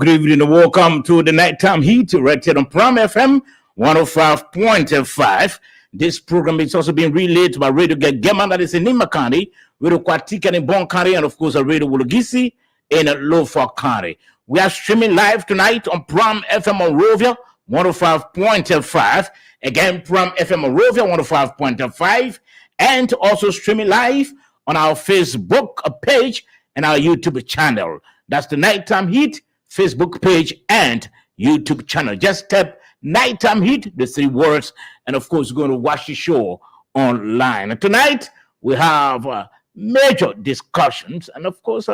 good evening and welcome to the Nighttime Heat right here on Pram FM 105.5. This program is also being relayed by Radio Gagema, that is in Nima County, Radio Kwatika in Bon County, and of course, Radio Wulugisi in Lofa County. We are streaming live tonight on Pram FM Monrovia 105.5. Again, Pram FM Monrovia 105.5, and also streaming live on our Facebook page and our YouTube channel. That's the Nighttime Heat Facebook page and YouTube channel. Just type Nighttime Heat, the three words, and of course, you're going to watch the show online. And tonight, we have major discussions, and of course,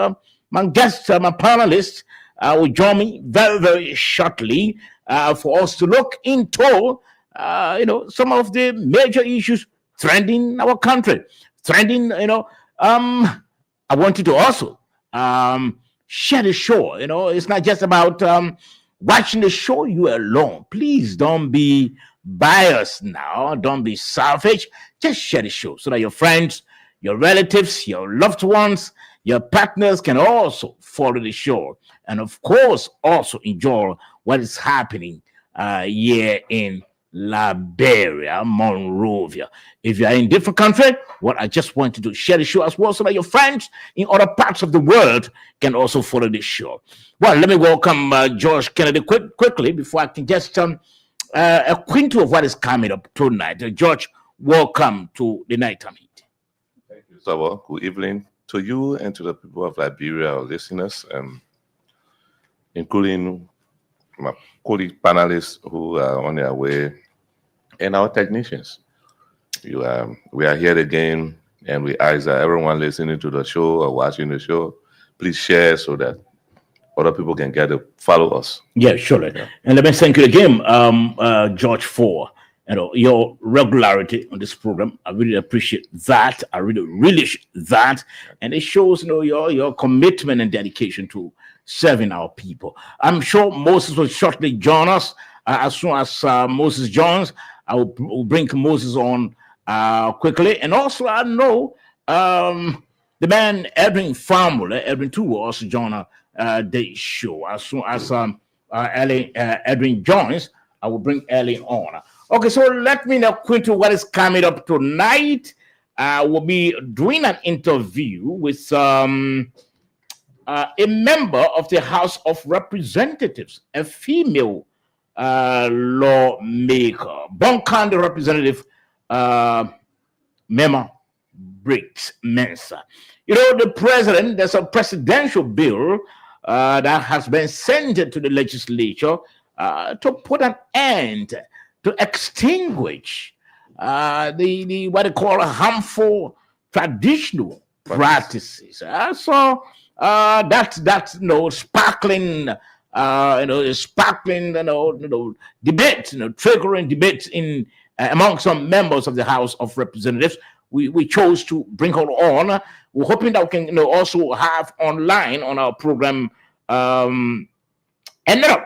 my guests, my panelists, will join me very, very shortly for us to look into, some of the major issues trending in our country. I want you to also share the show. It's not just about watching the show you alone. Please don't be biased now. Don't be selfish. Just share the show so that your friends, your relatives, your loved ones, your partners can also follow the show. And of course, also enjoy what is happening here in Liberia, Monrovia. If you are in different country, I just want you to share the show as well so that your friends in other parts of the world can also follow the show. Well, let me welcome George Kennedy quickly before I can just acquaint you of what is coming up tonight. George, welcome to the Nighttime Heat. Thank you, Sabo. Good evening to you and to the people of Liberia, our listeners, including my colleague panelists who are on their way, and our technicians. We are here again, and we ask that everyone listening to the show or watching the show, please share so that other people can get to follow us. Yeah, surely. Yeah. And let me thank you again, George, for your regularity on this program. I really appreciate that. I really relish that, and it shows your commitment and dedication to serving our people. I'm sure Moses will shortly join us. As soon as Moses joins, I will bring Moses on quickly. And also, I know the man Edwin Famula, Edwin too, will also join the show. As soon as Edwin joins, I will bring Ellie on. Okay, so let me now quit to what is coming up tonight. We'll be doing an interview with a member of the House of Representatives, a female lawmaker, Bon County Representative Mema Briggs Mensah. The president, there's a presidential bill that has been sent to the legislature to put an end, to extinguish the what they call harmful traditional practices. So that's sparkling, debate, triggering debates in among some members of the House of Representatives. We chose to bring her on. We're hoping that we can also have online on our program another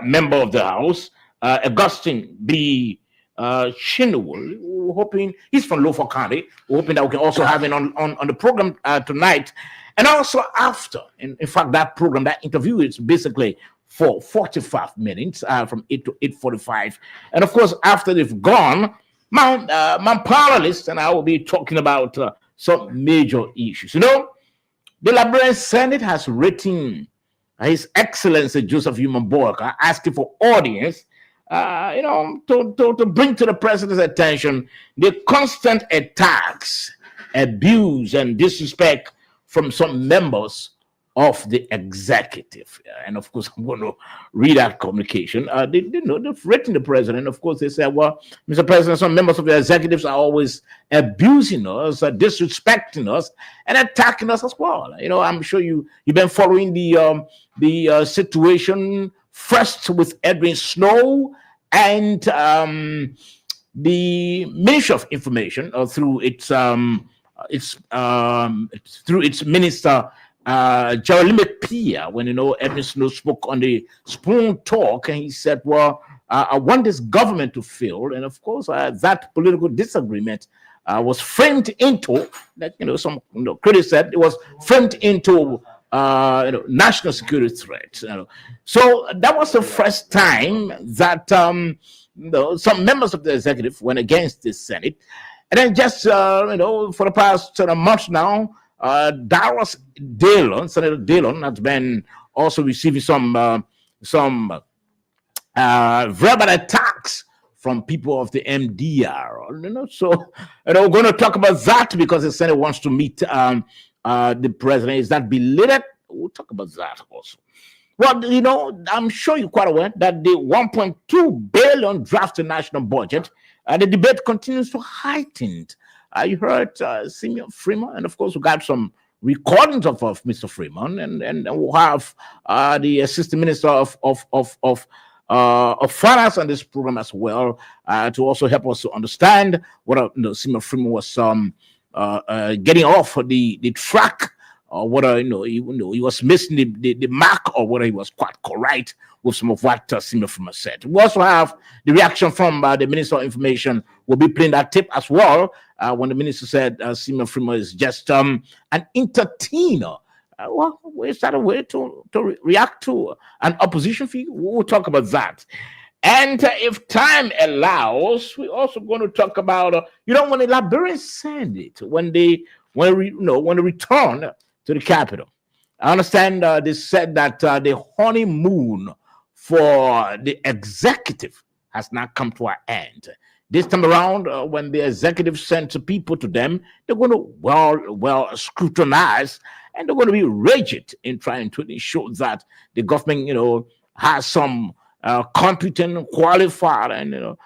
member of the House, Augustine B. Chinewol. We're hoping he's from Lofa County. We're hoping that we can also have him on the program tonight. And also after, in fact, that program, that interview is basically for 45 minutes from 8 to 8:45. And of course, after they've gone, my panelists and I will be talking about some major issues. The Liberian Senate has written His Excellency Joseph Human Boyka asking for audience, to bring to the president's attention the constant attacks, abuse, and disrespect from some members of the executive. And of course, I'm going to read that communication. They've written the president. Of course, they said, well, Mr. President, some members of the executives are always abusing us, disrespecting us, and attacking us as well. I'm sure you've been following the situation first with Edwin Snow and the Ministry of Information through its minister, Jeremy McPeer, when Edwin Snow spoke on the Spoon Talk, and he said, well, I want this government to fail. And of course, that political disagreement was framed into, that some critics said, it was framed into national security threat. So that was the first time that some members of the executive went against the Senate, and then just for the past months now, Darius Dillon, Senator Dillon, has been also receiving some verbal attacks from people of the MDR. So we're going to talk about that because the Senate wants to meet the president. Is that belated? We'll talk about that also. Well, I'm sure you're quite aware that the 1.2 billion drafted national budget, the debate continues to heighten. You heard Senior Freeman, and of course we got some recordings of Mr. Freeman, and we'll have the Assistant Minister of Finance on this program as well, to also help us to understand what Senior Freeman was getting off the track, or whether he was missing the mark, or whether he was quite correct with some of what Senior Freeman said. We also have the reaction from the Minister of Information. We'll be playing that tape as well, when the minister said Senior Freeman is just an entertainer. Well, is that a way to react to an opposition figure? We'll talk about that. And if time allows, we're also going to talk about, when the Liberians send it, when they return to the capital. I understand they said that the honeymoon for the executive has not come to an end. This time around, when the executive sends people to them, they're going to well scrutinize, and they're going to be rigid in trying to ensure that the government, has some competent, qualified, and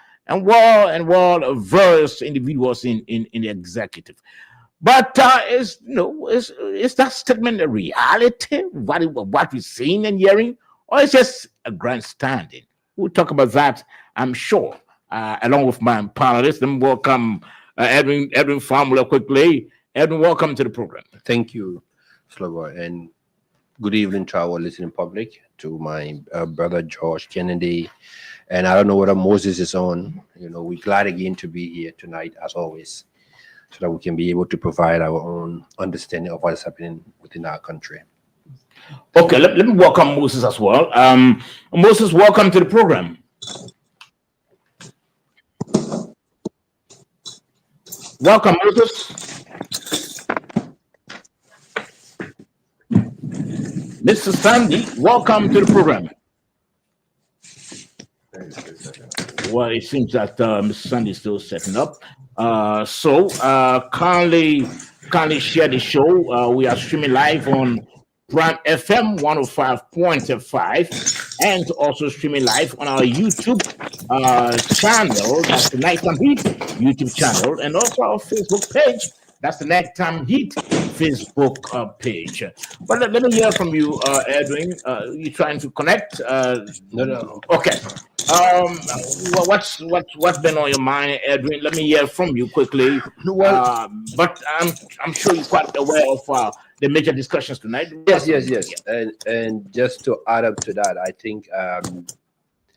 well-versed individuals in the executive. But is that statement a reality? What we're seeing and hearing, or is just a grandstanding? We'll talk about that, I'm sure, along with my panelists. Let me welcome Edwin Formula quickly. Edwin, welcome to the program. Thank you, Slovo, and good evening to our listening public, to my brother George Kennedy, and I don't know whether Moses is on. We're glad again to be here tonight, as always, so that we can be able to provide our own understanding of what's happening within our country. Okay, let me welcome Moses as well. Moses, welcome to the program. Welcome, Moses. Mr. Sandy, welcome to the program. Well, it seems that Mr. Sandy is still setting up. So kindly share the show. We are streaming live on Prime FM 105.5, and also streaming live on our YouTube channel. That's the Nighttime Heat YouTube channel, and also our Facebook page. That's the Nighttime Heat Facebook page. But let me hear from you, Edwin. You trying to connect? No. Okay. What's been on your mind, Edwin? Let me hear from you quickly. But I'm sure you're quite aware of the major discussions tonight. Yes. And just to add up to that, I think,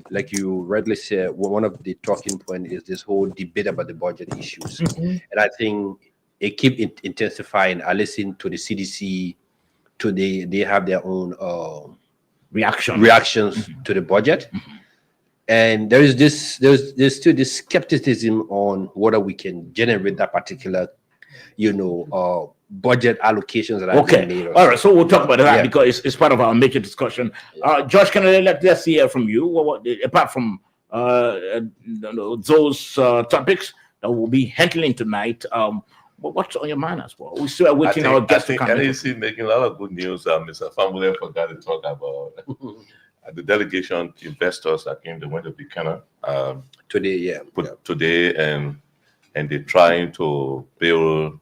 like you rightly said, one of the talking points is this whole debate about the budget issues, and I think it keep intensifying. I listen to the CDC today; they have their own reactions to the budget. And there's still this skepticism on whether we can generate that particular, budget allocations that are being made. All right. So we'll talk about that because it's part of our major discussion. Josh, can I let's hear from you? What apart from those topics that we'll be handling tonight, what's on your mind as well? We still are waiting our guests to come. NEC making a lot of good news. Mr. Famule forgot to talk about the delegation investors that came. They went to Buchanan today. Today, and they're trying to build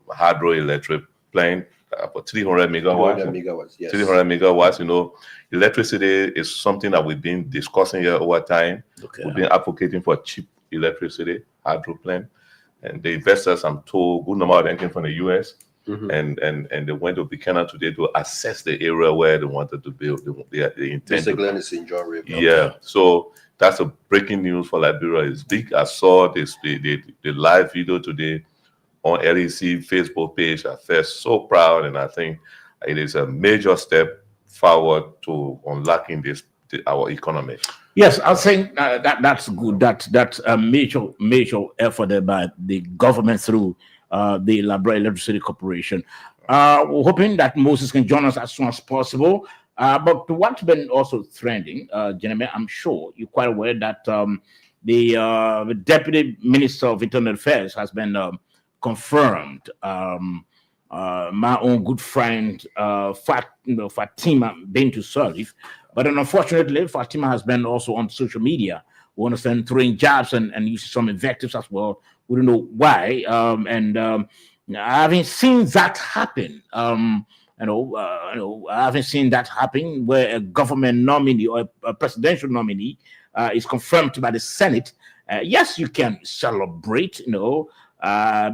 hydroelectric plant for 300 megawatts. 300 megawatts. Electricity is something that we've been discussing here over time. We've been advocating for cheap electricity, hydro plant. And the investors, I'm told, good number of them came from the US. And they went to Buchanan today to assess the area where they wanted to build. They intend Mr. Glenn is in John River. Yeah, so that's a breaking news for Liberia. It's big. I saw the live video today on LEC Facebook page. I felt so proud, and I think it is a major step forward to unlocking our economy. Yes, I think that's good. That's a major effort there by the government through the Liberia Electricity Corporation. We're hoping that Moses can join us as soon as possible. But what's been also trending, gentlemen, I'm sure you're quite aware that the Deputy Minister of Internal Affairs has been confirmed. My own good friend Fatima Bintu Salif, but unfortunately, Fatima has been also on social media. We understand throwing jabs and using some invectives as well. We don't know why. I haven't seen that happen. I haven't seen that happen where a government nominee or a presidential nominee is confirmed by the Senate. Yes, you can celebrate,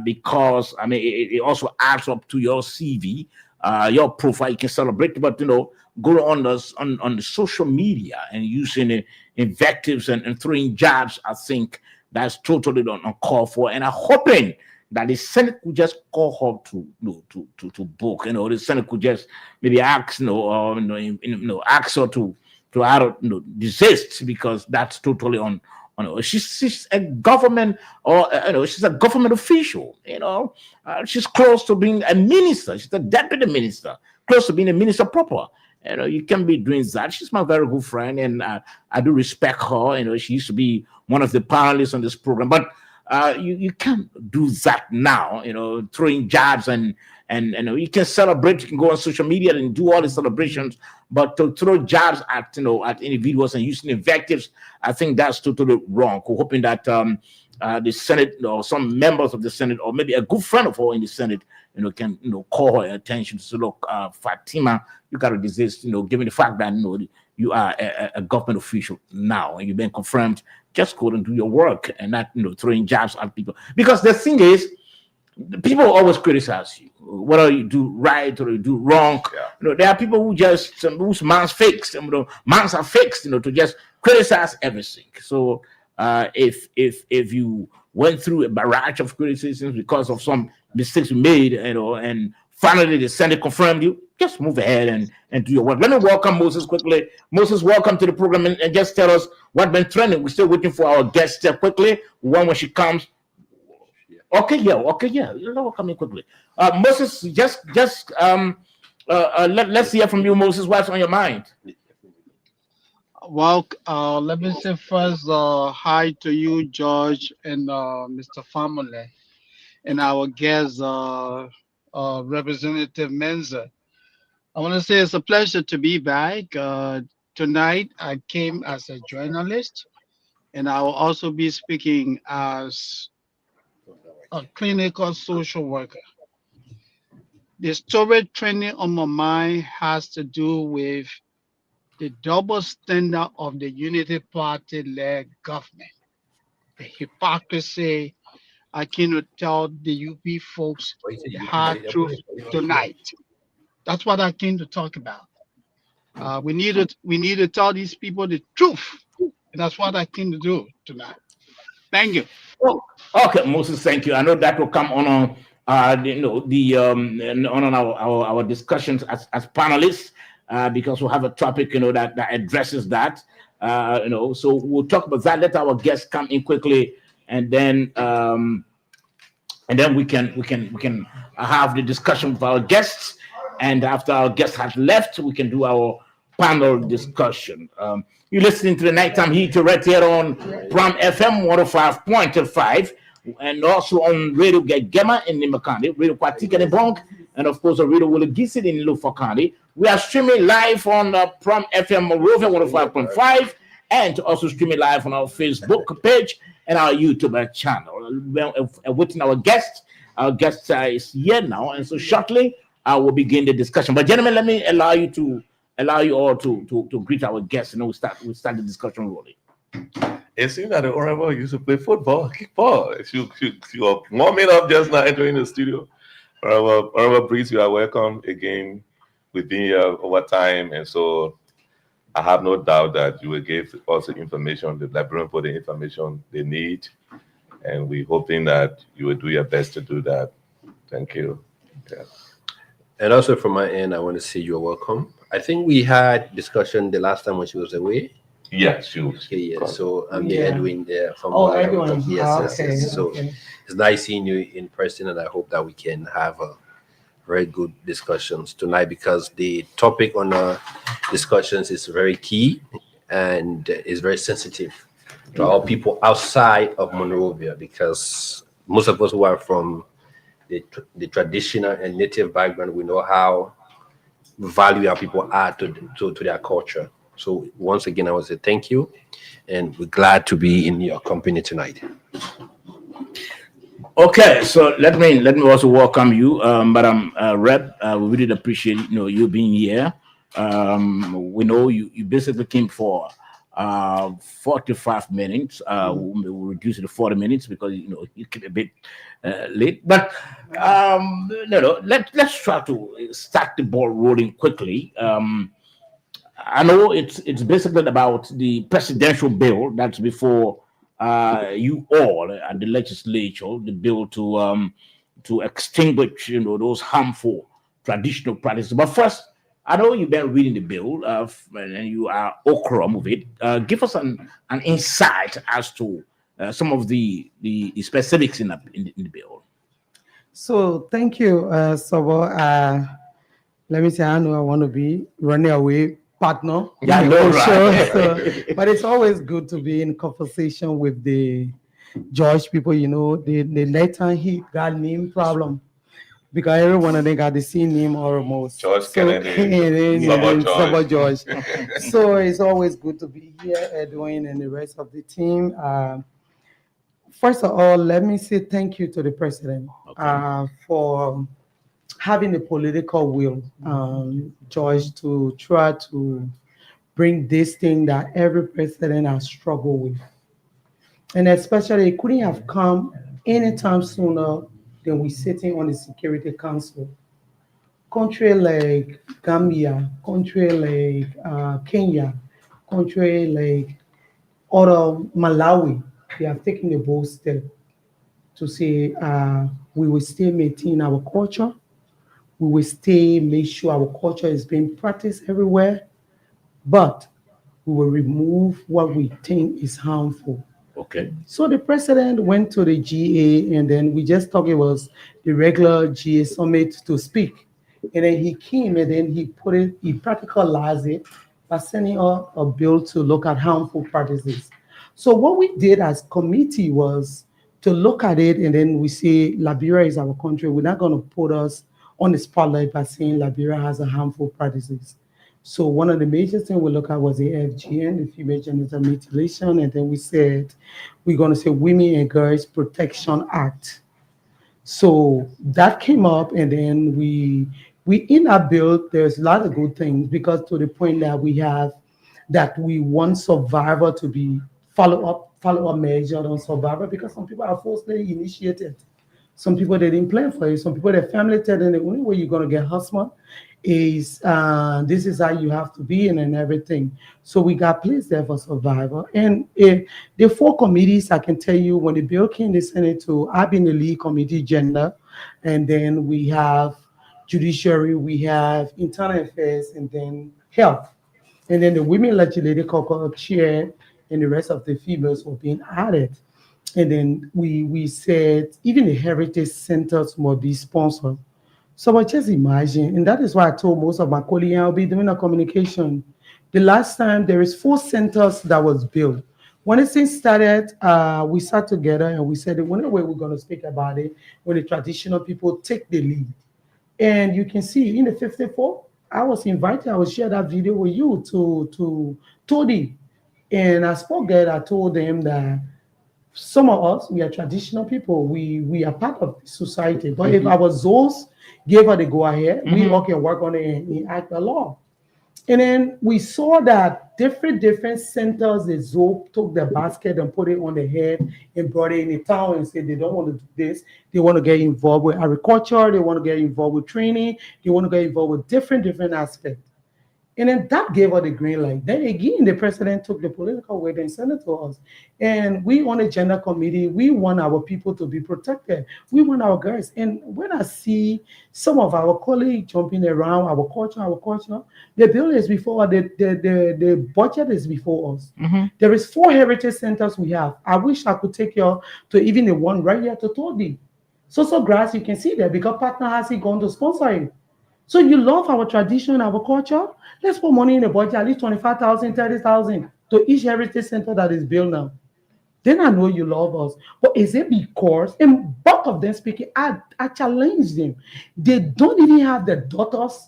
because I mean it also adds up to your CV, your profile. You can celebrate, but go on the social media and using invectives and throwing jabs. I think that's totally uncalled for, and I'm hoping that the Senate could just call her to book. The Senate could just maybe ask, ask her to desist, because that's totally on. She's a government, or she's a government official. She's close to being a minister. She's a deputy minister, close to being a minister proper. You can be doing that. She's my very good friend, and I do respect her. She used to be one of the panelists on this program, but you can't do that now. Throwing jabs and you can celebrate. You can go on social media and do all the celebrations, but to throw jabs at individuals and using invectives, I think that's totally wrong. We're hoping that the Senate or some members of the Senate, or maybe a good friend of her in the Senate, can call her attention to say, look, Fatima, you got to desist. Given the fact that you are a government official now and you've been confirmed, just go and do your work and not throwing jabs at people. Because the thing is, people always criticize you, whether you do right or you do wrong. Yeah. There are people who just whose minds fixed, minds are fixed, to just criticize everything. So if you went through a barrage of criticisms because of some mistakes you made, and finally the Senate confirmed you, just move ahead and do your work. Let me welcome Moses quickly. Moses, welcome to the program, and just tell us what's been trending. We're still waiting for our guest quickly. When she comes. Okay, yeah. Welcome in quickly. Moses, let's hear from you, Moses. What's on your mind? Well, let me say first, hi to you, George, and Mr. Famole, and our guest, Representative Menza. I want to say it's a pleasure to be back. Tonight, I came as a journalist, and I will also be speaking as a clinical social worker. The story trending on my mind has to do with the double standard of the Unity Party-led government, the hypocrisy. I cannot tell the UP folks the hard truth tonight. That's what I came to talk about. We need to tell these people the truth. And that's what I came to do tonight. Thank you. Oh, okay, Moses, thank you. I know that will come on our discussions as panelists, because we'll have a topic that addresses that. So we'll talk about that. Let our guests come in quickly, and then we can have the discussion with our guests. And after our guests have left, we can do our panel discussion. You're listening to the Nighttime Heat right here on Pram FM 105.5, and also on Radio Gagema in Nimakandi, Radio Kwatika in Bonk, and of course, Radio Willigisit in Lufakandi. We are streaming live on Pram FM Monrovia 105.5, and also streaming live on our Facebook page and our YouTube channel. We're waiting our guest. Our guest is here now, and so shortly I will begin the discussion. But gentlemen, let me allow you all to greet our guests, and we'll start the discussion rolling. It seems that the Honorable used to play football, kickball. You are warming up just now entering the studio. Honorable Breeze, you are welcome again. We've been here over time, and so I have no doubt that you will give us the information, the Liberian for the information they need, and we're hoping that you will do your best to do that. Thank you. Yeah. And also from my end, I want to say you're welcome. I think we had discussion the last time when she was away. Yes, she was. Okay, yeah. So I'm the Yeah. Edwin there from Oh, Wala. Edwin. Yes, Ah, yes, okay, yes. So okay. it's nice seeing you in person, and I hope that we can have a very good discussions tonight because the topic on our discussions is very key and is very sensitive to all people outside of Monrovia because most of us who are from the traditional and native background, we know how value our people add to their culture. So once again, I want to say thank you, and we're glad to be in your company tonight. Okay, so let me also welcome you, Madam Rep. We really appreciate you being here. We know you basically came for 45 minutes. We'll reduce it to 40 minutes because you came a bit late. But let's try to start the ball rolling quickly. I know it's basically about the presidential bill that's before you all at the legislature, the bill to extinguish those harmful traditional practices. But first, I know you've been reading the bill and you are okra of it. Give us an insight as to some of the specifics in the bill. So thank you, Sabo. Let me say, I know I want to be running away partner. Yeah, I in know, the show, right? but it's always good to be in conversation with the George people. The later he got name problem because every one of them got the same name almost. George So, Kennedy, and then Sabo Sabo George. George. So it's always good to be here, Edwin, and the rest of the team. First of all, let me say thank you to the president for having the political will, George, to try to bring this thing that every president has struggled with. And especially, it couldn't have come anytime sooner than we sitting on the Security Council. Country like Gambia, country like Kenya, country like other Malawi, they have taken a bold step to say we will still maintain our culture, we will stay make sure our culture is being practiced everywhere, but we will remove what we think is harmful. Okay. So the president went to the GA, and then we just talked about the regular GA summit to speak. And then he came and then he practicalized it by sending out a bill to look at harmful practices. So what we did as committee was to look at it, and then we say Liberia is our country. We're not going to put us on the spotlight by saying Liberia has a harmful practices. So one of the major things we look at was the FGN, the female genital mutilation, and then we said we're going to say Women and Girls Protection Act. So that came up, and then we in our bill there's a lot of good things because to the point that we want survivor to be follow up measure on survivor because some people are forcibly initiated. Some people they didn't plan for it. Some people their family tell them the only way you're gonna get husband is this is how you have to be and everything. So we got placed there for survivor. And the four committees I can tell you when the bill came the Senate to I've been the lead committee gender, and then we have judiciary, we have internal affairs, and then health. And then the women legislative caucus chair and the rest of the females were being added. And then we said even the heritage centers must be sponsored. So I just imagine, and that is why I told most of my colleagues I'll be doing a communication. The last time there is 4 centers that was built. When this thing started, we sat together and we said the only way we're going to speak about it when the traditional people take the lead. And you can see in the 54, I was invited, I will share that video with you to Todi. And I spoke there, I told them that some of us, we are traditional people. We are part of society. But if our zones gave her the go ahead, we all can work on it and enact the law. And then we saw that different centers, the zoo took the basket and put it on the head and brought it in the town and said they don't want to do this. They want to get involved with agriculture. They want to get involved with training. They want to get involved with different aspects. And then that gave us the green light. Then again, the president took the political weight and sent it to us. And we on the gender committee, we want our people to be protected. We want our girls. And when I see some of our colleagues jumping around our culture, the bill is before the budget is before us. There is 4 heritage centers we have. I wish I could take you to even the one right here to Toby. So grass, you can see there because partner has gone to sponsor it. So you love our tradition, our culture. Let's put money in the budget, at least 25,000, 30,000 to each heritage center that is built now. Then I know you love us. But is it because, and both of them speaking, I challenge them. They don't even have their daughters.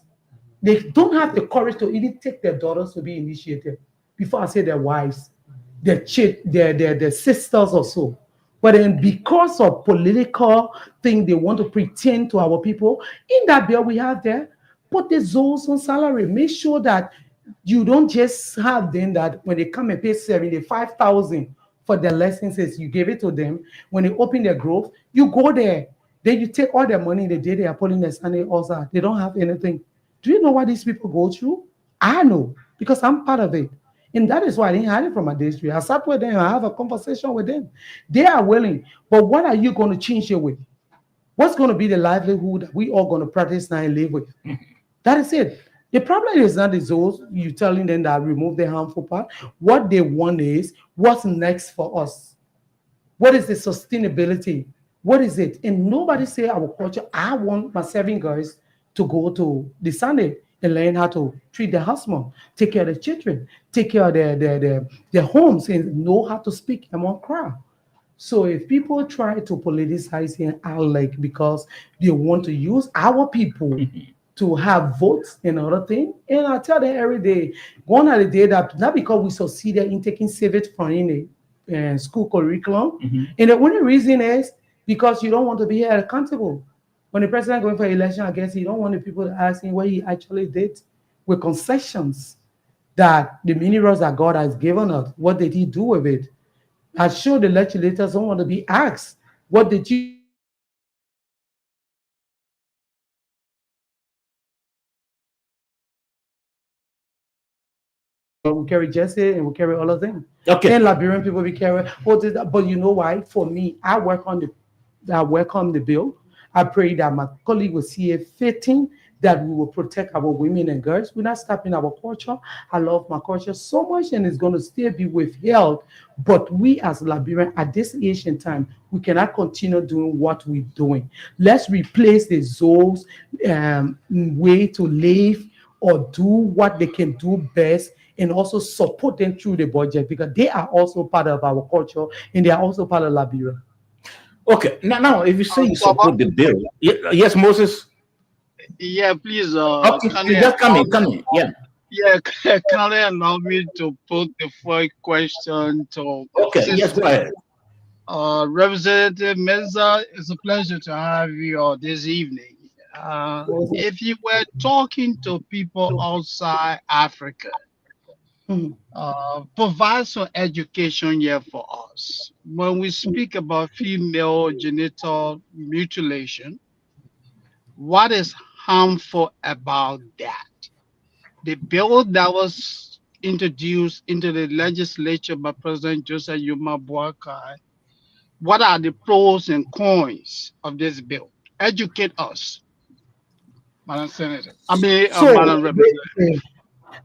They don't have the courage to even take their daughters to be initiated. Before I say their wives, their sisters or so. But then because of political thing, they want to pretend to our people. In that bill we have there, put the zones on salary. Make sure that you don't just have them that when they come and pay 75,000 for their licenses, you give it to them. When they open their growth, you go there. Then you take all their money the day they are pulling their Sunday also. They don't have anything. Do you know what these people go through? I know because I'm part of it. And that is why I didn't hide it from my district. I sat with them, I have a conversation with them. They are willing. But what are you going to change it with? What's going to be the livelihood that we all going to practice now and live with? That is it. The problem is not those you telling them that remove the harmful part. What they want is what's next for us. What is the sustainability? What is it? And nobody say our culture. I want my 7 girls to go to the Sunday and learn how to treat their husband, take care of the children, take care of their homes, and know how to speak among crowd. So if people try to politicize and act like because they want to use our people to have votes and other thing, and I tell them every day, one of the day that not because we succeeded in taking civics from in the school curriculum, and the only reason is because you don't want to be held accountable. When the president going for election, I guess he don't want the people to ask him what he actually did with concessions that the minerals that God has given us. What did he do with it? I'm sure the legislators don't want to be asked, what did you we carry Jesse and we carry all of them. Okay. And Liberian people we carry. But you know why? For me, I welcome the bill. I pray that my colleague will see it fitting that we will protect our women and girls. We're not stopping our culture. I love my culture so much and it's going to still be withheld. But we as Liberian at this age and time, we cannot continue doing what we're doing. Let's replace the Zoes way to live or do what they can do best and also support them through the budget because they are also part of our culture and they are also part of Liberia. Okay. Now, if you say you support the bill, yes, Moses. Yeah, please. Okay, just come in. Yeah. Yeah, kindly allow me to put the first question to. Okay. Yes, go ahead. Representative Mensah, it's a pleasure to have you this evening. If you were talking to people outside Africa, provide some education here for us. When we speak about female genital mutilation, what is harmful about that? The bill that was introduced into the legislature by President Joseph Yuma Boakai, what are the pros and cons of this bill? Educate us, Madam Senator. Madam Representative.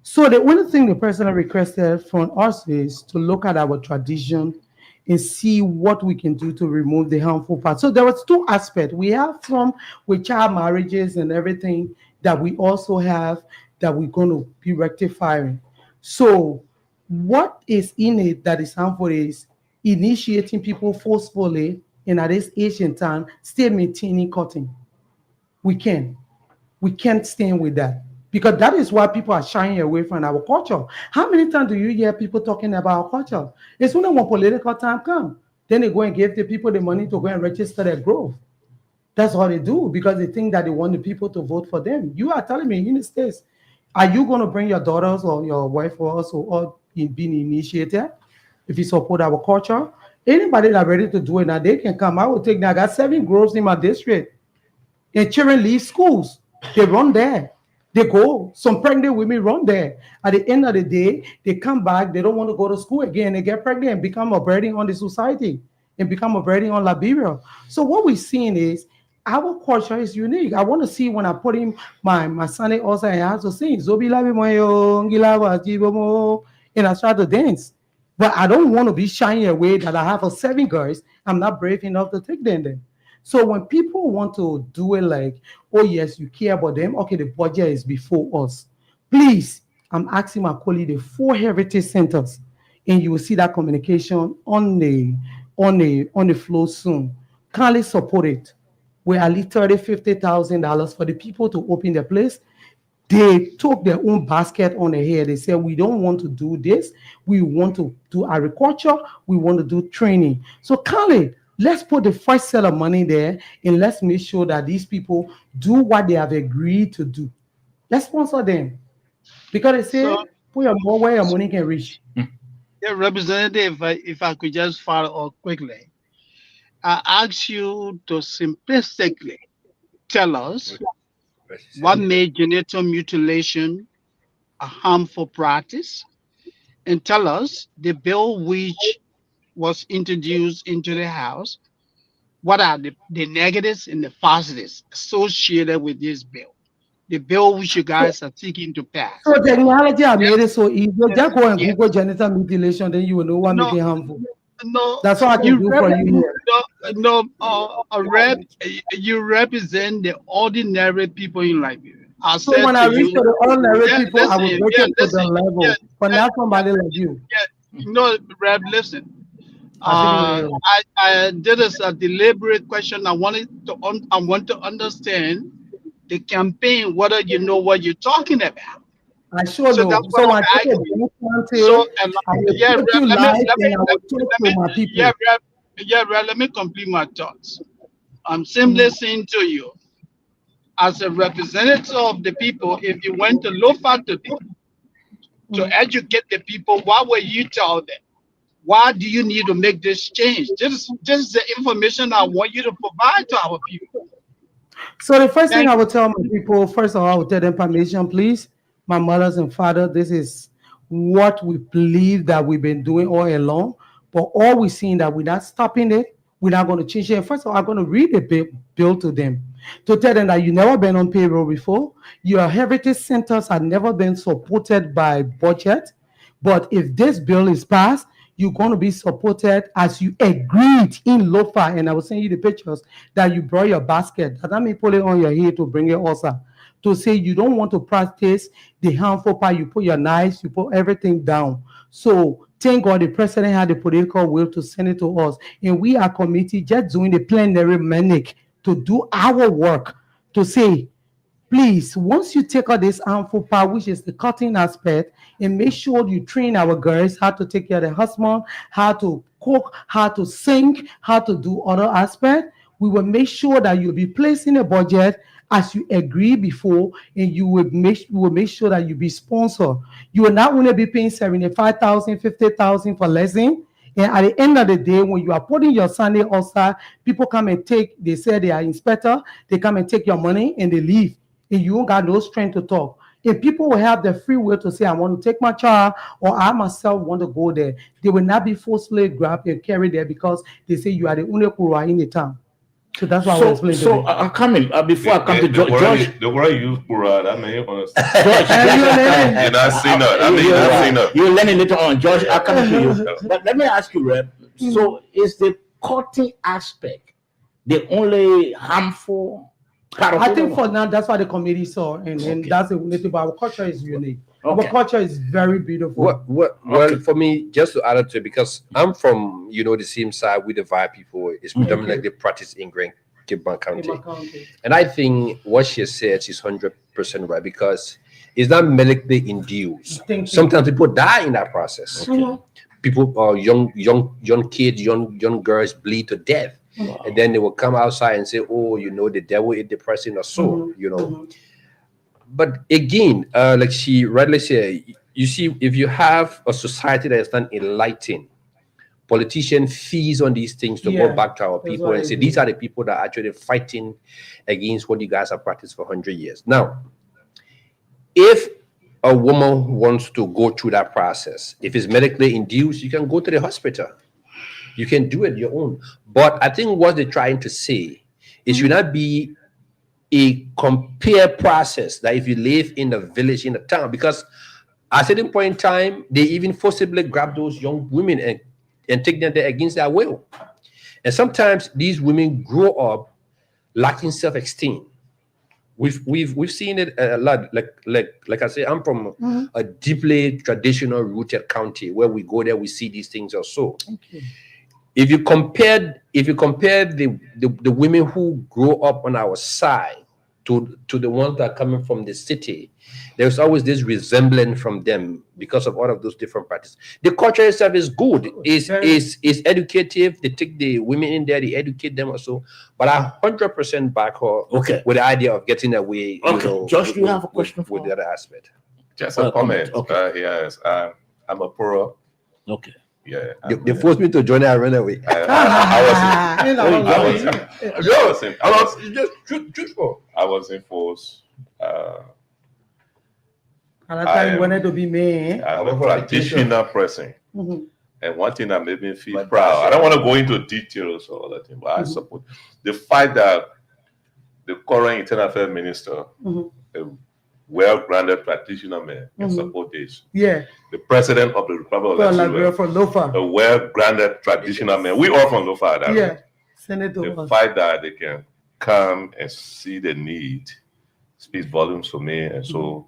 So the only thing the president requested from us is to look at our tradition and see what we can do to remove the harmful part. So there was 2 aspects. We have some with child marriages and everything that we also have that we're going to be rectifying. So what is in it that is harmful is initiating people forcefully and at this age and time still maintaining cutting. We can't stand with that. Because that is why people are shying away from our culture. How many times do you hear people talking about our culture? It's only when political time comes. Then they go and give the people the money to go and register their growth. That's what they do because they think that they want the people to vote for them. You are telling me in the States, are you going to bring your daughters or your wife or us or being initiated if you support our culture? Anybody that's ready to do it now, they can come. I will take now. I got 7 groves in my district. And children leave schools. They run there. They go, some pregnant women run there. At the end of the day, they come back, they don't want to go to school again, they get pregnant and become a burden on the society and become a burden on Liberia. So what we're seeing is our culture is unique. I want to see when I put in my Sunday also, I have to sing Zobi Labi Moyo, Ngilaba, Jibomo, and I start to dance. But I don't want to be shying away that I have 7 girls. I'm not brave enough to take them there. So when people want to do it like, oh yes, you care about them, okay, the budget is before us. Please, I'm asking my colleague the 4 heritage centers, and you will see that communication on the flow soon. Kindly support it. We are literally $50,000 for the people to open the place. They took their own basket on the head. They said, we don't want to do this. We want to do agriculture. We want to do training. So kindly, let's put the first set of money there and let's make sure that these people do what they have agreed to do. Let's sponsor them. Because they say, So, put your more where your money can reach. yeah, Representative, if I could just follow up quickly, I ask you to simplistically tell us what made genital mutilation a harmful practice, and tell us the bill which was introduced into the House. What are the negatives and the positives associated with this bill? The bill which you guys are seeking to pass. So technology has made it so easy. Yeah, Just go and yeah. Google genital mutilation, then you will know what No, makes it harmful. No, That's all I can do for you here. you represent the ordinary people in Liberia. I So said when I to reach you, to the ordinary yeah, people, I will listen, break yeah, it to the listen, level. yeah, But yeah, not somebody like you. no, Reb, listen. I think I did a deliberate question. I want to understand the campaign, whether you know what you're talking about. I sure So know. that's what So when I'm I take a asking. dance So, until I will yeah, take Reb, you let me live let me and I will talk let to me my people. yeah, Reb, let me complete my thoughts. I'm simply saying to you, as a representative of the people, if you went to Lofa today to educate the people, what will you tell them? Why do you need to make this change? This is the information I want you to provide to our people. So the first thing Thank I you. would tell my people, first of all, I would tell them permission, please. My mothers and father, this is what we believe that we've been doing all along. But all we're seeing that we're not stopping it, we're not going to change it. First of all, I'm going to read the bill to them to tell them that you've never been on payroll before. Your heritage centers have never been supported by budget. But if this bill is passed, you're going to be supported as you agreed in LOFA. And I will send you the pictures that you brought your basket. That means put it on your head to bring it also. To say you don't want to practice the harmful part, you put your knives, you put everything down. So thank God the president had the political will to send it to us. And we are committed just doing the plenary manic to do our work to say, please, once you take out this harmful part, which is the cutting aspect, and make sure you train our girls how to take care of their husband, how to cook, how to sing, how to do other aspects, we will make sure that you'll be placing a budget as you agreed before, and you will make sure that you be sponsored. You will not only be paying 75,000, 50,000 for lesson. And at the end of the day, when you are putting your Sunday also, people come and take, they say they are inspector, they come and take your money and they leave. And you don't got no strength to talk. If people will have the free will to say, I want to take my child or I myself want to go there, they will not be forcibly grabbed and carried there because they say you are the only Kura in the town. So that's why I will explain to them. I'm coming. Before I come to George. The word you use Pura, that mean you understand. You're not seen it. I mean, you're not seen it. You're learning later on, George. I'll come to you. But let me ask you, Reb. So is the cutting aspect the only harmful part of I it? think for now, that's what the committee saw, and that's the only thing. But our culture is unique. Okay. Our culture is very beautiful. Well, for me, just to add to it, because I'm from, the same side with the Vi people, it's predominantly practice in Grand Kibban County. And I think what she said is 100% right, because it's not medically induced. Sometimes people die in that process. Okay. People, young kids, young girls bleed to death. Wow. And then they will come outside and say, oh, the devil is depressing or so, But again, like she rightly said, you see, if you have a society that is not enlightened, politicians fees on these things to go back to our people and say, these are the people that are actually fighting against what you guys have practiced for 100 years. Now, if a woman wants to go through that process, if it's medically induced, you can go to the hospital. You can do it your own. But I think what they're trying to say, it should not be a compare process that if you live in a village, in a town, because at a certain point in time, they even forcibly grab those young women and take them there against their will. And sometimes these women grow up lacking self-esteem. We've seen it a lot. Like I say, I'm from a deeply traditional rooted county where we go there, we see these things also. Okay. If you compare the women who grow up on our side to the ones that are coming from the city, there's always this resemblance from them because of all of those different practices. The culture itself is good, is educative. They take the women in there, they educate them also. But I 100% back her Okay. with the idea of getting away. Okay. Josh, do you have a question with the other aspect? Just a comment. Okay. Yes, I'm a poor. Okay. Yeah. They forced me to join it. I ran away. I was in force. And that time wanted to be me. I'm a traditional person. Mhm. And one thing that made me feel proud, I don't want to go into details or all that thing, but I support the fact that the current internal affairs minister, a well-grounded practitioner man, can support this. Yeah. The president of the Republic of Well, like Nigeria, we're from Lofa. a well-grounded traditional man. We all from Lofa. That Yeah. Send it to the us. fact that they can come and see the need speaks volumes to me, and so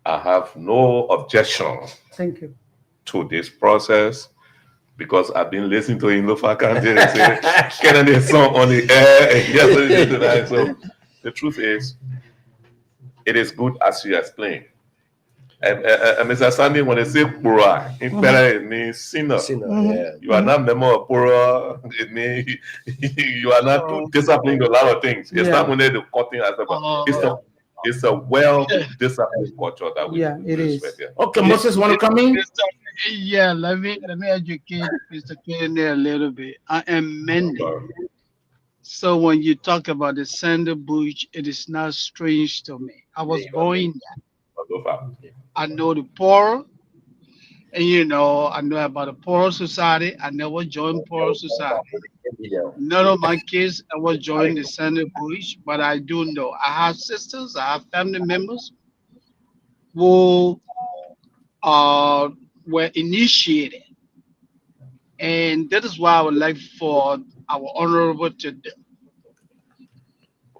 I have no objection Thank you. to this process because I've been listening to him Lofa Kante say Kennedy's song on the air and yesterday tonight. So the truth is, it is good as you explained. And Mr. Sandy, when they say Pura, in Pera, it means sinner. Yeah. You are not member of Pura, it means you are not too disciplined to a lot of things. It's not only the cutting aspect, but it's a well-disciplined culture that we respect. Yeah. Okay, Moses, want to come in? Yeah, let me educate Mr. Kennedy a little bit. I am Mende. So when you talk about the Sandal Bush, it is not strange to me. I was born there. I know the poor, and I know about the poor society. I never joined poor society. None of my kids ever joined the Sandal Bush, but I do know. I have sisters, I have family members who were initiated. And that is why I would like for our honorable to do.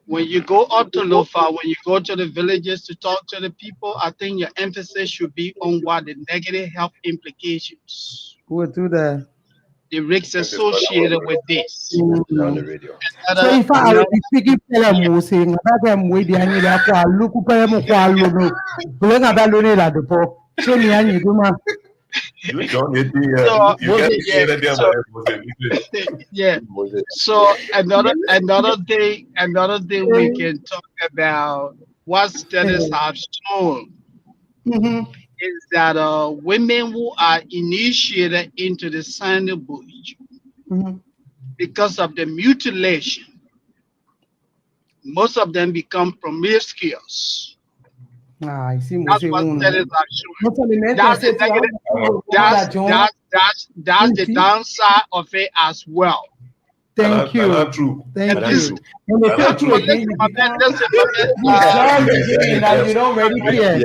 When you go up to Lofa, when you go to the villages to talk to the people, I think your emphasis should be on what the negative health implications, We'll do that. the risks associated with this. On the radio. So if I will be speaking for Moses, I'm waiting. I need to look for them. We're not alone in the poor. Show me, I need to do. You don't need the Yeah. So another day we can talk about what studies have shown is that women who are initiated into the Sandal Bush because of the mutilation, most of them become promiscuous. I see. That's what studies are showing. That's the negative. That's the downside of it as well. Thank you. Thank you. And the fact you again, you don't really care.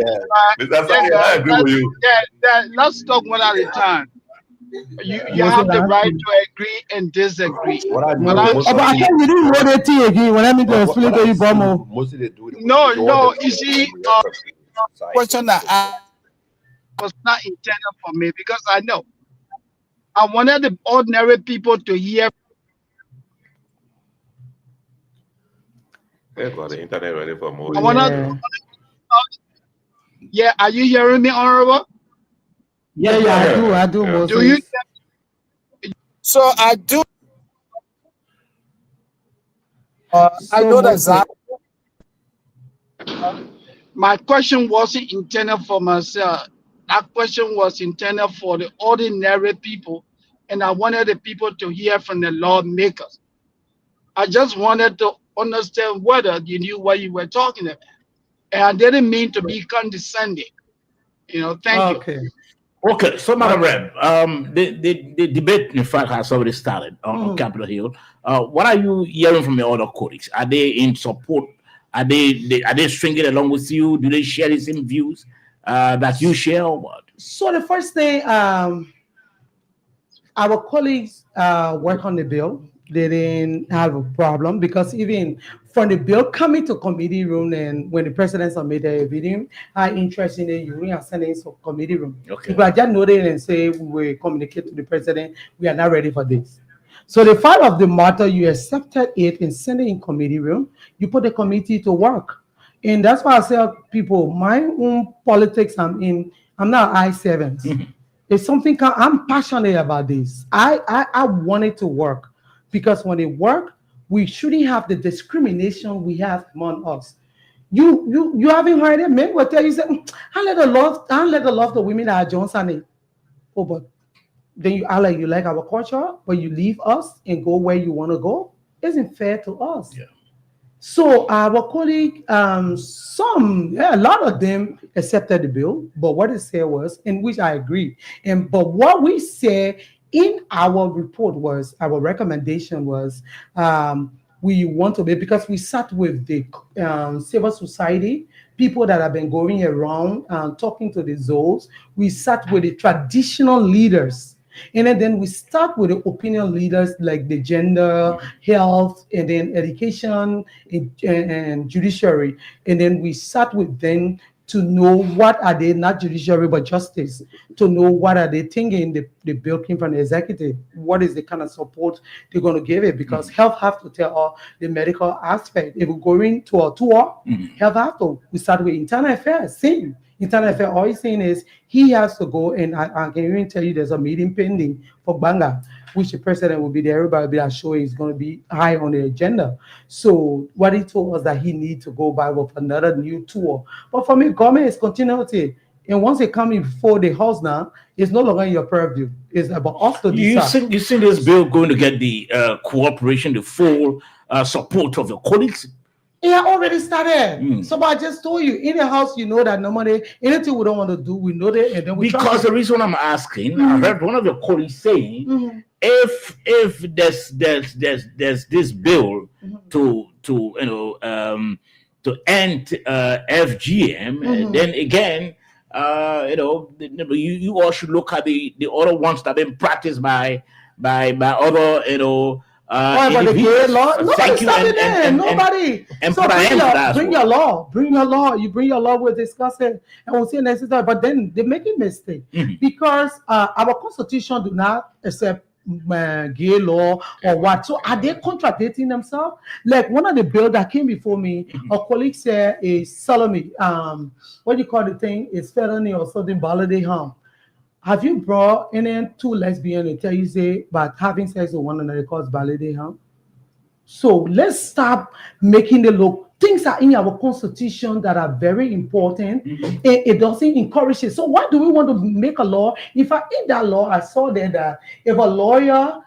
I agree with you. Let's talk one at a time. You have the right to agree and disagree. But I can't really know the thing again when I mean to explain to you, Bomo. No, you see, question that was not intended for me because I know I wanted the ordinary people to hear. They've got the internet ready for more. Yeah, are you hearing me, Honorable? Yeah, I do. Yeah. Do you? So I do. I know that. My question wasn't intended for myself. That question was intended for the ordinary people, and I wanted the people to hear from the lawmakers. I just wanted to understand whether you knew what you were talking about. And I didn't mean to be condescending. Thank you. Okay. Okay, so Madam Reb, the debate in fact has already started on Capitol Hill. What are you hearing from your other colleagues? Are they in support? Are they stringing along with you? Do they share the same views that you share, or what? So the first thing, our colleagues work on the bill. They didn't have a problem because even from the bill coming to committee room and when the president submitted a video, I interest in it, you are sending to committee room. Okay. People are just noting and say we will communicate to the president. We are not ready for this. So the fact of the matter, you accepted it and sent it in committee room. You put the committee to work, and that's why I say people, my own politics I'm in. I'm not I7. It's something I'm passionate about this. I want it to work. Because when it work, we shouldn't have the discrimination we have among us. You haven't heard it. Men will tell you, say, I let the love the women that are Johnson. Oh, but then you are like you like our culture, but you leave us and go where you want to go. Isn't fair to us. Yeah. So our colleague, a lot of them accepted the bill, but what they said was, in which I agree, but what we said in our report was, our recommendation was, we want to be, because we sat with the civil society, people that have been going around talking to the zones. We sat with the traditional leaders. And then we start with the opinion leaders like the gender, health, and then education and judiciary. And then we sat with them to know what are they, not judiciary, but justice, to know what are they thinking the bill came from the executive. What is the kind of support they're going to give it? Because health have to tell all the medical aspect. If we're going to a tour, health have to. We start with internal affairs, same. Internal affairs, all he's saying is he has to go, and I can even tell you there's a meeting pending for Banga, which the president will be there. Everybody will be sure is going to be high on the agenda. So what he told us that he need to go by with another new tour. But for me, government is continuity. And once they come in before the house now, it's no longer in your purview. It's about us to decide. You think this bill going to get the cooperation, the full support of your colleagues? It already started. So I just told you, in the house, you know that normally anything we don't want to do, we know that, and then we because the reason I'm asking, I heard one of your colleagues saying, if there's this bill to end FGM, then again, you all should look at the other ones that have been practiced by other. But the gay law, nobody started there. Nobody. So bring your law. You bring your law. We'll discuss it, and we'll see next time. But then they make a mistake because our constitution do not accept gay law or what. So are they contradicting themselves? Like one of the bills that came before me, a colleague said is sodomy. What do you call the thing? It's felony or something, bodily harm. Have you brought any two lesbians and tell you say, but having sex with one another causes bodily harm? So let's stop making the look. Things are in our constitution that are very important. It doesn't encourage it. So why do we want to make a law? In fact, in that law, I saw there that if a lawyer,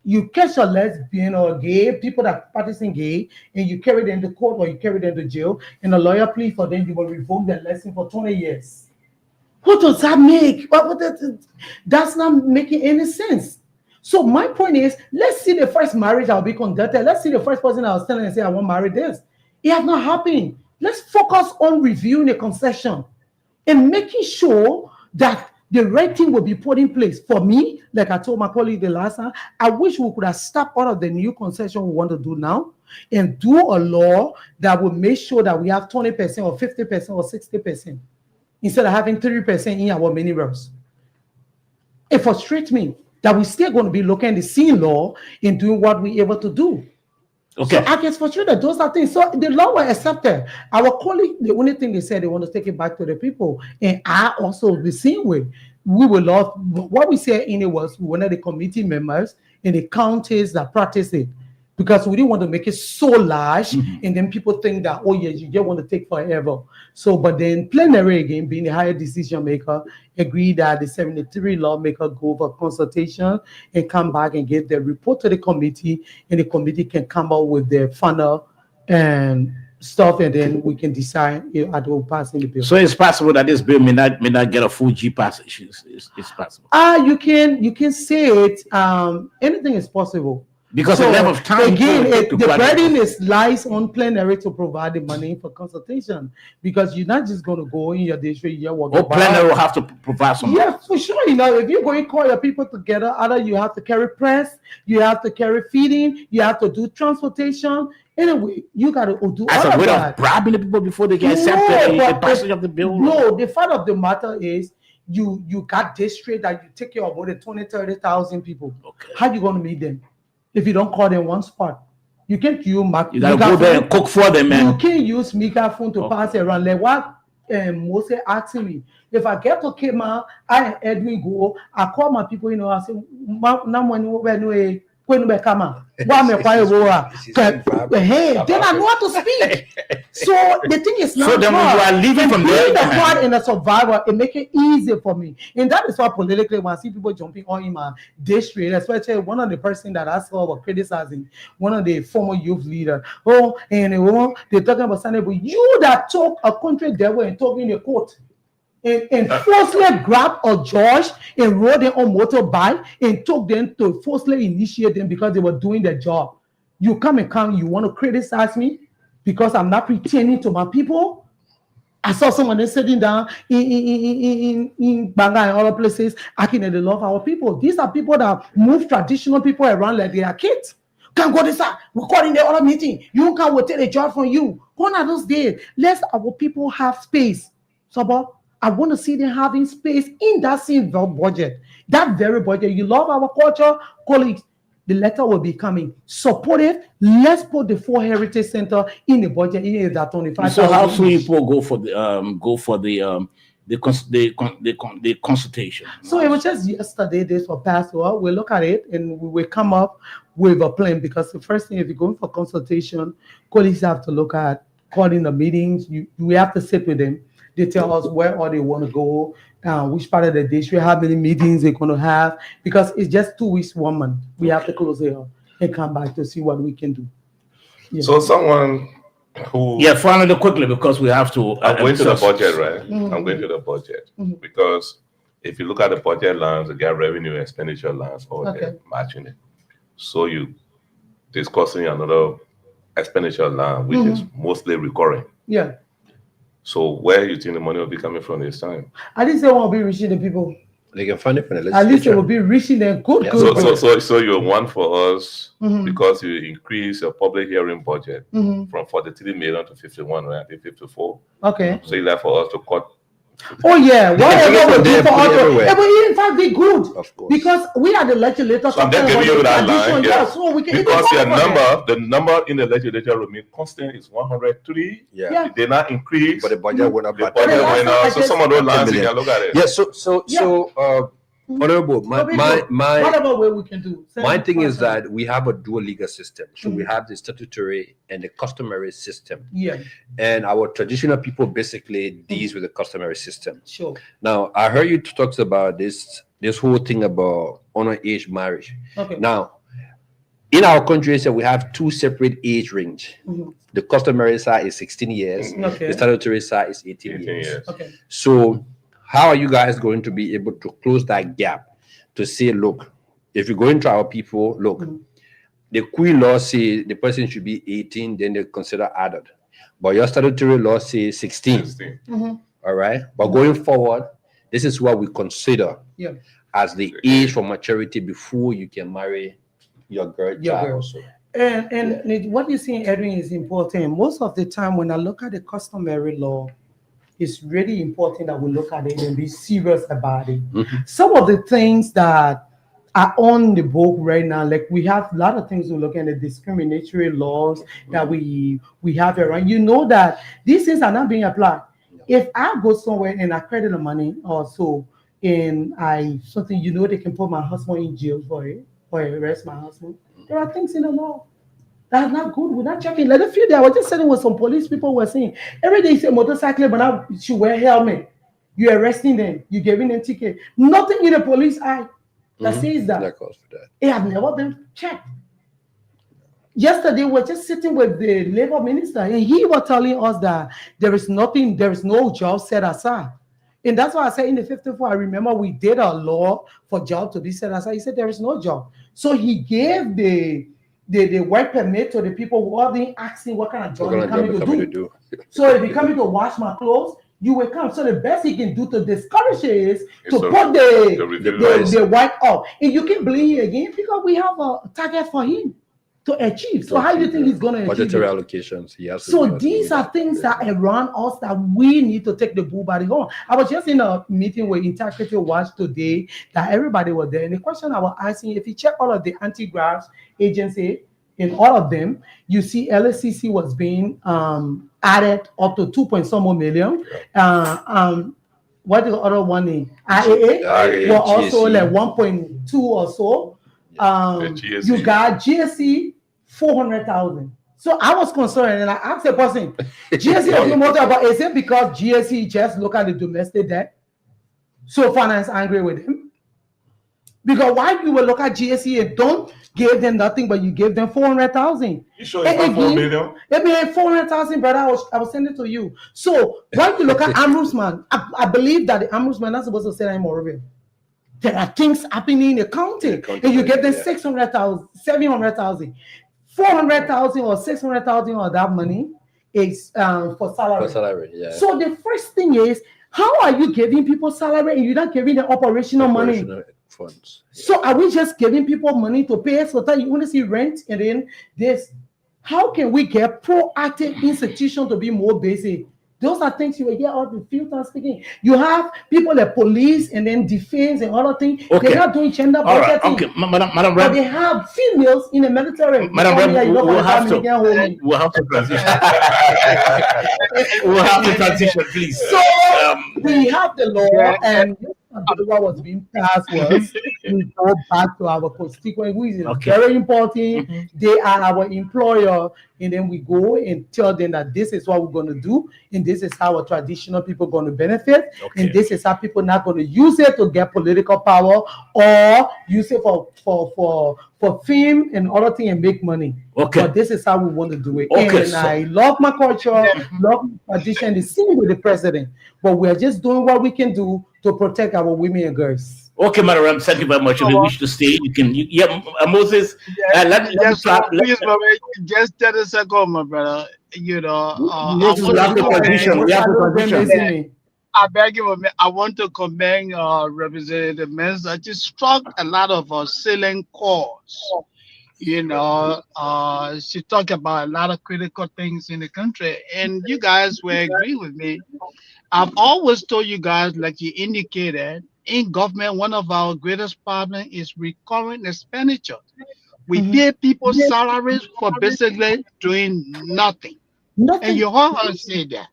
you catch a lesbian or gay, people that practicing gay, and you carry them to court or you carry them to jail, and a lawyer plea for them, you will revoke their license for 20 years. What does that make? That's not making any sense. So my point is, let's see the first marriage that will be conducted. Let's see the first person I was telling and say, I want to marry this. It has not happened. Let's focus on reviewing the concession and making sure that the right thing will be put in place. For me, like I told my colleague the last time, I wish we could have stopped all of the new concession we want to do now and do a law that will make sure that we have 20% or 50% or 60%. Instead of having 3% in our minerals. It frustrates me that we're still going to be looking at the scene law and doing what we're able to do. Okay. So I get frustrated. Those are things. So the law was accepted. Our colleague, the only thing they said, they want to take it back to the people. And I also the same way. We will love what we said in it was one of the committee members in the counties that practice it. Because we didn't want to make it so large, and then people think that, oh yeah, you just want to take forever. So, but then plenary again, being the higher decision maker, agreed that the 73 lawmaker go for consultation and come back and give their report to the committee, and the committee can come out with their final and stuff, and then we can decide at will passing the bill. So it's possible that this bill may not get a full G passage. It's possible You can say it. Anything is possible. because So the length of time again, to the qualify- burden is lies on plenary to provide the money for consultation, because you're not just going to go in your district, you're working. or plenary will have to provide some. Yeah, for sure. If you're going to call your people together, either you have to carry press, you have to carry feeding, you have to do transportation. Anyway, you got to do As all a of way that. of bribing the people before they get accepted the but passage of the bill. No, the fact of the matter is you got district that you take care of more than 20,000-30,000 people. Okay. How you going to meet them if you don't call them one spot? You can't use You gotta go there and cook for them, You man. can't use megaphone to Okay. pass it around. Like what Moses asking me. If I get to Kema, I and Edwin go, I call my people, I say, hey, then I know how to speak. So the thing is not So then when you hard. are leaving And from being there, the part in the survivor, it make it easy for me. And that is why politically when I see people jumping on in my district, especially one of the person that I saw was criticizing one of the former youth leader. They're talking about Sunday, but you that took a country devil and took in a court. And forcefully grabbed a judge and rode them on motorbike and took them to forcefully initiate them because they were doing their job. You you want to criticize me because I'm not pretending to my people? I saw someone sitting down in Banga and other places acting that they love our people. These are people that move traditional people around like they are kids. Can't go this side. We're calling the other meeting. You can't will take a job from you. One of those days, let our people have space. So, I want to see them having space in that same budget. That very budget. You love our culture, colleagues. The letter will be coming. Support it. Let's put the 4 Heritage Center in the budget. In that 25. So how soon people go for the consultation? So it was just yesterday. This was passed. Well, we'll look at it and we will come up with a plan, because the first thing, if you're going for consultation, colleagues have to look at calling the meetings. We have to sit with them. They tell us where all they want to go, which part of the district, how many meetings they're going to have, because it's just 2 weeks, 1 month. We have to close it up and come back to see what we can do. Yeah. So someone who Finally, quickly, because we have to. I'm going to the budget, right? Mhm. I'm going to the budget Mhm. because if you look at the budget lines, they get revenue expenditure lines, or Okay. they're matching it. So you discussing another expenditure line, which is mostly recurring. Yeah. So where you think the money will be coming from this time? At least they won't be reaching the people. They can fund it from the At least they legislature. will be reaching them. Good, Yeah. good. So you want for us Mhm. because you increase your public hearing budget Mhm. from 43 million to 51, right? I think 54. Okay. So you like for us to cut. Oh yeah, whatever we do for put it us, everywhere. it will in fact be good, Of course. because we are the legislators. So I'm just giving you that line, yeah. yeah. So we can Because even your vote for them. the number in the legislature remain constant is 103. Yeah. Yeah. It did not increase. But the budget went up. The by budget 10 went I up. So just- some of those lines you million. can look at it. Yeah. So, honorable, So we my do whatever way we can do. my thing is 70%. that we have a dual legal system. So we have the statutory and the customary system. Yeah, And our traditional people basically deals with the customary system. sure. Now, I heard you talks about this whole thing about underage marriage. Okay. Now, in our country, so we have 2 separate age range. Mhm. The customary side is 16 years. Okay. The statutory side is 18 18 years. years. Okay. So, how are you guys going to be able to close that gap to say, look, if you're going to our people, look, Mhm. the Queen law says the person should be 18, then they consider adult. But your statutory law says 16. 16. Mhm. All right. But going forward, this is what we consider Yeah. as the age for maturity before you can marry your girl Your child. girl. Also. And what you're saying, Edwin, is important. Most of the time, when I look at the customary law, it's really important that we look at it and be serious about it. Mhm. Some of the things that are on the book right now, like we have a lot of things we look at, the discriminatory laws that we have around. You know that these things are not being applied. If I go somewhere and I credit the money or so, and something, they can put my husband in jail for it, or arrest my husband. There are things in the law that's not good. We're not checking. Like a few days, I was just sitting with some police people were saying every day you say motorcycle, but now you should wear helmet. You're arresting them. You're giving them ticket. Nothing in the police eye that says that. That calls for that. It has never been checked. Yesterday, we were just sitting with the labor minister, and he was telling us that there is no job set aside. And that's why I said in the 54, I remember we did a law for job to be set aside. He said there is no job. So he gave the work permit to the people who are being asking what kind of job they're coming to do. So if you're coming to wash my clothes, you will come. So the best he can do to discourage it is to put the work up. And you can believe again because we have a target for him to achieve. So how do you think he's going to achieve budgetary it? allocations? Yes. So these are things that are around us that we need to take the bull by the horn. I was just in a meeting with Integrity Watch today that everybody was there. And the question I was asking, if you check all of the anti-graft agency, in all of them, you see LSCC was being added up to 2 more million. What is the other one in? IAA were also like 1.2 or so. You got GSC 400,000. So I was concerned and I asked the person, GSC is more about, is it because GSC just look at the domestic debt? So finance angry with him? Because why you will look at GSC and don't give them nothing, but you give them 400,000. You sure it's not 4 million? I mean 400,000, brother. I was sending it to you. So when you look at Ombudsman, I believe that the Ombudsman not supposed to say that in Morovia. There are things happening in the county, and you give them 600,000, 700,000, 400,000 or 600,000 of that money is for salary. For salary, yeah. So the first thing is, how are you giving people salary and you're not giving them operational money? Funds. So are we just giving people money to pay so that you want to see rent and then this? How can we get proactive institutions to be more basic? Those are things you will get all the filters speaking. You have people like police and then defense and other things. Okay. They're not doing gender budgeting. Okay, Madam But Rem. they have females in the military. Madam Rem, we'll have to transition. We'll have to transition, please. So we have the law, and what was being passed was we go back to our constituent, who is very important. They are our employer, and then we go and tell them that this is what we're going to do, and this is how our traditional people are going to benefit, and this is how people not going to use it to get political power or use it for fame and other things and make money. But this is how we want to do it. And I love my culture, love my tradition. The same with the president, but we are just doing what we can do to protect our women and girls. Okay, Madam, thank you very much. If you wish to stay, you can. Moses, please, just 30 seconds, my brother. You know, we have to transition. I beg you, I want to commend Representative Mensah. She struck a lot of salient chords. You know, she talked about a lot of critical things in the country, and you guys will agree with me. I've always told you guys, like you indicated, in government, one of our greatest problems is recurring expenditure. We pay people salaries for basically doing nothing. And you heard her say that.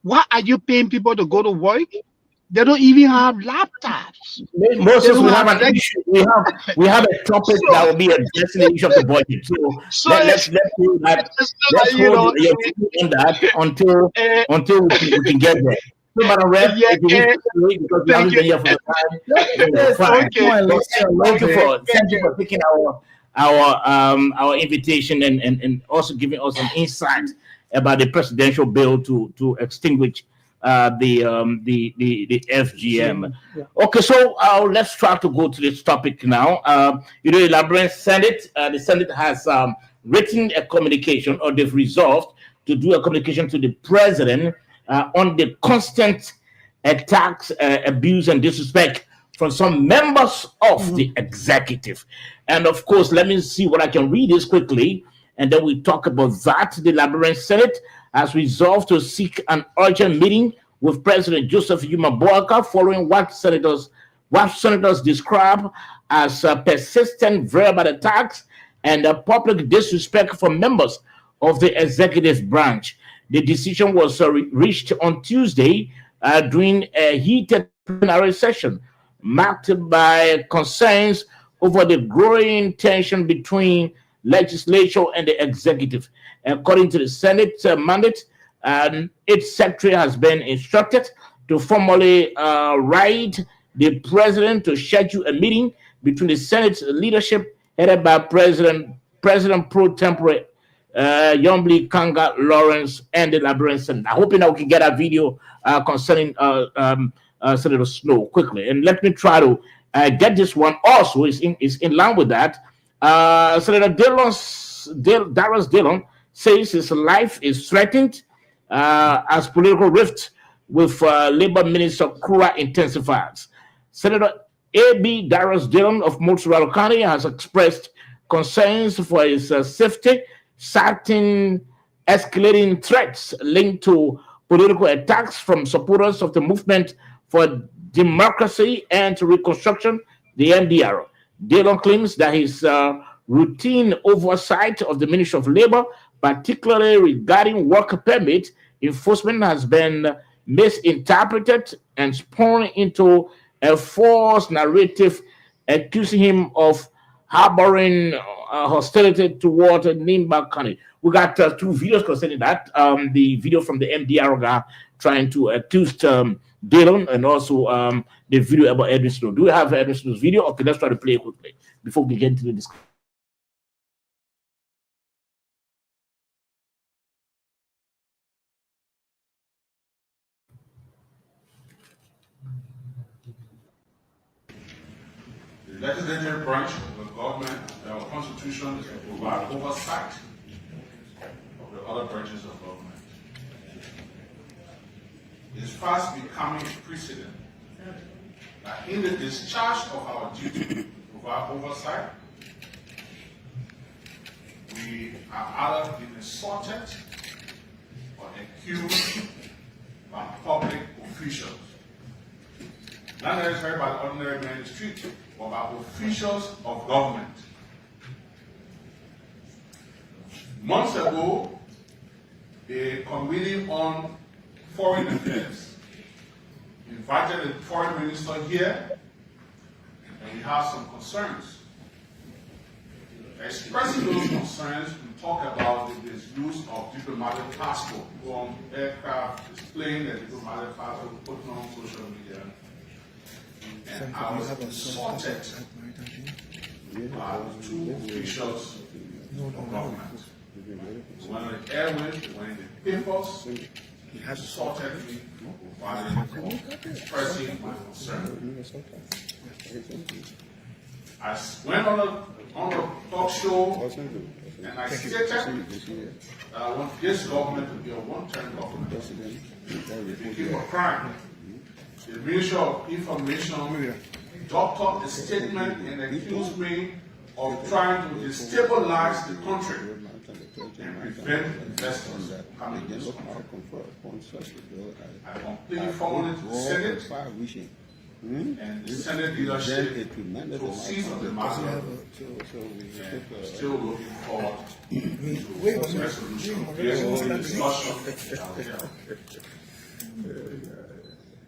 Why are you paying people to go to work? They don't even have laptops. Moses, we have an issue. We have a topic that will be addressing the issue of the budget. So let's hold that. Let's hold your on that until we can get there. So, Madam Rep, because we haven't been here for the time. Thank you for taking our invitation and also giving us an insight about the presidential bill to extinguish the FGM. Okay, so let's try to go to this topic now. The Liberian Senate, the Senate has written a communication, or they've resolved to do a communication to the president on the constant attacks, abuse, and disrespect from some members of the executive. And of course, let me see what I can read this quickly, and then we talk about that. The Liberian Senate has resolved to seek an urgent meeting with President Joseph Yuma Boaka following what senators describe as persistent verbal attacks and public disrespect from members of the executive branch. The decision was reached on Tuesday during a heated plenary session marked by concerns over the growing tension between legislature and the executive. According to the Senate mandate, its secretary has been instructed to formally write the president to schedule a meeting between the Senate's leadership headed by President President pro tempore Yombly Kanga Lawrence and the Liberian Senate. I'm hoping that we can get a video concerning Senator Snow quickly. And let me try to get this one also. Is in line with that. Senator Darius Dillon says his life is threatened as political rift with Labor Minister Kura intensifies. Senator A.B. Darius Dillon of Montreal County has expressed concerns for his safety, citing escalating threats linked to political attacks from supporters of the Movement for Democracy and Reconstruction, the MDR. Dillon claims that his routine oversight of the Ministry of Labor, particularly regarding work permit enforcement, has been misinterpreted and spun into a false narrative accusing him of harboring hostility toward Nimba County. We got two videos concerning that. The video from the MDR guy trying to accuse Dillon, and also the video about Edwin Snow. Do we have Edwin Snow's video? Okay, let's try to play it quickly before we get into the discussion. The legislative branch of the government, our constitution, is to provide oversight of the other branches of government. It's fast becoming precedent that in the discharge of our duty to provide oversight, we are either being assaulted or accused by public officials. Not necessarily by the ordinary man in the street, but by officials of government. Months ago, a committee on foreign affairs invited the foreign minister here, and we have some concerns. Expressing those concerns, we talk about the misuse of diplomatic passport from aircraft displaying the diplomatic passport put on social media. And I was assaulted by two officials of government. One on the airways, one in the papers. He has assaulted me while expressing my concern. I went on a talk show and I stated that I want this government to be a one-term government. It became a crime. The Ministry of Information doctored a statement and accused me of trying to destabilize the country and prevent investors coming to this country. I completely forwarded to the Senate, and the Senate leadership proceeds on the matter, and still looking forward to resolution. There's no discussion.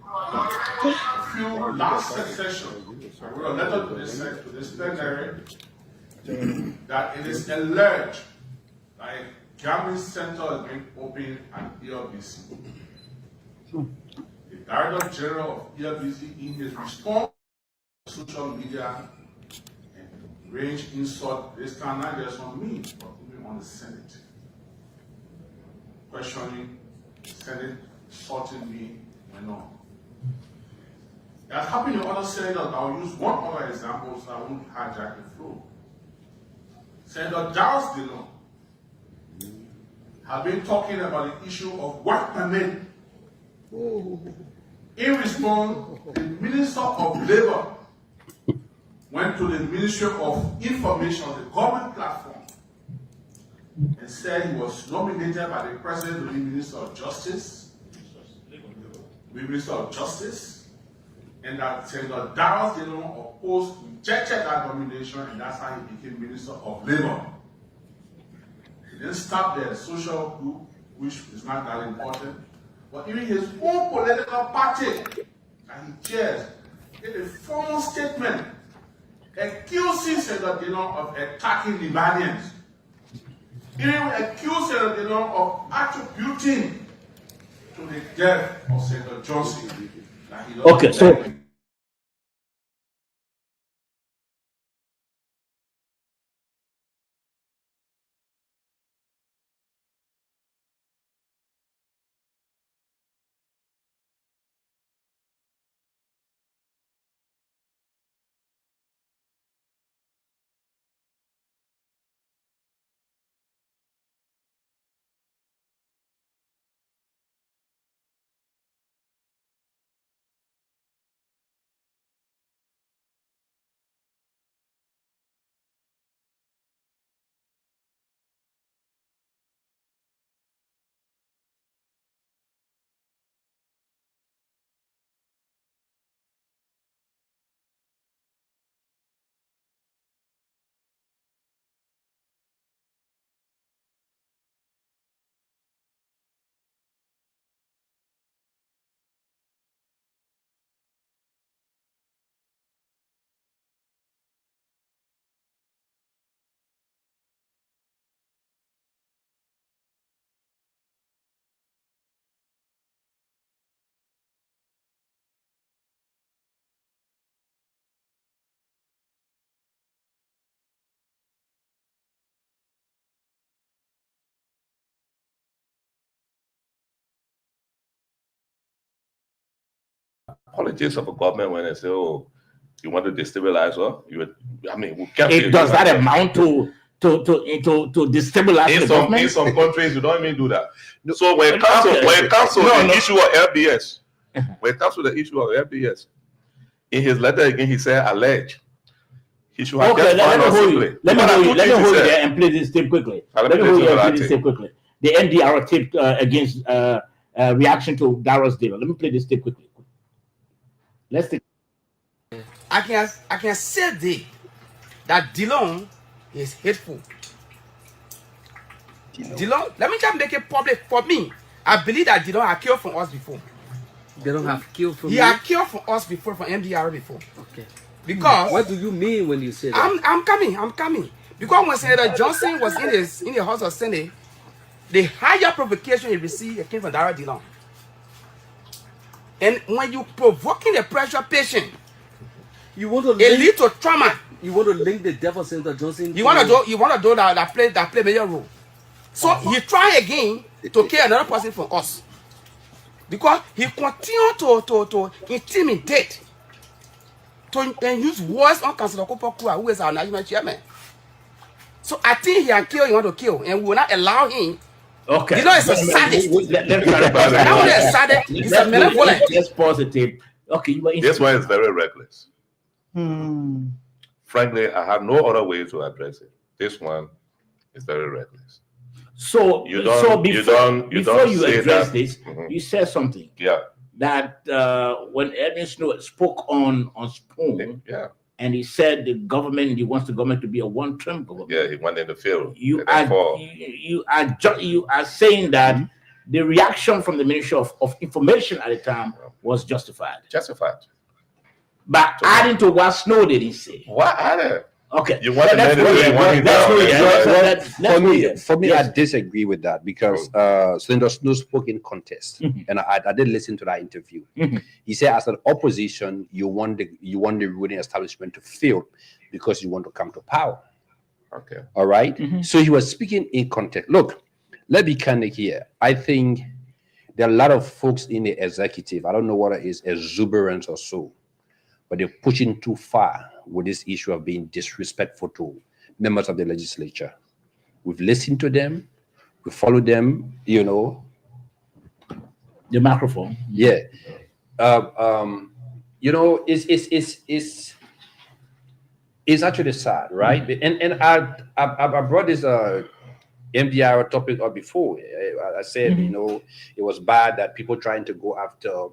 A few last session, I wrote a letter to this plenary that it is alleged that a gambling center has been opened at ELBC. The Director General of ELBC, in his response to social media and range insult, this time not just on me, but even on the Senate, questioning the Senate, insulting me, and all. That happened in other senators. I'll use one other example so I won't hijack the flow. Senator Darius Dillon have been talking about the issue of work permit. In response, the Minister of Labor went to the Ministry of Information, the government platform, and said he was nominated by the President to be Minister of Justice, and that Senator Darius Dillon opposed, rejected that nomination, and that's how he became Minister of Labor. He didn't stop there, the social group, which is not that important, but even his own political party that he chairs, in a formal statement accusing Senator Dillon of attacking Libanians. Even accused Senator Dillon of attributing to the death of Senator Johnson. Okay, so apologists of a government when they say, "Oh, you want to destabilize her?" We can't. It does that amount to destabilize in the some government? in some countries you don't even do that. So when it comes to the issue of LBS, when it comes to the issue of LBS, in his letter again he said allege. He should have just let me hold you. Let me hold you there and play this tape quickly. Let me hold you and play this tape quickly. The NDR tape against reaction to Darius Dillon. Let me play this tape quickly. Let's take. I can say that Dillon is hateful. Dillon, let me just make it public for me. I believe that Dillon had killed from us before. They don't have killed from He you? had killed from us before, from MDR before. Okay. Because What do you mean when you say that? I'm coming. Because when Senator Johnson was in the House of Senate, the higher provocation he received it came from Darius Dillon. And when you provoking the pressure patient, You want to it link, leads to trauma. you want to link the death of Senator Johnson? You want to do that play major role. So he try again to kill another person from us. Because he continued to intimidate, and use words on Councilor Kopokua, who is our national chairman. So I think he can kill, he want to kill, and we will not allow him. Okay. Dillon is a sadist. Let's Not only a sadist, he's a malevolent. Let's pause the tape. Okay, you were This one is very reckless. Hmm. Frankly, I have no other way to address it. This one is very reckless. So before you say address that. this, Mhm. you said something Yeah, that when Edwin Snow spoke on Spoon, yeah, and he said he wants the government to be a one-term government. yeah. He went in the field. You and therefore- you are saying that the reaction from the Ministry of Information at the time was justified, justified. but adding to what Snow didn't say. What other? Okay, You want the let's man to go do there. it, want him Let's down. go there. That's Well, Let's for go me, there. I Yes. disagree with that because Senator Snow spoke in contest, and I did listen to that interview. Mhm. He said, as an opposition, you want the ruling establishment to fail because you want to come to power. Okay. All right? Mhm. So he was speaking in context. Look, let's be candid here. I think there are a lot of folks in the executive. I don't know what it is, exuberance or so, but they're pushing too far with this issue of being disrespectful to members of the legislature. We've listened to them, we follow them, The microphone. yeah. It's actually sad, right? And I brought this MDR topic up before. I said, it was bad that people trying to go after,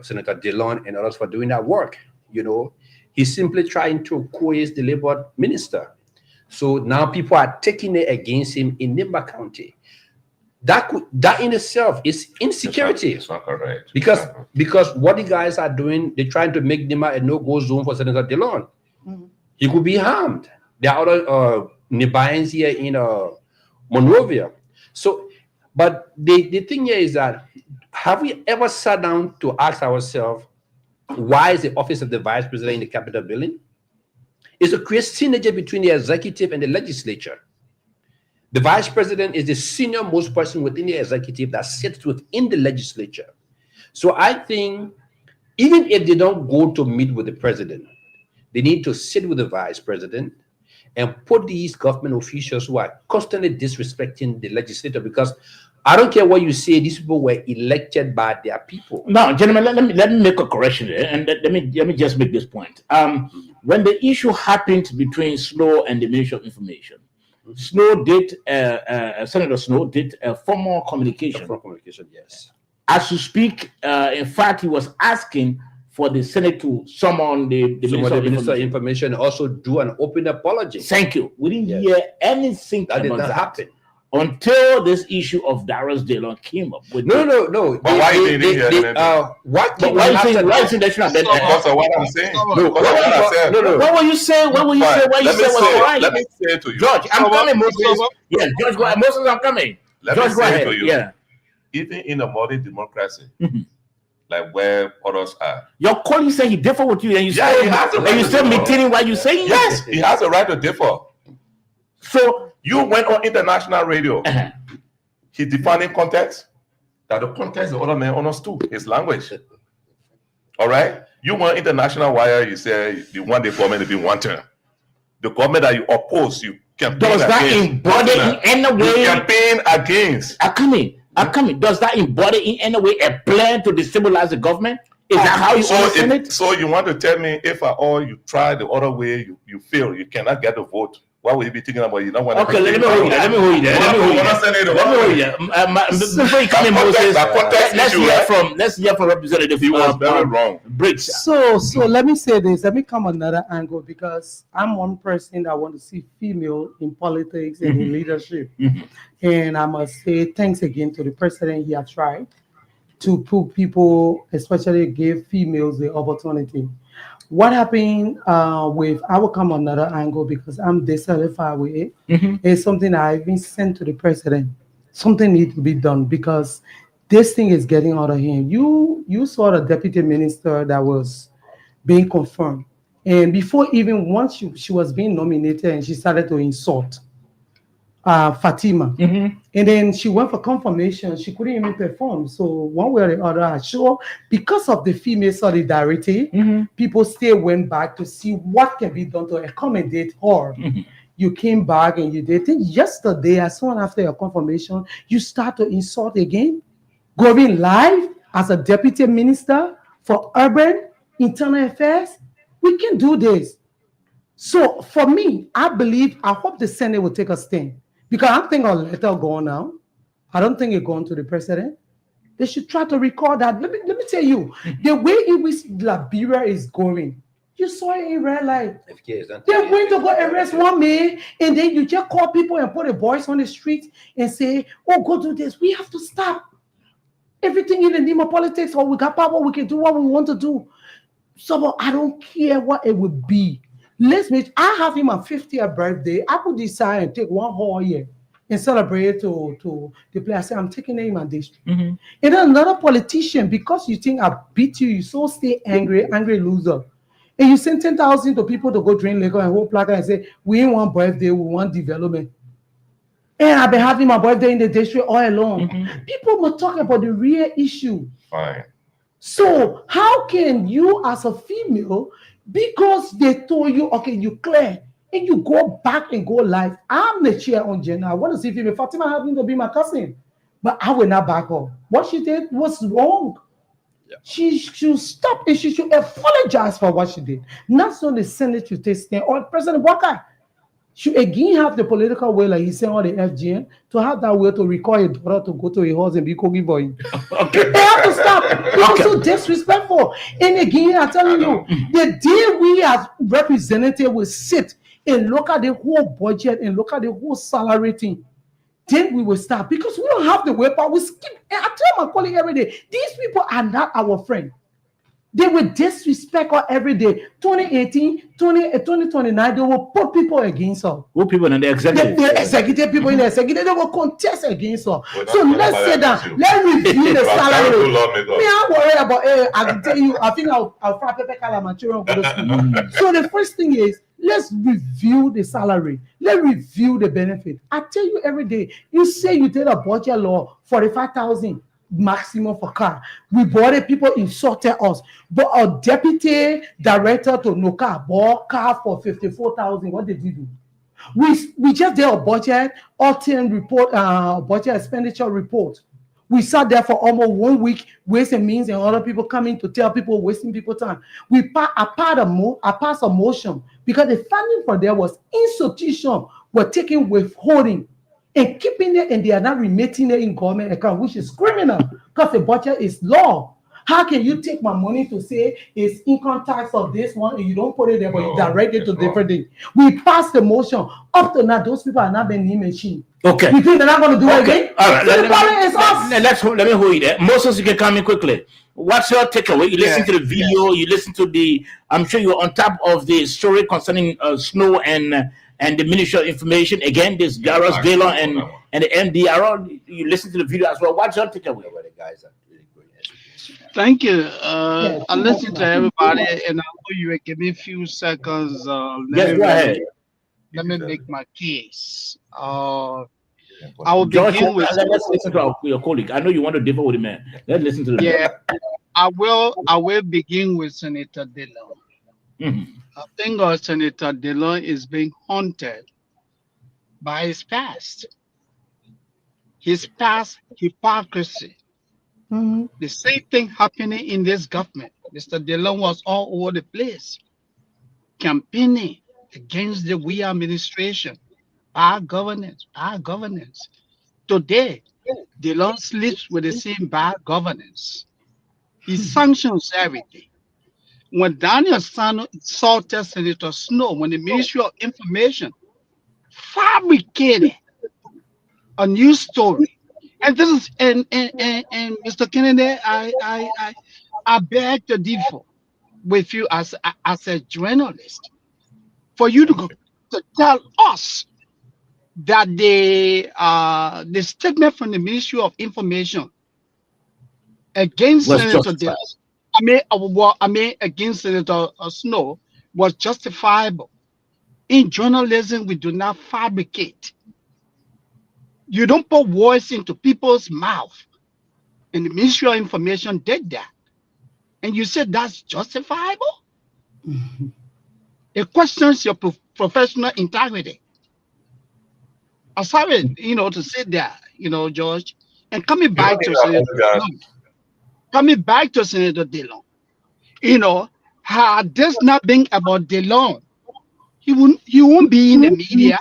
Senator Dillon and others for doing that work. He's simply trying to coerce the labor minister. So now people are taking it against him in Nimba County. That in itself is insecurity. It's not correct. Because what the guys are doing, they're trying to make Nimba a no-go zone for Senator Dillon. He could be harmed. There are other Nibayans here in Monrovia. So, but the thing here is that, have we ever sat down to ask ourselves, why is the office of the vice president in the Capitol building? It's to create synergy between the executive and the legislature. The vice president is the senior most person within the executive that sits within the legislature. So I think even if they don't go to meet with the president, they need to sit with the vice president and put these government officials who are constantly disrespecting the legislature, because I don't care what you say, these people were elected by their people. No, gentlemen, let me make a correction there, and let me just make this point. When the issue happened between Snow and the Ministry of Information, Snow did Senator Snow did a formal communication. Yes. As you speak, in fact, he was asking for the Senate to summon the Minister of Minister of Information. Information also do an open apology. Thank you. We didn't Yes. hear anything That did about not happen. until this issue of Darius Dillon came up. With No. But why you didn't hear anything? What But why you saying that should have been? Because of what I'm saying. No, Because of what I said. no. What were you saying? What were you Fine. saying? What you Let me said was say- right? Let me say to you. George, I'm coming, Moses. Sober. Yeah, George, go ahead. Moses, I'm coming. Let me George, go say ahead. to you. Yeah. Even in a modern democracy, Mhm. like where others are, Your colleague said he differ with you, and you Yeah, still he has a right and you to still differ. maintaining what you saying. yes, he has a right to differ. So You went on international radio. uh-huh. He defined in context that the context the other man understood his language. All right? You want international wire, you say you want the government to be one term. The government that you oppose, you campaign Does that against. embody in any You way? campaign against. Akami, does that embody in any way a plan to destabilize the government? Is that how you understand it? So you want to tell me if at all you try the other way, you fail, you cannot get the vote. What will you be thinking about? You don't want to. Okay, let me hold you there. Before you come in, Moses, let's hear from Representative. He was very wrong. Briggs. So let me say this. Let me come another angle, because I'm one person that want to see female in politics and in leadership. And I must say thanks again to the president. He has tried to put people, especially give females the opportunity. What happened with, I will come another angle because I'm dissatisfied with it. It's something I've been sent to the president. Something needs to be done because this thing is getting out of hand. You saw the deputy minister that was being confirmed. And before even once she was being nominated and she started to insult Fatima. And then she went for confirmation. She couldn't even perform. So one way or the other, I'm sure because of the female solidarity, people still went back to see what can be done to accommodate her. You came back and you did. I think yesterday, as soon after your confirmation, you start to insult again, going live as a deputy minister for urban internal affairs. We can do this. So for me, I hope the Senate will take a stand. Because I think a letter going now. I don't think it's going to the president. They should try to record that. Let me tell you, the way in which Liberia is going, you saw it in real life. They're going to go arrest one man, and then you just call people and put the boys on the street and say, oh, go do this. We have to stop everything in the name of politics, or we got power, we can do what we want to do. So I don't care what it would be. I have him on 50th birthday. I could decide and take one whole year and celebrate to the place. I say, I'm taking him on this. And then another politician, because you think I beat you, you so stay angry loser. And you send 10,000 to people to go drink liquor and hold placard and say, we ain't want birthday, we want development. And I've been having my birthday in the district all along. People will talk about the real issue. Fine. So how can you as a female, because they told you, okay, you clear, and you go back and go live? I'm the chair on gender. I want to see female. Fatima happened to be my cousin, but I will not back her. What she did was wrong. Yeah. She should stop and she should apologize for what she did. Not so the Senate should take stand, or President Walker should again have the political will, like he said on the FGN, to have that will to recall a daughter to go to a house and be cooking for him. Okay. They have to stop. It's so disrespectful. And again, I'm telling you, the day we as representatives will sit and look at the whole budget and look at the whole salary thing, then we will stop, because we don't have the willpower. We skip. And I tell my colleague every day, these people are not our friend. They will disrespect her every day. 2018, 2029, they will put people against her. Who people in the executive? The executive people in the executive, they will contest against her. So let's say that. Let's review the salary. Me, I'm worried about. I can tell you, I think I'll fry pepper calamanchero for the school. So the first thing is, let's review the salary. Let's review the benefit. I tell you every day. You say you did a budget law, 45,000. Maximum for car. We bought it, people insulted us. But our deputy director to Noka bought car for 54,000. What did we do? We just did a budget, all-team report, budget expenditure report. We sat there for almost 1 week, ways and means, and other people coming to tell people, wasting people time. I passed a motion because the funding for there was insufficient. We're taking withholding and keeping it, and they are not remitting it in government account, which is criminal because the budget is law. How can you take my money to say it's income tax of this one and you don't put it there, but you direct it to different things? We passed the motion. Up to now, those people are not being machine. Okay. You think they're not going to do it again? All right. So let me hold you there. Moses, you can come in quickly. What's your takeaway? You listen to the video. You listen to the. I'm sure you're on top of the story concerning Snow and the Ministry of Information. Again, this Garros Gaylor and the MDR. You listen to the video as well. What's your takeaway? Thank you. I listened to everybody, and I know you will give me a few seconds. Yes, go ahead. Let me make my case. I will begin with. Let's listen to your colleague. I know you want to differ with the man. Let's listen to the man. I will begin with Senator Dillon. Mhm. I think Senator Dillon is being haunted by his past hypocrisy. Mhm. The same thing happening in this government. Mr. Dillon was all over the place campaigning against the we administration, our governance, our governance. Today, Dillon sleeps with the same bad governance. He sanctions everything. When Daniel Sano assaulted Senator Snow, when the Ministry of Information fabricated a news story, and this is and Mr. Kennedy, I beg to differ with you as a journalist for you to tell us that the statement from the Ministry of Information against Was Senator justified. Against Senator Snow was justifiable. In journalism, we do not fabricate. You don't put words into people's mouth. And the Ministry of Information did that. And you said that's justifiable? It questions your professional integrity. I'm sorry, to say that, George. And coming back to Senator Dillon, had this not been about Dillon, he won't be in the media.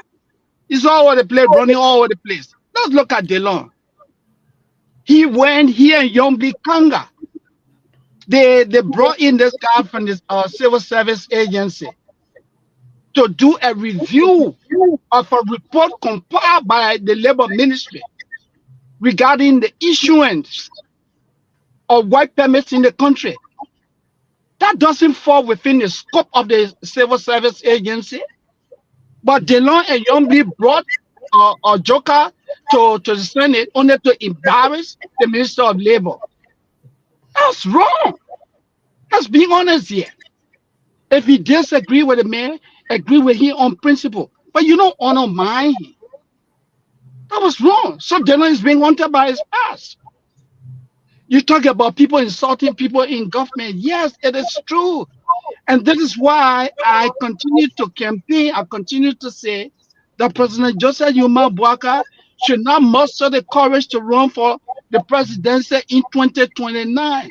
He's all over the place, running all over the place. Let's look at Dillon. He went here in Yombi Kanga. They brought in this guy from this civil service agency to do a review of a report compiled by the Labor Ministry regarding the issuance of work permits in the country. That doesn't fall within the scope of the civil service agency. But Dillon and Yombi brought a joker to the Senate only to embarrass the Minister of Labor. That's wrong. Let's be honest here. If you disagree with the man, agree with him on principle, but you don't honor mine. That was wrong. So Dillon is being wanted by his past. You talk about people insulting people in government. Yes, it is true. And this is why I continue to campaign. I continue to say that President Joseph Yuma Bwaka should not muster the courage to run for the presidency in 2029.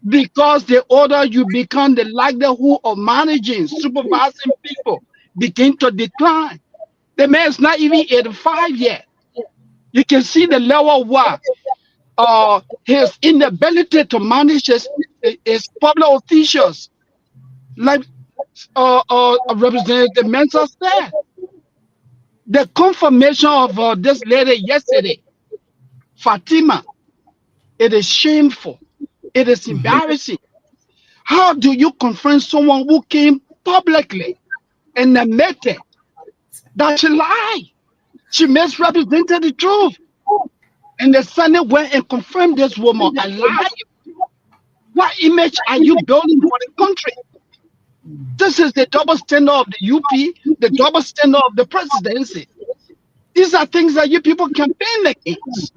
Because the older you become, the likelihood of managing, supervising people begin to decline. The man is not even 85 yet. You can see the level of what his inability to manage his public officials, like Representative Mensah said. The confirmation of this lady yesterday, Fatima, it is shameful. It is embarrassing. How do you confront someone who came publicly and admitted that she lied? She misrepresented the truth. And the Senate went and confirmed this woman a liar. What image are you building for the country? This is the double standard of the UP, the double standard of the presidency. These are things that you people campaign against.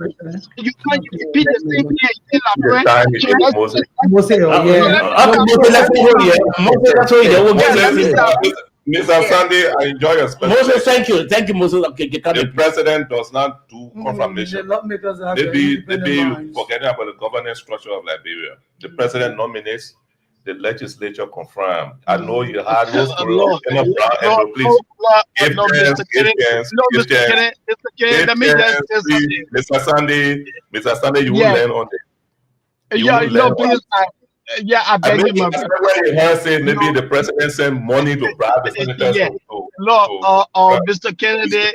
You can't repeat the same thing. Mr. Sunday, I enjoy your speech. Moses, thank you, Moses. Okay, the president does not do confirmation. Maybe you forgetting about the governance structure of Liberia. The president nominates, the legislature confirm. I know you had no school. Please. Mr. Sunday, you will learn on it. Please. I beg you, my brother. Maybe the president sent money to bribe the senators. Mr. Kennedy,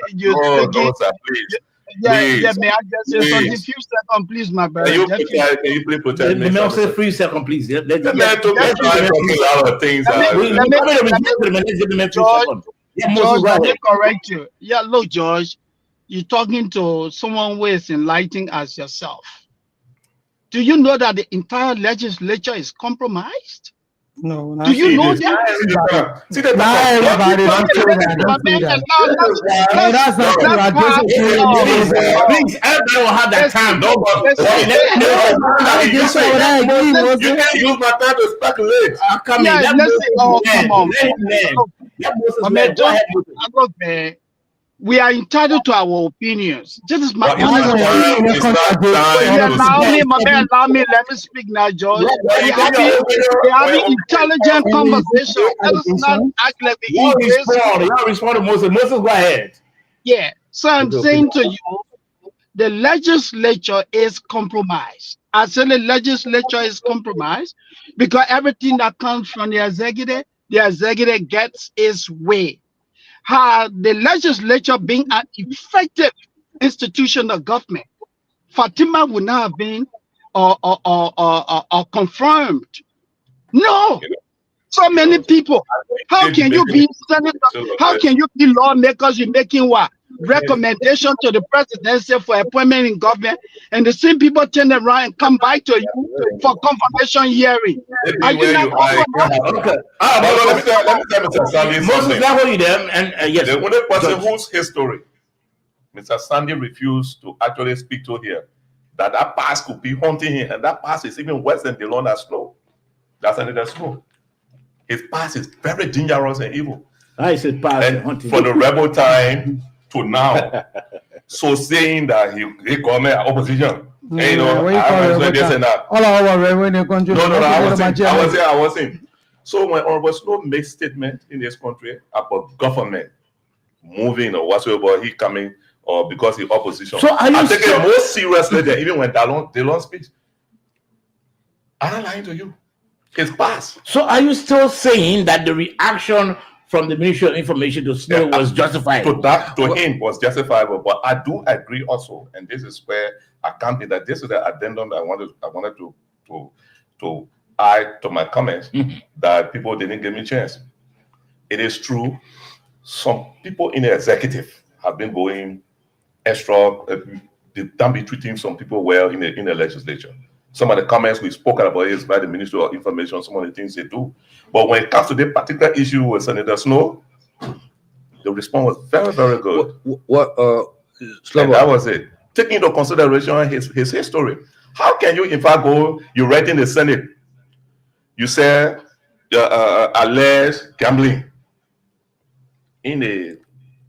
please. May I just say something? Few seconds, please, my brother. Can you please protect me? Let me say 3 seconds, please. Let me talking a lot of things. George, let me correct you. Yeah, look, George, you're talking to someone who is enlightened as yourself. Do you know that the entire legislature is compromised? No, Do you know that? See the Not everybody don't say that. My Don't say man, that. now, No, that's not true. I just Please, everybody will have that time. Don't bother. You can't use my time to speculate. Come Yeah, in. let's say, oh, come on. Moses, My man, man, go ahead. look, man, we are entitled to our opinions. This is my But it's not time- it's not time allow me, let me speak now, George. We having intelligent conversation. Let us not act like we You invasive. respond to Moses. Moses, go ahead. Yeah. So I'm saying to you, the legislature is compromised. I said the legislature is compromised because everything that comes from the executive gets its way. How the legislature being an effective institution of government, Fatima would not have been or confirmed. No. So many people. How can you be senator? How can you be lawmakers? You're making what? Recommendation to the presidency for appointment in government, and the same people turn around and come back to you for confirmation hearing. Are you not Okay. Let me tell Mr. Sandy Moses, something. now hold you there. And yes. The only person whose history Mr. Sandy refused to actually speak to here, that pass could be haunting him, and that pass is even worse than the Lord has Snow. That's Senator Snow. His past is very dangerous and evil. I said pass. And for the rebel time to now, so saying that he government opposition, and, you know, I was this and that. All our revenue country. No, I wasn't. So when Honorable Snow makes statement in this country about government moving or whatsoever, he coming or because he opposition, so are you I take it more seriously than even when Dallon speaks. I'm not lying to you. His past. So are you still saying that the reaction from the Ministry of Information to Snow was justified? To him was justifiable, but I do agree also, and this is where I can't be that this is the addendum that I wanted to add to my comments that people didn't give me a chance. It is true, some people in the executive have been going extra, they don't be treating some people well in the legislature. Some of the comments we spoke about is by the Ministry of Information, some of the things they do. But when it comes to the particular issue with Senator Snow, the response was very, very good. And that was it. Taking into consideration his history. How can you, in fact, you write in the Senate, you say alleged gambling in the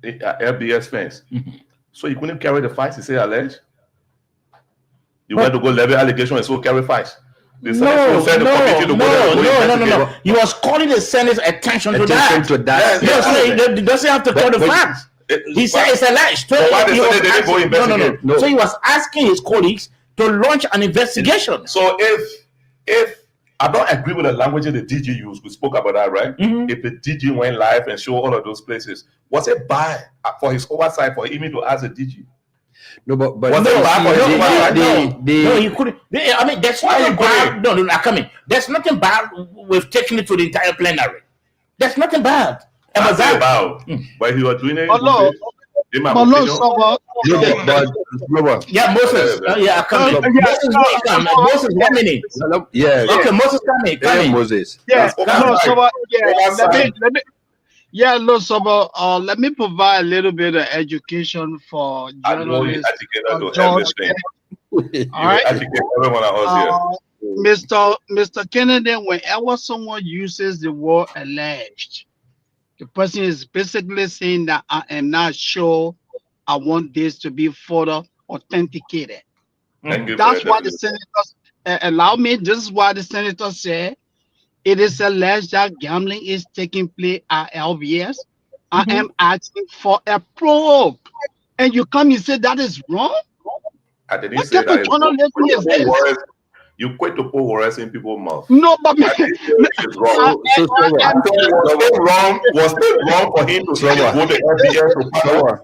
LBS fence. So you couldn't carry the fights, you say alleged? You went to go levy allegation and so carry fights. No. He was calling the Senate's attention to that. He doesn't have to tell the facts. He said it's alleged. So he was asking his colleagues to launch an investigation. So if I don't agree with the language the DG used, we spoke about that, right? If the DG went live and showed all of those places, was it bad for his oversight for him to ask the DG? No, but he couldn't. I mean, there's nothing bad. No, I come in. There's nothing bad with taking it to the entire plenary. There's nothing bad. But he was doing it. Yeah, Moses. I come in. Moses, 1 minute. Yeah. Okay, Moses, come in. Moses. Let me provide a little bit of education for journalists. All right. Mr. Kennedy, whenever someone uses the word alleged, the person is basically saying that I am not sure. I want this to be further authenticated. That's why the senators allow me. This is why the senator said it is alleged that gambling is taking place at LBS. I am asking for a probe, and you come and say that is wrong. I didn't What say type of journalism is this? You quit to put words in people's mouth. No, but it's wrong. Was it wrong for him to say go to LBS to power?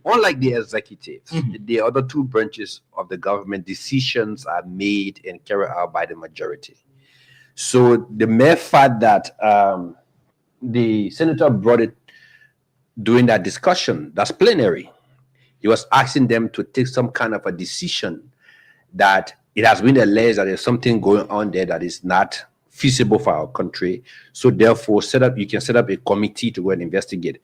Unlike the executive, the other two branches of the government, decisions are made and carried out by the majority. So the mere fact that the senator brought it during that discussion, that's plenary, he was asking them to take some kind of a decision that it has been alleged that there's something going on there that is not feasible for our country. So therefore, you can set up a committee to go and investigate.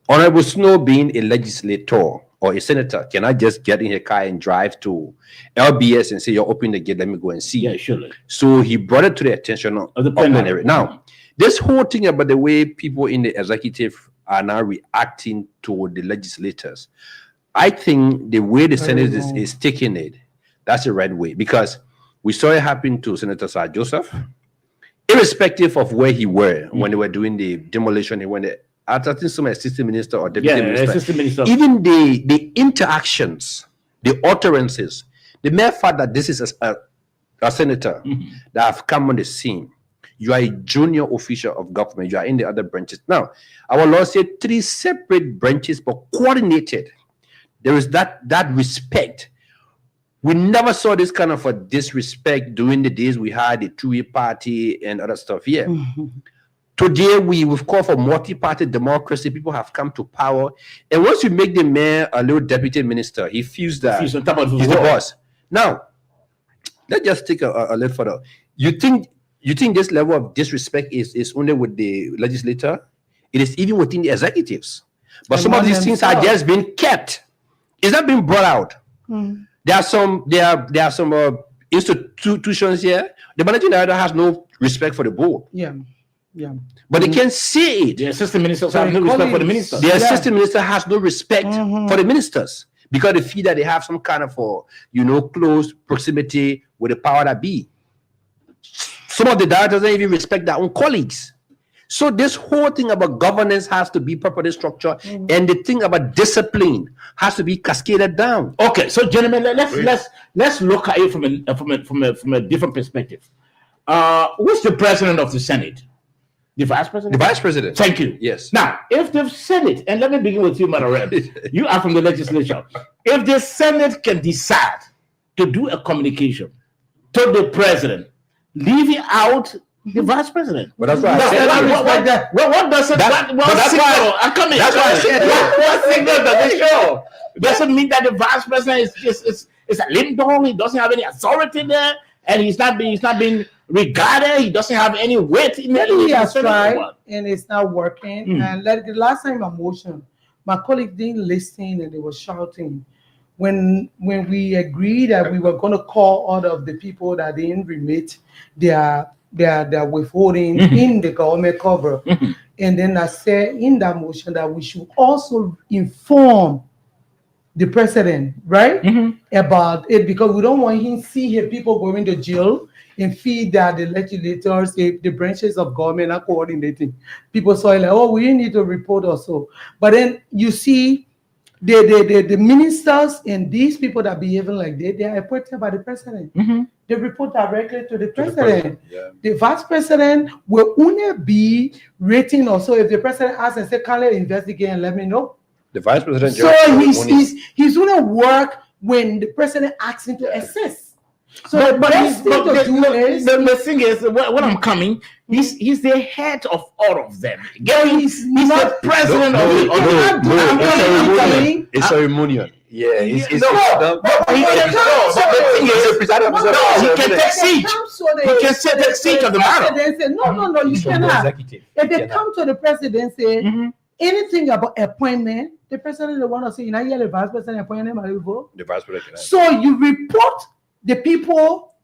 Honorable Snow, being a legislator or a senator, cannot just get in a car and drive to LBS and say, you're opening the gate, let me go and see. Yeah, surely. So he brought it to the attention of the plenary. Now, this whole thing about the way people in the executive are now reacting to the legislators, I think the way the Senate is taking it, that's the right way, because we saw it happen to Senator Sir Joseph, irrespective of where he were when they were doing the demolition. I think some assistant minister or deputy minister, even the interactions, the utterances, the mere fact that this is a senator that have come on the scene. You are a junior official of government. You are in the other branches. Now, our law said 3 separate branches, but coordinated. There is that respect. We never saw this kind of a disrespect during the days we had the two-way party and other stuff here. Today, we've called for multi-party democracy. People have come to power. And once you make the mayor a little deputy minister, he feels that he's the boss. Now, let's just take a little further. You think this level of disrespect is only with the legislator? It is even within the executives. But some of these things are just being kept. It's not being brought out. There are some institutions here. The managing director has no respect for the board. Yeah. But they can say it. The assistant ministers have no respect for the ministers. The assistant minister has no respect for the ministers because they feel that they have some kind of close proximity with the power that be. Some of the directors don't even respect their own colleagues. So this whole thing about governance has to be properly structured, and the thing about discipline has to be cascaded down. Okay, so gentlemen, let's look at it from a different perspective. Who's the president of the Senate? The vice president? The vice president. Thank you. Yes. Now, if the Senate, and let me begin with you, Madam Rep, you are from the legislature. If the Senate can decide to do a communication to the president, leaving out the vice president. But that's why I said what does it? That's why I said what signal does it show? Doesn't mean that the vice president is a limp dog. He doesn't have any authority there, and he's not being regarded. He doesn't have any weight in it. He has tried, and it's not working. And like the last time I motioned, my colleague didn't listen, and they were shouting. When we agreed that we were going to call all of the people that didn't remit their withholding in the government cover, and then I said in that motion that we should also inform the president, right, about it, because we don't want him to see here people going to jail and feel that the legislators, the branches of government are coordinating. People saw it like, oh, we need to report also. But then you see the ministers and these people that behaving like they are appointed by the president. They report directly to the president. The vice president will only be rating also if the president asks and say, can I investigate and let me know? The vice president. So he's going to work when the president asks him to assess. So the thing is, when I'm coming, he's the head of all of them. He's not president of the. It's ceremonial. Yeah, he can take siege. He can take siege of the matter. No, you cannot. If they come to the president, say anything about appointment, the president will want to say, you know, the vice president appointment, the vice president. So you report the people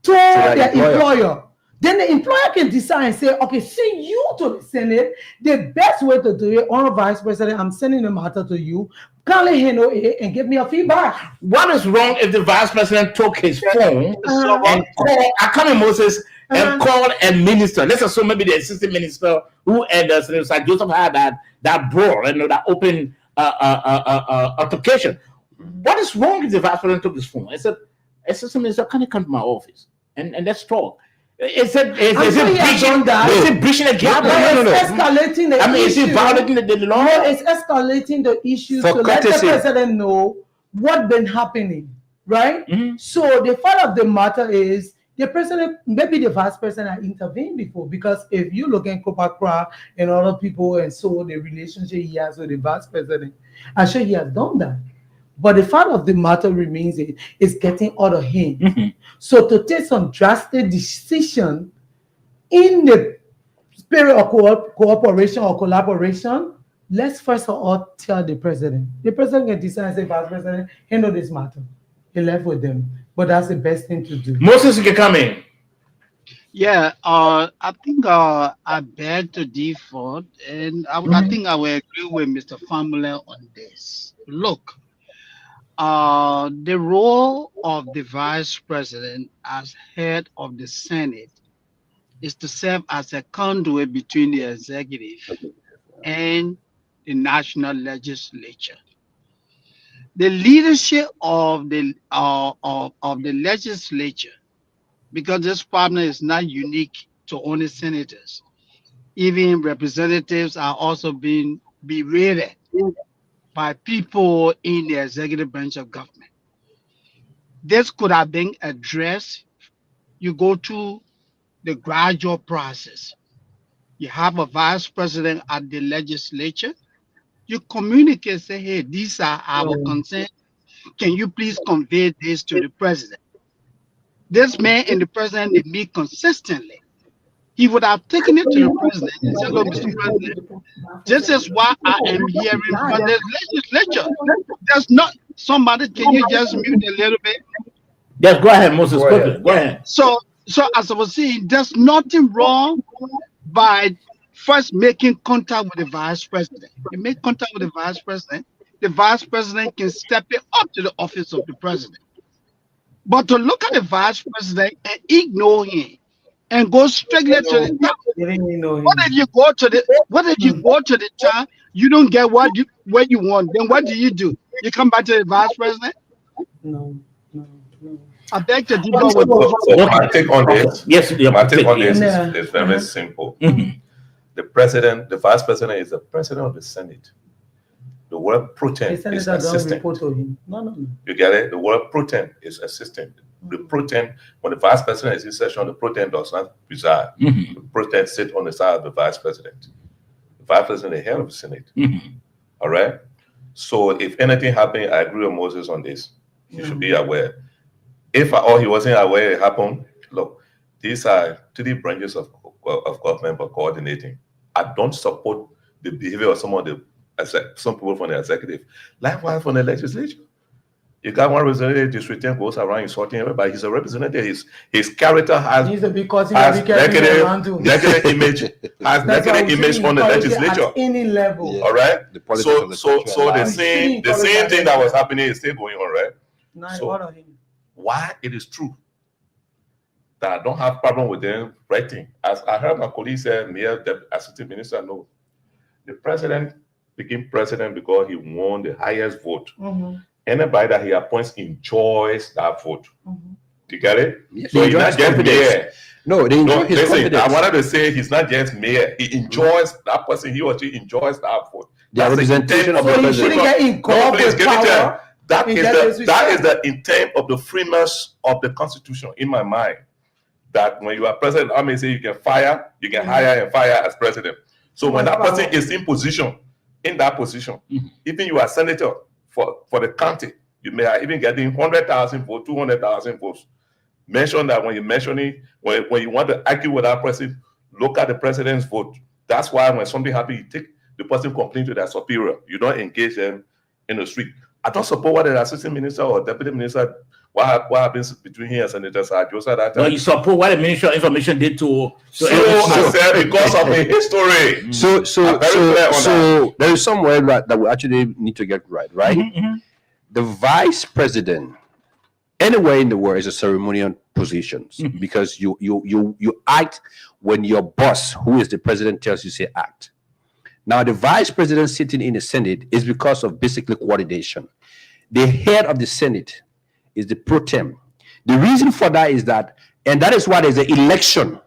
to their employer. Then the employer can decide and say, okay, send you to the Senate. The best way to do it, Honorable Vice President, I'm sending the matter to you. Call it and give me a feedback. What is wrong if the vice president took his phone and called Akami Moses and called a minister? Let's assume maybe the assistant minister who and Senator Joseph had that brawl and that open altercation. What is wrong if the vice president took his phone? I said, assistant minister, can you come to my office and let's talk? Is it breaching a gap? No. Escalating the issue. Is it violating the law? No, it's escalating the issue to let the president know what's been happening, right? So the fact of the matter is, the president, maybe the vice president had intervened before, because if you look at Kopakra and other people and so the relationship he has with the vice president, I'm sure he has done that. But the fact of the matter remains it's getting out of hand. Mm-hmm. So to take some drastic decision in the spirit of cooperation or collaboration, let's first of all tell the president. The president can decide and say, vice president, handle this matter. He left with them. But that's the best thing to do. Moses, you can come in. Yeah, I think I beg to default, and I think I will agree with Mr. Famula on this. Look, the role of the vice president as head of the Senate is to serve as a conduit between the executive and the national legislature. The leadership of the legislature, because this problem is not unique to only senators, even representatives are also being berated by people in the executive branch of government. This could have been addressed. You go to the gradual process. You have a vice president at the legislature. You communicate, say, hey, these are our concerns. Can you please convey this to the president? This man and the president, they meet consistently. He would have taken it to the president and said, look, Mr. President, this is what I am hearing from the legislature. There's not somebody, can you just mute a little bit? Yes, go ahead, Moses. Go ahead. So as I was saying, there's nothing wrong by first making contact with the vice president. You make contact with the vice president can step it up to the office of the president. But to look at the vice president and ignore him and go straight to the top. What if you go to the top, you don't get what you want? Then what do? You come back to the vice president? No. I beg to differ So my take on this, Yes, my take on this Yeah. is very simple. Mhm. The vice president is the president of the Senate. The word pro The tem is senator don't assistant. report to him. No. You get it? The word pro tem is assistant. The pro tem, when the vice president is in session, the pro tem does not preside. Mhm. The pro tem sit on the side of the vice president. The vice president is the head of the Senate. Mhm. All right? So if anything happened, I agree with Moses on this. He should be aware. If at all he wasn't aware it happened, look, these are three branches of government for coordinating. I don't support the behavior of some people from the executive. Likewise from the legislature. You got one representative, district goes around insulting everybody. He's a representative. His character has Because he has will be carrying around too. negative image, has That's why negative we image say on the equality legislature. At any level. Yeah. All right. The politics of the country So the alive. same Equality. thing that was happening is still going on, right? Now, So- what of him? Why it is true that I don't have problem with them writing. As I heard my colleague say, the assistant minister, no. The president became president because he won the highest vote. Mhm. Anybody that he appoints enjoys that vote. Mhm. You get it? Yes, So they he's enjoy not his just confidence. mayor. No, they enjoy No, his listen, confidence. I wanted to say he's not just mayor. He enjoys that person. He or she enjoys that vote. The That's representation intent of the So he president. shouldn't get involved please with give me time. power. That In is that case, we that should. is the intent of the framers of the Constitution in my mind. That when you are president, I may say you can fire, you can hire and fire as president. So when that person is in that position, even you are senator for the county, you may have even getting 100,000 votes, 200,000 votes. Mention that when you're mentioning, when you want to argue with that person, look at the president's vote. That's why when something happens, you take the person complain to their superior. You don't engage them in the street. I don't support what the assistant minister or deputy minister, what happens between here and Senator Sarjosa that time. Well, you support what the Ministry of Information did to So I said because of the history. I'm very clear on So there is somewhere that we actually need to get right? Mhm. The vice president, anywhere in the world, is a ceremonial position because you act when your boss, who is the president, tells you to act. Now, the vice president sitting in the Senate is because of basically coordination. The head of the Senate is the pro tem. The reason for that is that is why there's an election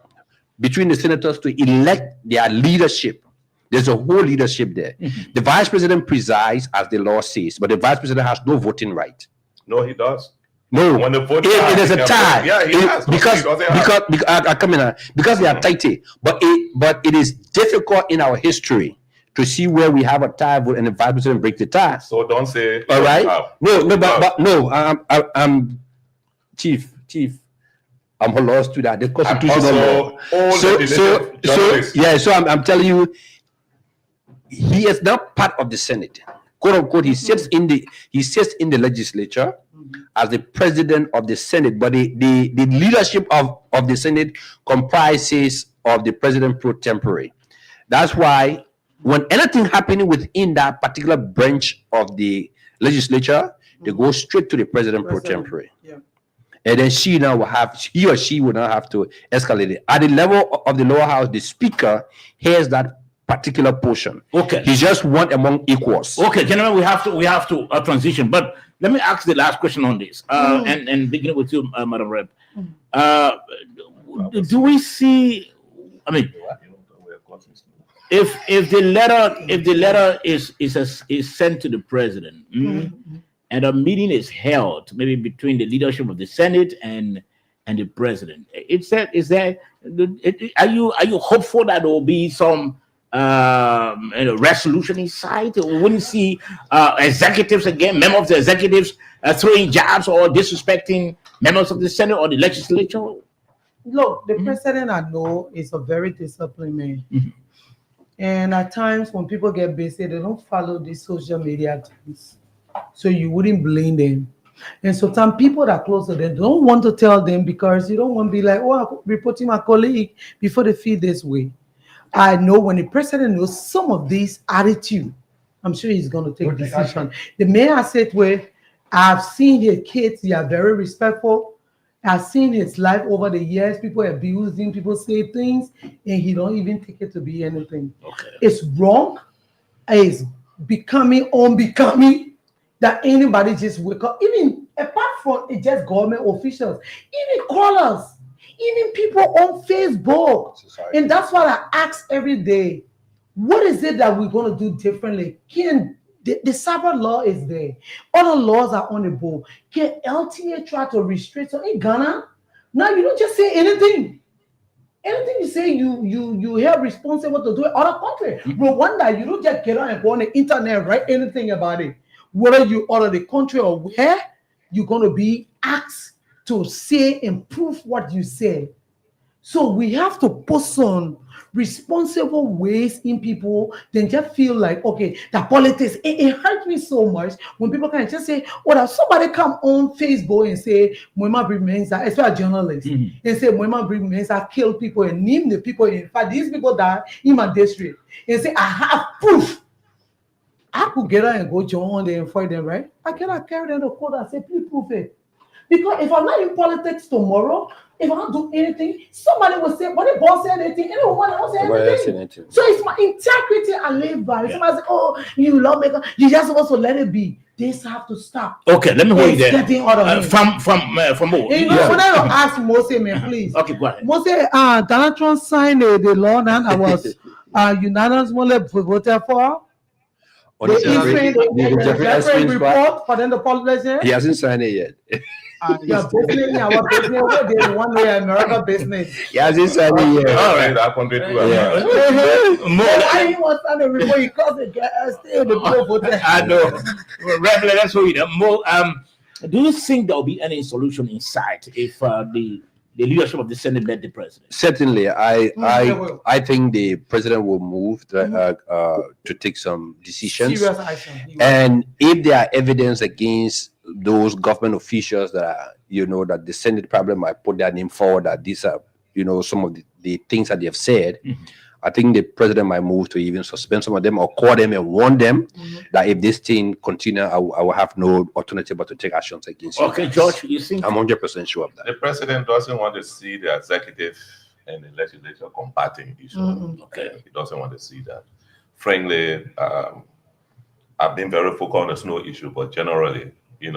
between the senators to elect their leadership. There's a whole leadership there. The vice president presides as the law says, but the vice president has no voting right. No, he does. No, When the vote it is a tie. Yeah, he has. Because He doesn't have. I come in because they are tighty. But it is difficult in our history to see where we have a tie vote and the vice president break the tie. So don't say. All right. No, but no. I'm chief. I'm a law student. The constitutional law. So I'm telling you, he is not part of the Senate. Quote unquote, he sits in the legislature as the president of the Senate, but the leadership of the Senate comprises of the president pro tempore. That's why when anything happening within that particular branch of the legislature, they go straight to the president pro tempore. Yeah. And then he or she will not have to escalate it. At the level of the lower house, the speaker hears that particular portion. Okay. He's just one among equals. Okay, gentlemen, we have to transition. But let me ask the last question on this, and begin with you, Madam Rep. Do we see? I mean, if the letter is sent to the president, and a meeting is held, maybe between the leadership of the Senate and the president, are you hopeful that there will be some resolution in sight? We wouldn't see executives again, members of the executives throwing jabs or disrespecting members of the Senate or the legislature? Look, the president I know is a very disciplined man. And at times when people get busy, they don't follow these social media things. So you wouldn't blame them. And sometimes people that are close to them don't want to tell them because you don't want to be like, oh, I'm reporting my colleague before they feel this way. I know when the president knows some of this attitude, I'm sure he's going to take a decision. The man I said, where I've seen his kids, they are very respectful. I've seen his life over the years. People abuse him, people say things, and he don't even take it to be anything. Okay. It's wrong. It's becoming unbecoming that anybody just wake up. Even apart from it, just government officials, even callers, even people on Facebook. Society. And that's what I ask every day. What is it that we're going to do differently? Can the cyber law is there? Other laws are on the board. Can LTA try to restrict? So in Ghana, now you don't just say anything. Anything you say, you are responsible to do it. Other country, Rwanda, you don't just get on and go on the internet, write anything about it. Whether you out of the country or where, you're going to be asked to say and prove what you say. So we have to put some responsible ways in people, then just feel like, okay, the politics, it hurts me so much when people can just say, well, if somebody come on Facebook and say, Moima Brimenza, especially journalists, and say, Moima Brimenza killed people and name the people. In fact, these people died in my district. And say, I have proof. I could get out and go join them and fight them, right? I cannot carry them to court and say, please prove it. Because if I'm not in politics tomorrow, if I don't do anything, somebody will say, "What the boss said anything?" Anyone else say anything. So it's my integrity I live by. Somebody say, "Oh, you lawmaker, you just supposed to let it be." This have to stop. Okay, let me hold you there. From Mo. You know, when I ask Mose, man, please. Okay, go ahead. Mose, Donald Trump signed the law that I was unanimously voted for. The report for them the politician. He hasn't signed it yet. Your business, our business, they one way America business. He hasn't signed it yet. All right, that country too. Why he was on the report? He caused the I know. Reverend, let's hold you there. Do you think there will be any solution in sight if the leadership of the Senate led the president? Certainly, I think the president will move to take some decisions. Serious action. And if there are evidence against those government officials that that the Senate probably might put their name forward, that these are some of the things that they have said, I think the president might move to even suspend some of them or call them and warn them that if this thing continue, I will have no alternative but to take actions against you. Okay, George, you think? I'm 100% sure of that. The president doesn't want to see the executive and the legislature combating each other. Okay. He doesn't want to see that. Frankly, I've been very focused on the snow issue, but generally, you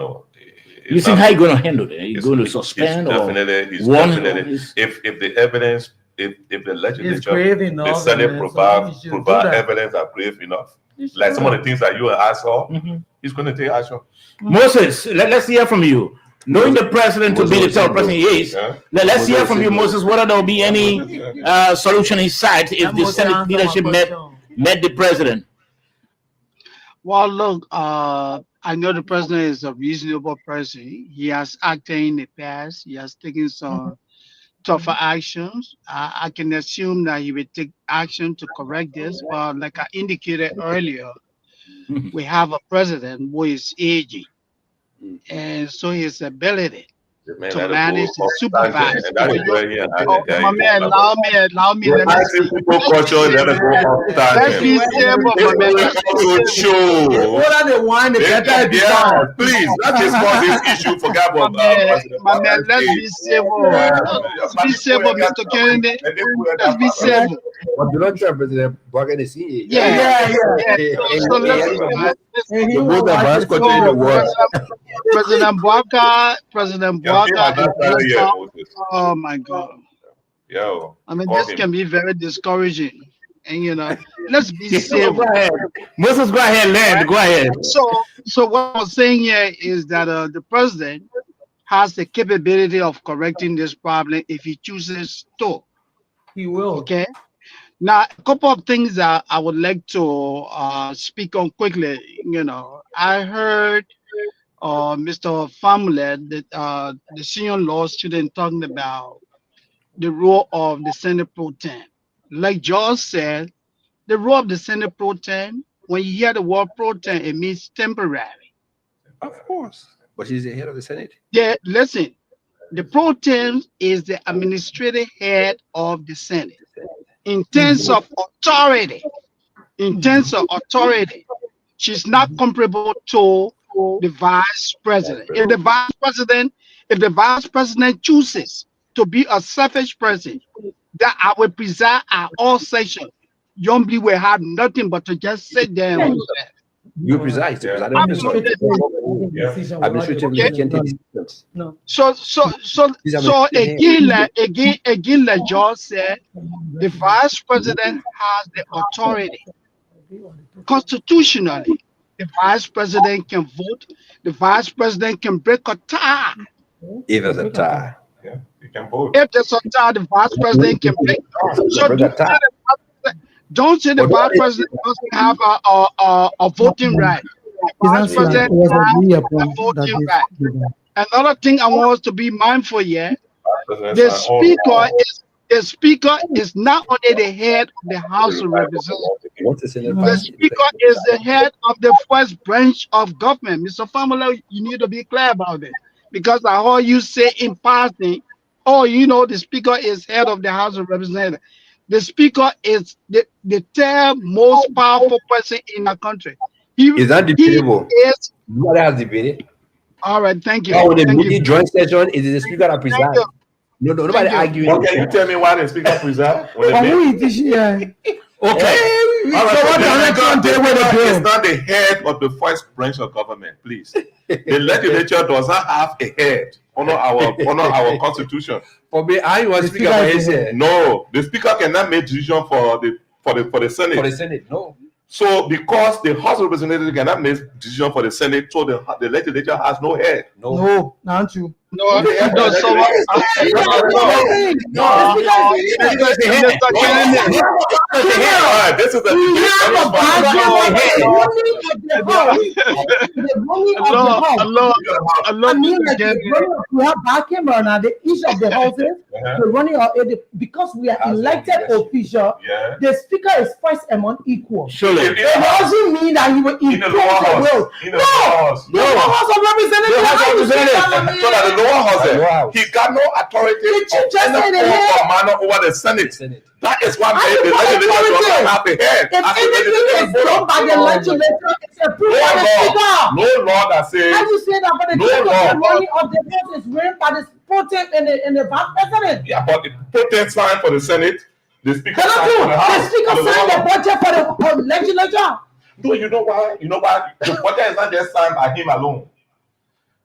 think how you going to handle it? Are you going to suspend or warn? If the evidence, if the legislature, the Senate provide evidence that grave enough, like some of the things that you and I saw, he's going to take action. Moses, let's hear from you. knowing the president to be the type of person he is, let's hear from you, Moses, whether there will be any solution in sight if the Senate leadership met the president. Well, look, I know the president is a reasonable person. He has acted in the past. He has taken some tougher actions. I can assume that he will take action to correct this. But like I indicated earlier, we have a president who is aging, and so his ability to manage and supervise. My man, allow me. Let me Let's be civil, my man. What are the one that Please, let's discuss this issue. Forget about my man, let's be civil. Let's be civil, Mr. Kennedy. Let's be civil. But do not tell President Bwaka the CA. Yeah. So let's President Bwaka. Oh my God. Yo, I mean, this can be very discouraging. And let's be civil. Go ahead. Moses, go ahead, land. Go ahead. So what I'm saying here is that the president has the capability of correcting this problem if he chooses to. He will. Okay. Now, a couple of things that I would like to speak on quickly. I heard Mr. Famulette, the senior law student, talking about the role of the Senate Pro Tem. Like George said, the role of the Senate Pro Tem, when you hear the word Pro Tem, it means temporary. Of course. But he's the head of the Senate. Yeah, listen, the Pro Tem is the administrative head of the Senate. In terms of authority, she's not comparable to the vice president. If the vice president chooses to be a selfish person, that I will preside at all sessions, Yombly will have nothing but to just sit there and you preside. Administratively, you can't take decisions. No. So again, like George said, the vice president has the authority. Constitutionally, the vice president can vote. The vice president can break a tie. If there's a tie. Yeah, you can vote. If there's a tie, the vice president can break. So don't say the vice president doesn't have a voting right. The vice president has a voting right. Another thing I want us to be mindful here, the speaker is not only the head of the House of Representatives. The speaker is the head of the first branch of government. Mr. Famulette, you need to be clear about it. Because I heard you say in passing, the speaker is head of the House of Representatives. The speaker is the third most powerful person in the country. Is that debatable? What has debated? All right, thank you. When the joint session, is the speaker that presides? No, nobody arguing. Well, can you tell me why the speaker presides? Okay. It's not the head of the first branch of government, please. The legislature does not have a head under our constitution. For me, I was speaker. No, the speaker cannot make decision for the Senate. For the Senate, no. So because the House of Representatives cannot make decision for the Senate, so the legislature has no head. No, not you. No, this is the we have back camera now. The each of the houses, the running because we are elected official. The speaker is first among equal. Surely, it doesn't mean that he will impose the will. No, the House of Representatives. Lower house, he got no authority over the Senate. That is why the legislature doesn't have a head. If anything is done by the legislature, it's approved by the speaker. No law that says. How you say that? But the running of the House is run by the protest and the vice president. Yeah, but the protest sign for the Senate, the speaker signed for the House. The speaker signed the budget for the legislature. No, you know why? The budget is not just signed by him alone.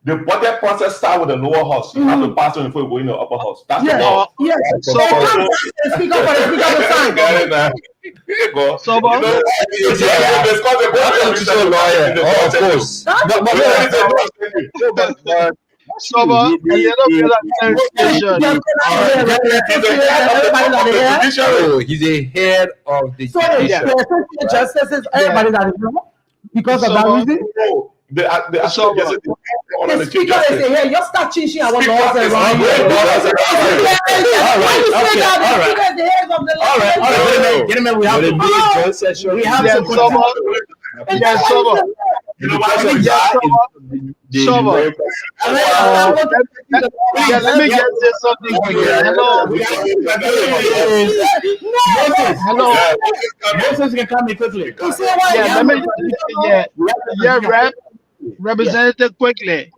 The budget process starts with the lower house. You have to pass on before you go in the upper house. That's the law. Yes. So the speaker for the speaker to sign. Here you go. So, of course. Sober, a little bit of clarification. Oh, he's a head of the Sorry, Yeah. the justices, everybody that is wrong because of that So, reason. No, the So, just one of The the chief speaker is justice. here, you start changing our Speaker laws is around not here. great, but as a- Why you say that? The all right. speaker is the head of the All right, legislature. gentlemen, we have But to. it be John Sessions. We have yeah, to. Sober, And yeah, that's why Sober. you say You know why Yeah, is that? Sober. that. Yeah, let me just say something here. Hello. Hello. Moses can come in quickly. You see why Yeah, you let me have yeah, yeah, representative quickly.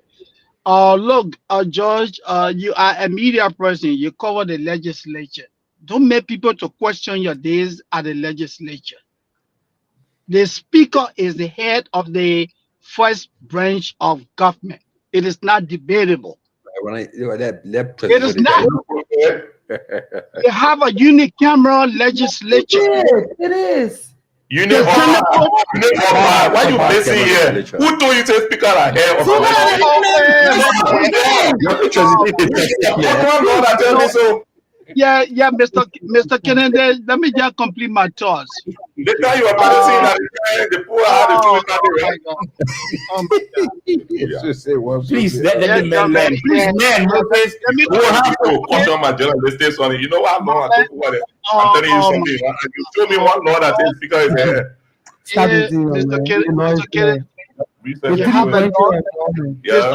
Look, George, you are a media person. You cover the legislature. Don't make people to question your days at the legislature. The speaker is the head of the first branch of government. It is not debatable. It is not. We have a unicameral legislature. It is. Why you placing here? Who told you to speak out ahead of Yeah, Mr. Kennedy, let me just complete my thoughts. Later you are placing that the poor had to do it. Please let the men learn. Please, men, Moses, You have to caution my journalist this one. You know what I'm not talking about it. I'm telling you something. You show me one law that says speaker is here. Stop Yeah, it, Mr. Kennedy, Recently, you have a law. yeah.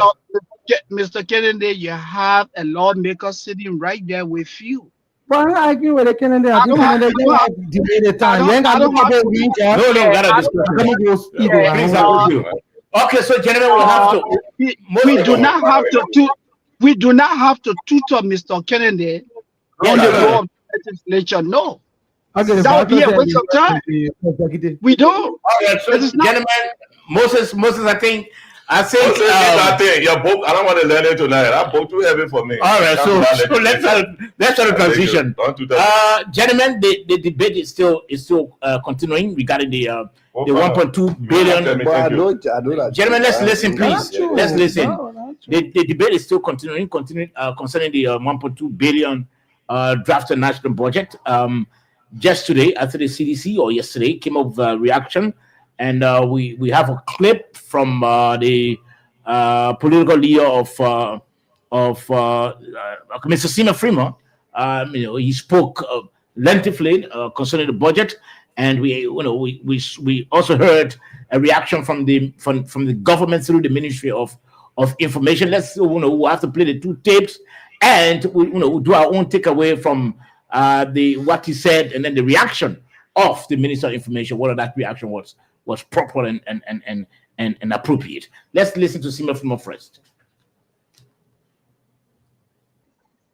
Mr. Kennedy, you have a lawmaker sitting right there with you. But I agree with the Kennedy. I think Kennedy you have to delay the time. You ain't got no problem with me, George. No, we gotta discuss. Come on, go speed. Yeah, please, I will do. Okay, so gentlemen, we have to. We do not have to we do not have to tutor Mr. Kennedy on the floor of the legislature. No, Okay, that would be a waste of time. We don't. All right, so It is not- gentlemen, Moses, I think, That thing, your book, I don't want to learn it tonight. That book too heavy for me. all right, so let's have a transition. Don't do that. Gentlemen, the debate is still continuing regarding the 1.2 billion. Gentlemen, let's listen, please. Let's listen. The debate is still continuing concerning the 1.2 billion drafted national budget. Just today, after the CDC or yesterday, came up with a reaction, and we have a clip from the political leader of Mr. Sima Freeman. He spoke lengthily concerning the budget, and we also heard a reaction from the government through the Ministry of Information. Let's we have to play the two tapes, and we'll do our own takeaway from what he said, and then the reaction of the Minister of Information, whether that reaction was proper and appropriate. Let's listen to Sima Freeman first.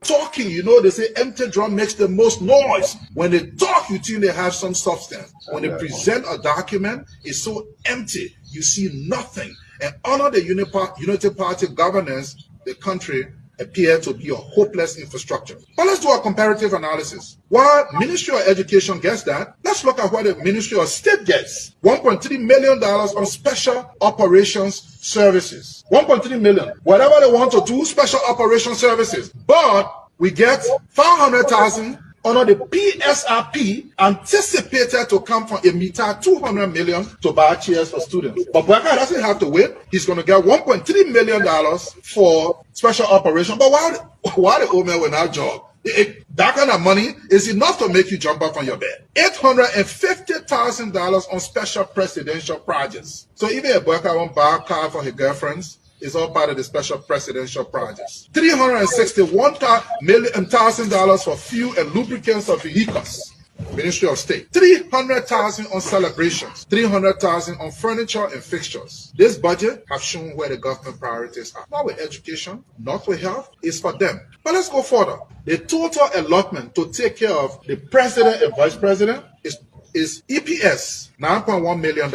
Talking, they say empty drum makes the most noise. When they talk, you think they have some substance. When they present a document, it's so empty, you see nothing. And under the Unity Party governance, the country appear to be a hopeless infrastructure. But let's do a comparative analysis. While Ministry of Education gets that, let's look at what the Ministry of State gets. $1.3 million on special operations services. 1.3 million. Whatever they want to do, special operations services. But we get 500,000 under the PSRP, anticipated to come from a meter 200 million to buy chairs for students. But Bweka doesn't have to wait. He's going to get $1.3 million for special operation. But why the old man without job? That kind of money is enough to make you jump up on your bed. $850,000 on special presidential projects. So even if Bweka won't buy a car for her girlfriends, it's all part of the special presidential projects. $361,000 for fuel and lubricants of vehicles. Ministry of State. $300,000 on celebrations. $300,000 on furniture and fixtures. This budget has shown where the government priorities are. Not with education, not with health, it's for them. But let's go further. The total allotment to take care of the president and vice president is EPS, $9.1 million.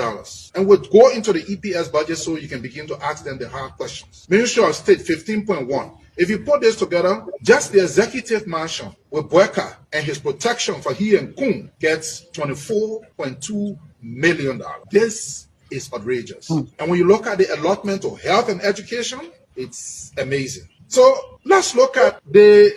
And we'll go into the EPS budget so you can begin to ask them the hard questions. Ministry of State, 15.1. If you put this together, just the executive mansion with Bweka and his protection for he and Kun gets $24.2 million. This is outrageous. And when you look at the allotment of health and education, It's amazing. So let's look at the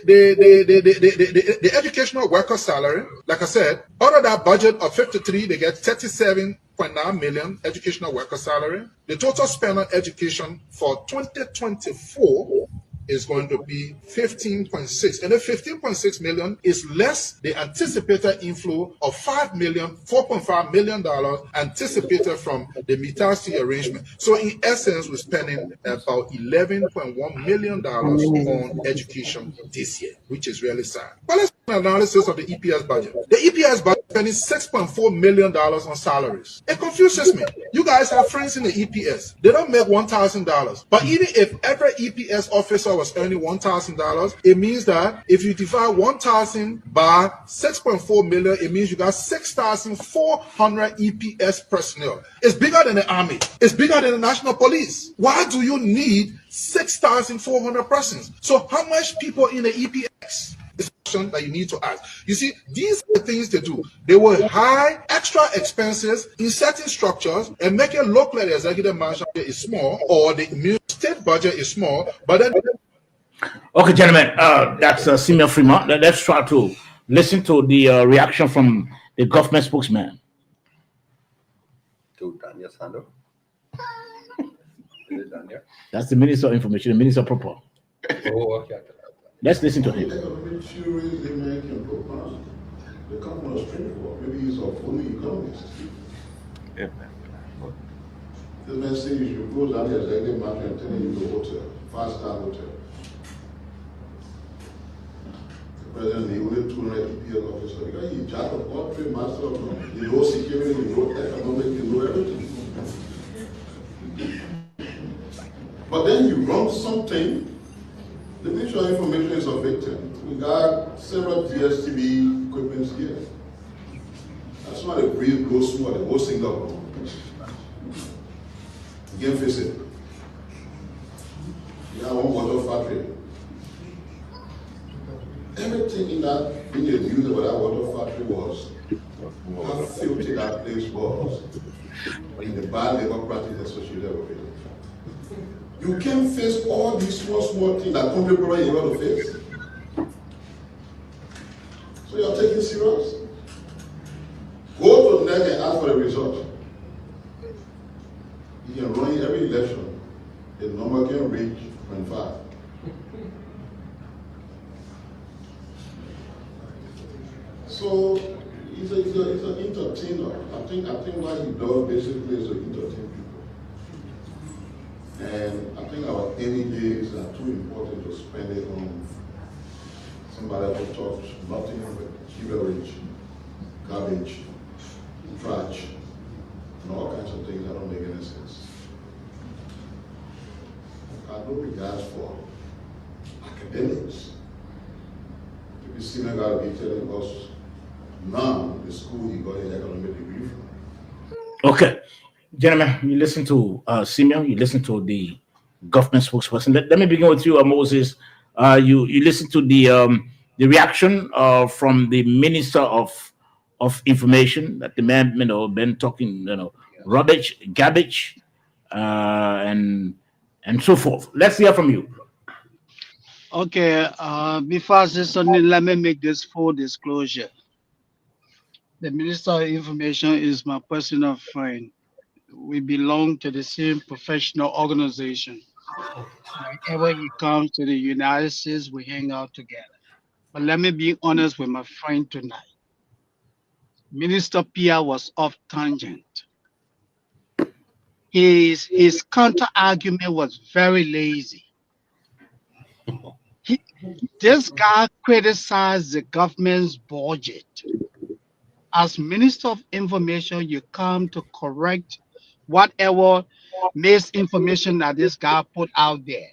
educational worker salary. Like I said, out of that budget of 53, they get 37.9 million educational worker salary. The total spend on education for 2024 is going to be 15.6, and the 15.6 million is less the anticipated inflow of $4.5 million anticipated from the Mitasi arrangement. So in essence, we're spending about $11.1 million on education this year, which is really sad. But let's do an analysis of the EPS budget. The EPS budget is spending $6.4 million on salaries. It confuses me. You guys have friends in the EPS. They don't make $1,000. But even if every EPS officer was earning $1,000, it means that if you divide 1,000 by 6.4 million, it means you got 6,400 EPS personnel. It's bigger than the army. It's bigger than the national police. Why do you need 6,400 persons? So how much people in the EPS? Is question that you need to ask. You see, these are the things they do. They will hide extra expenses in certain structures and make it look like the executive mansion is small or the state budget is small, but then. Okay, gentlemen, that's Simeon Fremont. Let's try to listen to the reaction from the government spokesman. To Daniel Sando. Is it Daniel? That's the Minister of Information, the Minister of Proper. Oh, okay. Let's listen to him. They come from a street for. Maybe he's a fully economist. Yeah. This man says you go down the executive mansion and tell you to hotel, 5-star hotel. The president, he only 200 EPS officer. Because he jack of all trade, master of none. He knows security, he knows economic, he knows everything. But then you run something. The Ministry of Information is a victim. We got several DSTV equipments here. That's why the breeze goes through the whole Singapore. You can face it. You have one water factory. Everything in the news about that water factory was how filthy that place was, in the bad labor practice associated with it. You can't face all these small things that company probably you want to face. So you're taking serious? Go to NEC and ask for the result. You can run every election, the number can reach 25. So it's an entertainer. I think what he does basically is to entertain people. And I think our any days are too important to spend it on somebody who talks nothing but beverage, garbage, trash, and all kinds of things that don't make any sense. I have no regards for academics. If you see me gotta be telling us now the school he got his economic degree from. Okay. Gentlemen, you listen to Simeon, you listen to the government spokesperson. Let me begin with you, Moses. You listen to the reaction from the Minister of Information, that the man, been talking, rubbish, garbage, and so forth. Let's hear from you. Okay, before I say something, let me make this full disclosure. The Minister of Information is my personal friend. We belong to the same professional organization. Whenever he comes to the United States, we hang out together. But let me be honest with my friend tonight. Minister Pia was off tangent. His counter argument was very lazy. This guy criticized the government's budget. As Minister of Information, you come to correct whatever misinformation that this guy put out there.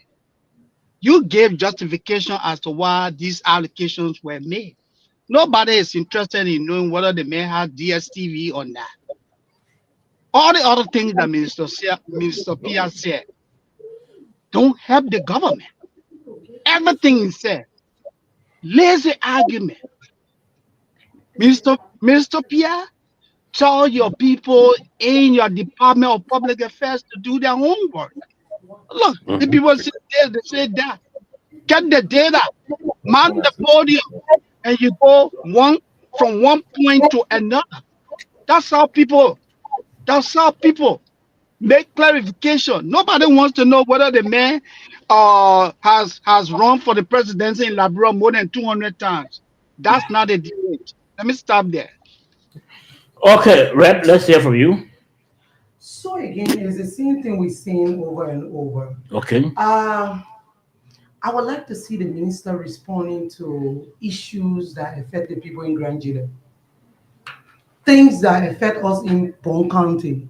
You gave justification as to why these allocations were made. Nobody is interested in knowing whether the man had DSTV or not. All the other things that Minister Pia said don't help the government. Everything he said, lazy argument. Minister Pia, tell your people in your Department of Public Affairs to do their homework. Look, the people sit there, they say that. Get the data, man the podium, and you go from one point to another. That's how people make clarification. Nobody wants to know whether the man has run for the presidency in Liberia more than 200 times. That's not a debate. Let me stop there. Okay, Rep, let's hear from you. So again, it's the same thing we've seen over and over. Okay. I would like to see the minister responding to issues that affect the people in Grand Jila. Things that affect us in Bone County.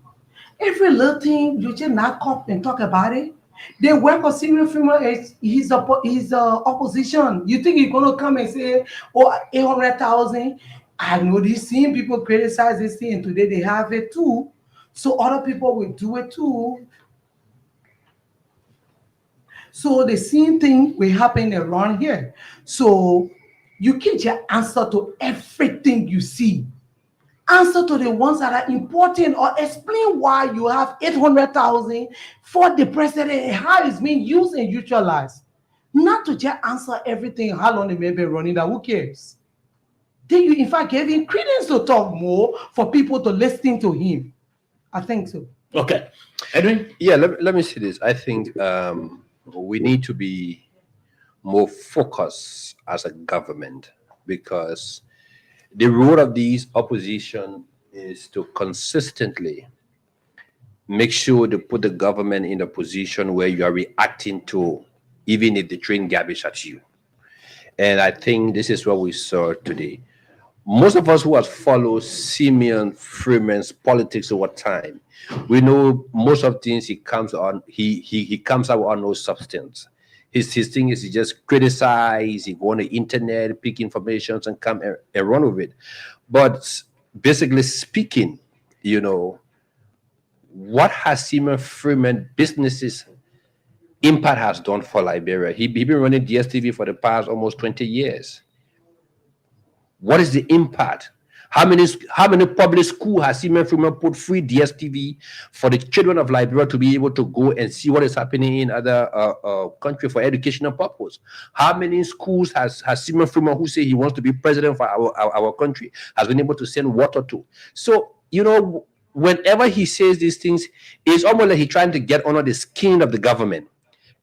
Every little thing, you just knock up and talk about it. They work on Simeon Freeman, he's opposition. You think he's going to come and say, oh, 800,000? I know these same people criticize this thing, and today they have it too. So other people will do it too. So the same thing will happen around here. So you can't just answer to everything you see. Answer to the ones that are important, or explain why you have 800,000 for the president and how it's being used and utilized. Not to just answer everything, how long they may be running that, who cares? Then you, in fact, gave him credence to talk more for people to listen to him. I think so. Okay. Edwin? Yeah, let me say this. I think we need to be more focused as a government, because the role of these opposition is to consistently make sure to put the government in a position where you are reacting to, even if they train garbage at you. And I think this is what we saw today. Most of us who have followed Simeon Freeman's politics over time, we know most of things he comes on. He comes out on no substance. His thing is he just criticize. He go on the internet, pick information, and come and run with it. But basically speaking, what has Simeon Freeman businesses impact has done for Liberia? He been running DSTV for the past almost 20 years. What is the impact? How many public schools has Simeon Freeman put free DSTV for the children of Liberia to be able to go and see what is happening in other countries for educational purpose? How many schools has Simeon Freeman, who say he wants to be president for our country, has been able to send water to? So, whenever he says these things, it's almost like he's trying to get under the skin of the government.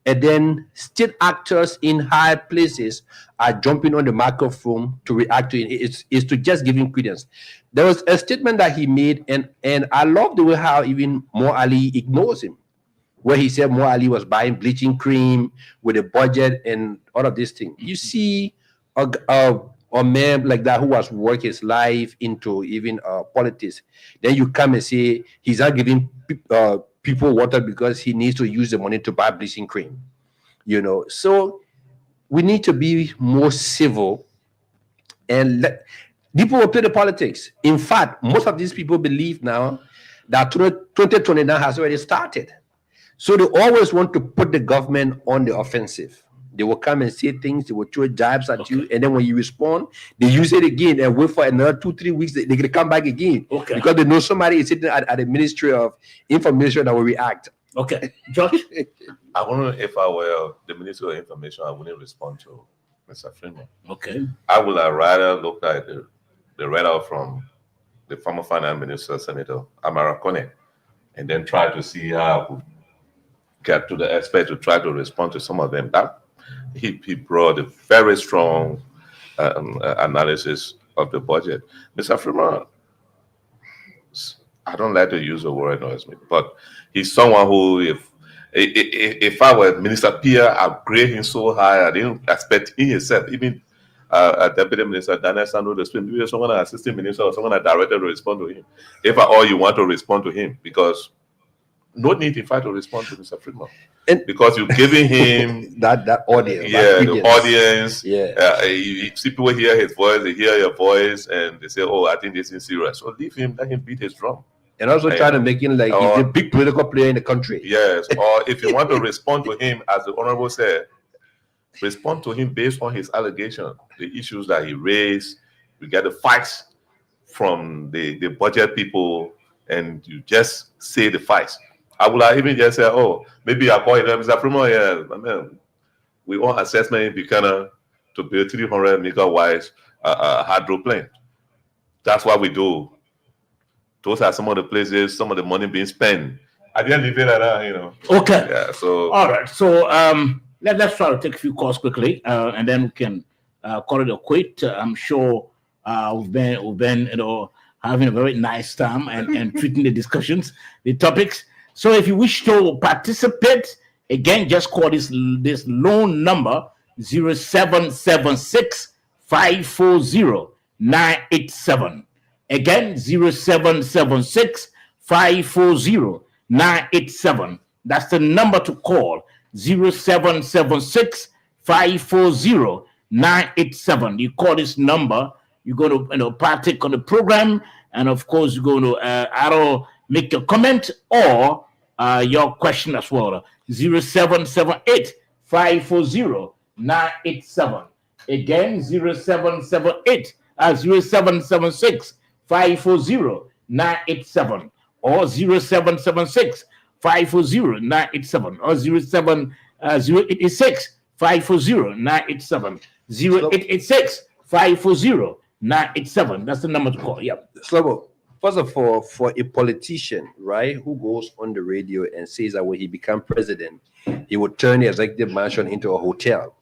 And then state actors in high places are jumping on the microphone to react to it. It's to just give him credence. There was a statement that he made, and I love the way how even Mo Ali ignores him, where he said Mo Ali was buying bleaching cream with a budget and all of these things. You see a man like that who has worked his life into even politics, then you come and say he's not giving people water because he needs to use the money to buy bleaching cream. So we need to be more civil and let people will play the politics. In fact, most of these people believe now that 2029 has already started. So they always want to put the government on the offensive. They will come and say things, they will throw jabs at you, and then when you respond, they use it again and wait for another 2-3 weeks. They're going to come back again because they know somebody is sitting at the Ministry of Information that will react. Okay, George? I wonder if I were the Ministry of Information, I wouldn't respond to Mr. Freeman. Okay. I would have rather looked at the readout from the former Finance Minister, Senator Amara Kone, and then try to see how I could get to the expert to try to respond to some of them. That he brought a very strong analysis of the budget. Mr. Freeman, I don't like to use the word annoys me, but he's someone who, if I were Minister Pierre, I'd grade him so high, I didn't expect he himself, even Deputy Minister Daniel Sandro, maybe someone, an assistant minister, or someone, a director to respond to him. If at all you want to respond to him, because no need in fact to respond to Mr. Freeman. Because you're giving him that audience. Yeah, the audience. Yeah. People hear his voice, they hear your voice, and they say, "Oh, I think this is serious." So leave him, let him beat his drum. And also try to make him like he's a big political player in the country. Yes. Or if you want to respond to him, as the Honorable said, respond to him based on his allegation, the issues that he raised. You get the facts from the budget people, and you just say the facts. I would have even just said, oh, maybe I call him, Mr. Primo, yeah, man, we want assessment in Buchanan to build 300 megawatts hydro plant. That's what we do. Those are some of the places, some of the money being spent. I didn't leave it like that, you know. Okay. Yeah. So. All right. So let's try to take a few calls quickly, and then we can call it a quit. I'm sure we've been having a very nice time and treating the discussions, the topics. So if you wish to participate, again, just call this loan number 0776 540 987. Again, 0776 540 987. That's the number to call. 0776 540 987. You call this number, you're going to partake on the program, and of course you're going to either make your comment or your question as well. 0778 540 987. Again, 0776 540 987 or 0776 540 987 or 0886 540 987 0886 540 987. That's the number to call. Yeah. Slobo, first of all, for a politician, right, who goes on the radio and says that when he becomes president, he would turn the executive mansion into a hotel.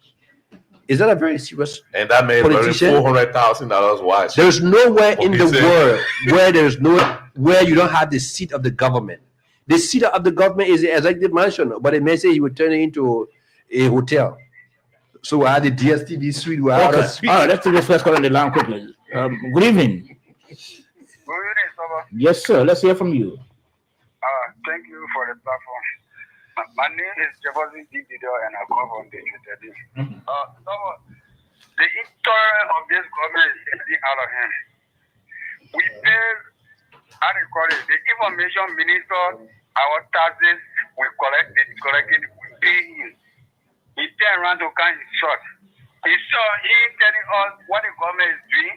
Is that a very serious And that made $400,000 watch. There's nowhere in the Okay, world where you don't have the seat of the government. The seat of the government is the executive mansion, but it may say he would turn it into a hotel. So I had the DSTV suite where I had Okay. a suite. All right. Let's take this first call on the line quickly. Good evening. Good evening, Saba. Yes, sir. Let's hear from you. Thank you for the platform. My name is Jefferson Didido, and I come from the Trinity. Saba, the intolerance of this government is getting out of hand. We pay, how do you call it, the information minister, our taxes, we collect it, we pay him. He turn around to count his short. He ain't telling us what the government is doing.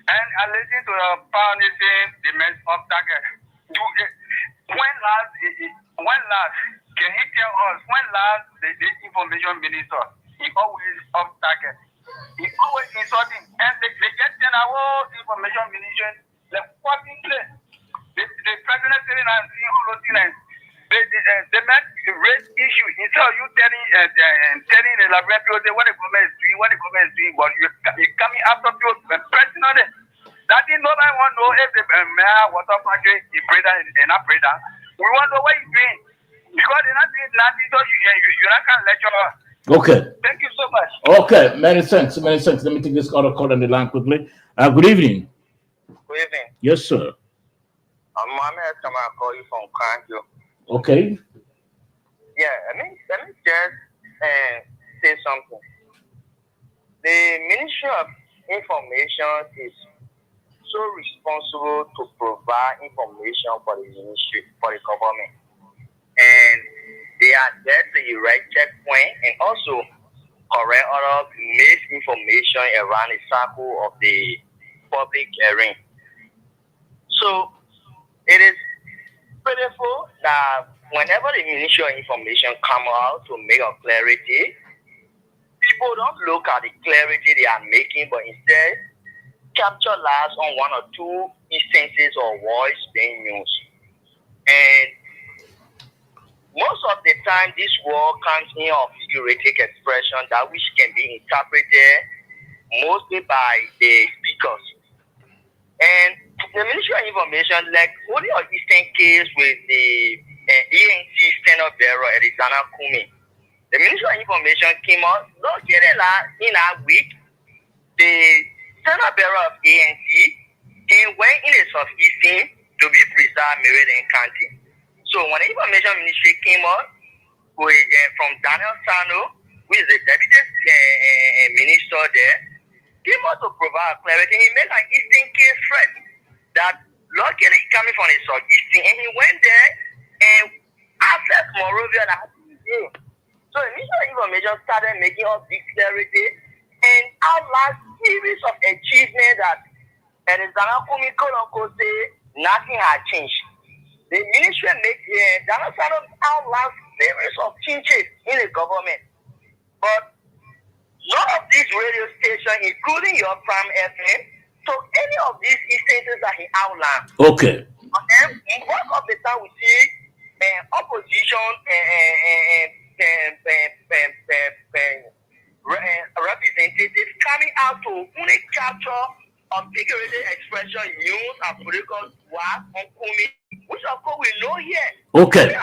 And I listen to the power nation, the mess of target. When last, can he tell us when last the information minister, he always off target. He always insulting. And they get our information minister, the fucking place. The president saying and seeing all those things. They make the race issue. Instead of you telling the laboratory what the government is doing, but you're coming after people personally. That is nobody want to know if the mayor water factory is breeder and not breeder. We want to know what he's doing. Because they're not doing nothing, so you're not going to lecture us. Okay. Thank you so much. Okay. Many thanks. Let me take this other call on the line quickly. Good evening. Good evening. Yes, sir. Mohammed, come and call you from Kanjo. Okay. Yeah, let me just say something. The Ministry of Information is so responsible to provide information for the ministry, for the government. And they are there to erect checkpoint and also correct other misinformation around the circle of the public hearing. So it is pitiful that whenever the Ministry of Information come out to make a clarity, people don't look at the clarity they are making, but instead capture lives on one or two instances or voice being used. And most of the time, this word comes in a figurative expression that which can be interpreted mostly by the speakers. And the Ministry of Information, like only a recent case with the ANC stand-up bearer, Alexander Kumi, the Ministry of Information came out, not getting in a week, the stand-up bearer of ANC, he went in a sub-easting to be precise, Meridian County. So when the Information Ministry came out from Daniel Sano, who is the deputy minister there, came out to provide clarity. He made an Eastern case threat that luckily coming from the Southeastern, and he went there and accessed Morovia that had to be there. So the Ministry of Information started making up big clarity and outlast series of achievements that Alexander Kumi say nothing had changed. the ministry make they are not trying to outline series of changes in the government. But none of these radio stations, including your Prime FM, took any of these instances that he outlined. Okay. And most of the time we see opposition representatives coming out to only capture articulated expression used and political work on Kumi, which of course we know here. Okay.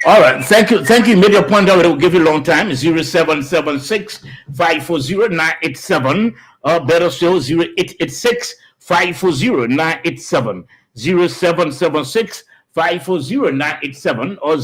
All right. Thank you. Thank you. You made your point out. It will give you a long time. 0776-540-987. Or better still, 0886-540-987. 0776-540-987 or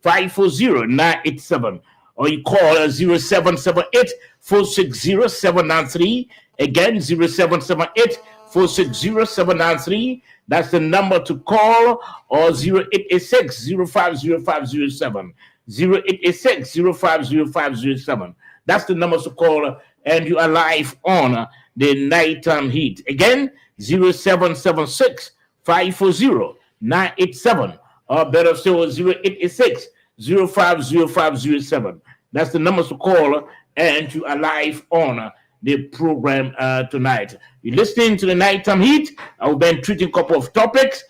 0886-540-987. Or you call 0778-460-793. Again, 0778-460-793. That's the number to call, or 0886-050507. 0886-050507. That's the number to call, and you are live on the Nighttime Heat. Again, 0776-540-987. Or better still, 0886-050507. That's the number to call, and you are live on the program tonight. You're listening to the Nighttime Heat. I've been treating a couple of topics.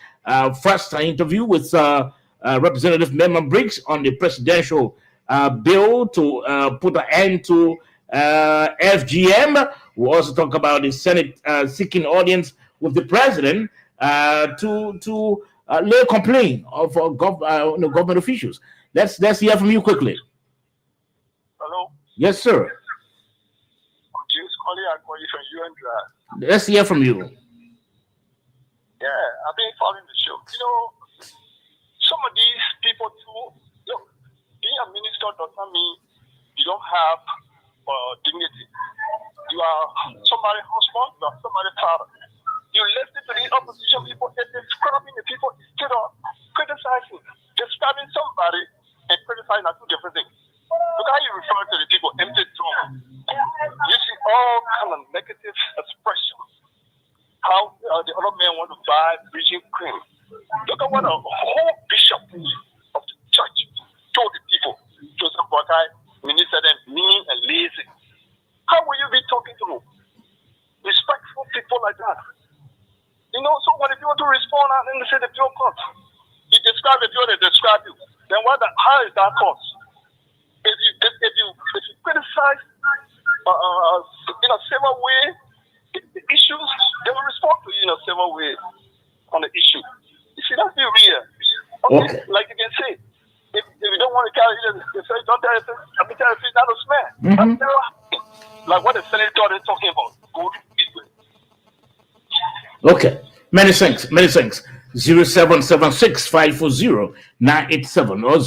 First, an interview with Representative Merman Briggs on the presidential bill to put an end to FGM. We'll also talk about the Senate seeking audience with the president to lay a complaint of government officials. Let's hear from you quickly. Hello? Yes, sir. James Colley, I call you from UNDRA. Let's hear from you. Yeah, I've been following the show. You know, some of these people too, look, being a minister does not mean you don't have dignity. You are somebody's husband, you are somebody's father. You listen to the opposition people, they're describing the people instead of criticizing. Describing somebody and criticizing are two different things. Look how you refer to the people, empty throne. You see all kind of negative expressions. How the other men want to buy preaching cream. Look at what a whole bishop of the church told the people. Joseph Boakai, minister them mean and lazy. How will you be talking to respectful people like that? You know, so when the people to respond and then they say the pure cut, you describe the pure, they describe you. Then how is that cause? If you criticize in a civil way the issues, they will respond to you in a civil way on the issue. You see, that's the real. Okay. Like you can say, if you don't want to carry it, they say, don't tell us, I'm telling you, it's not a smell. Like what the senator is talking about. Okay. Many thanks. 0776-540-987 or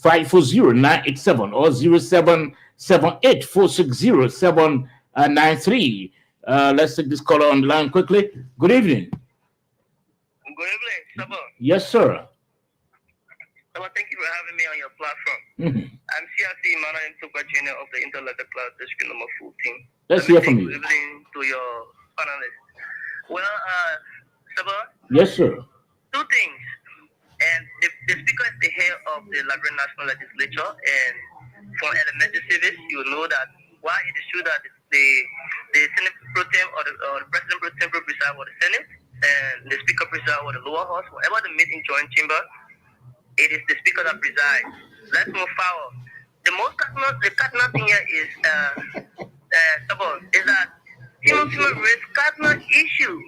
0886-540-987 or 0778-460-793. Let's take this caller on the line quickly. Good evening. Good evening, Sabo. Yes, sir. Well, thank you for having me on your platform. I'm CRC Emmanuel Mtokwa Jr. of the Interletter Class District number 14. Let's hear from you. Good evening to your panelists. Well, Sabo. Yes, sir. Two things. And the speaker is the head of the Liberian National Legislature, and for elementary service, you know that while it is true that the Senate Pro Tem or the President Pro Tem preside over the Senate, and the Speaker preside over the lower house, whenever they meet in joint chamber, it is the Speaker that presides. Let's move forward. The cardinal thing here is that human rights cardinal issue.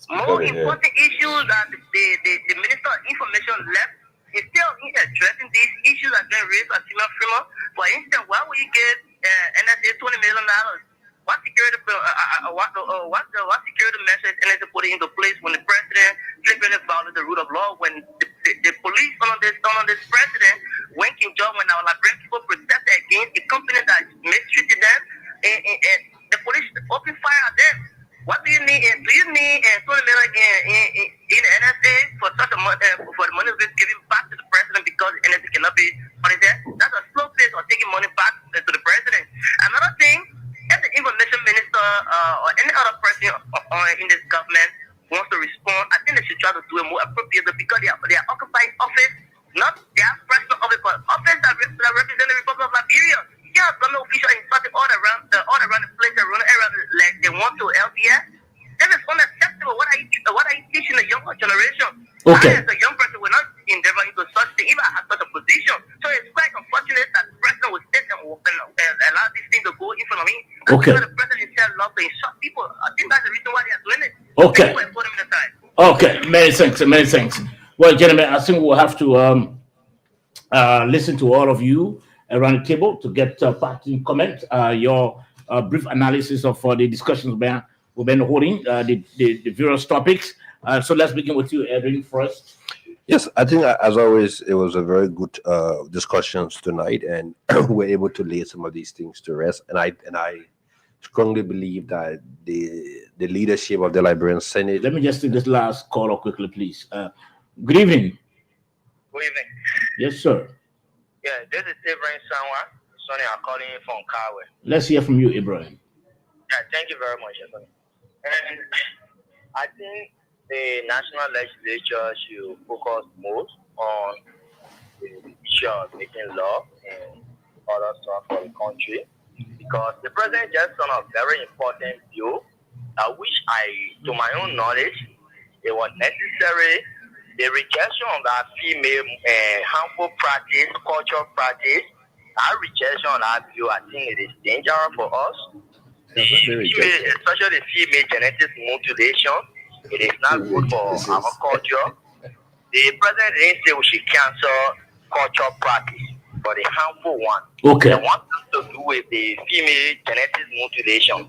More important issues that the Minister of Information left, instead of addressing these issues that have been raised by Timothy Freeman. For instance, why would you give NSA $20 million? What security measures NSA put into place when the president flippantly violated the rule of law? When the police under this president, when King John, when our Liberian people protested against a company that mistreated them, and the police opened fire at them. What do you need? Do you need $20 million in the NSA for such a for the money given back to the president because NSA cannot be money there? That's a slow pace of taking money back to the president. Another thing, if the information minister or any other person in this government wants to respond, I think they should try to do a more appropriate Okay. I, as a young person, will not endeavor into such thing, even at such a position. So it's quite unfortunate that the president will sit and allow this thing to go in front of me. Okay. The president himself loves to insult people. I think that's the reason why they are doing it. Okay. People have put him in the time. Okay, many thanks, many thanks. Well, gentlemen, I think we'll have to listen to all of you around the table to get parting comment, your brief analysis of the discussions we've been holding, the various topics. So let's begin with you, Edwin, first. Yes, I think as always, it was a very good discussions tonight, and we're able to lay some of these things to rest. And I strongly believe that the leadership of the Liberian Senate. Let me just take this last caller quickly, please. Good evening. Good evening. Yes, sir. Yeah, this is Ibrahim Sanwa. Sonny, I'm calling you from Kawe. Let's hear from you, Ibrahim. Yeah, thank you very much, Anthony. And I think the national legislature should focus most on the issue of making law and other stuff for the country, because the president just done a very important bill, which to my own knowledge, it was necessary. The rejection of that female harmful practice, cultural practice, that rejection of that bill, I think it is dangerous for us. Especially the female genetic mutilation, it is not good for our culture. The president didn't say we should cancel cultural practice, but the harmful one. Okay. The one to do with the female genetic mutilation.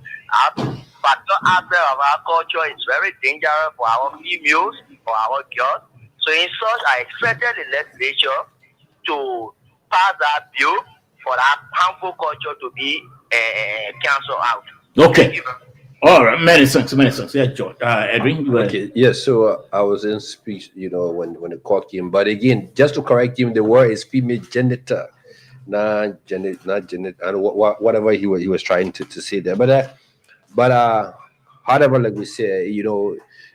But the aspect of our culture is very dangerous for our females, for our girls. So in such, I expected the legislature to pass that bill for that harmful culture to be cancelled out. Okay. All right. Many thanks. Yeah, George. Edwin. Okay. Yes. So I was in speech, when the court came. But again, just to correct him, the word is female genital, not genital, and whatever he was trying to say there. But however, like we say,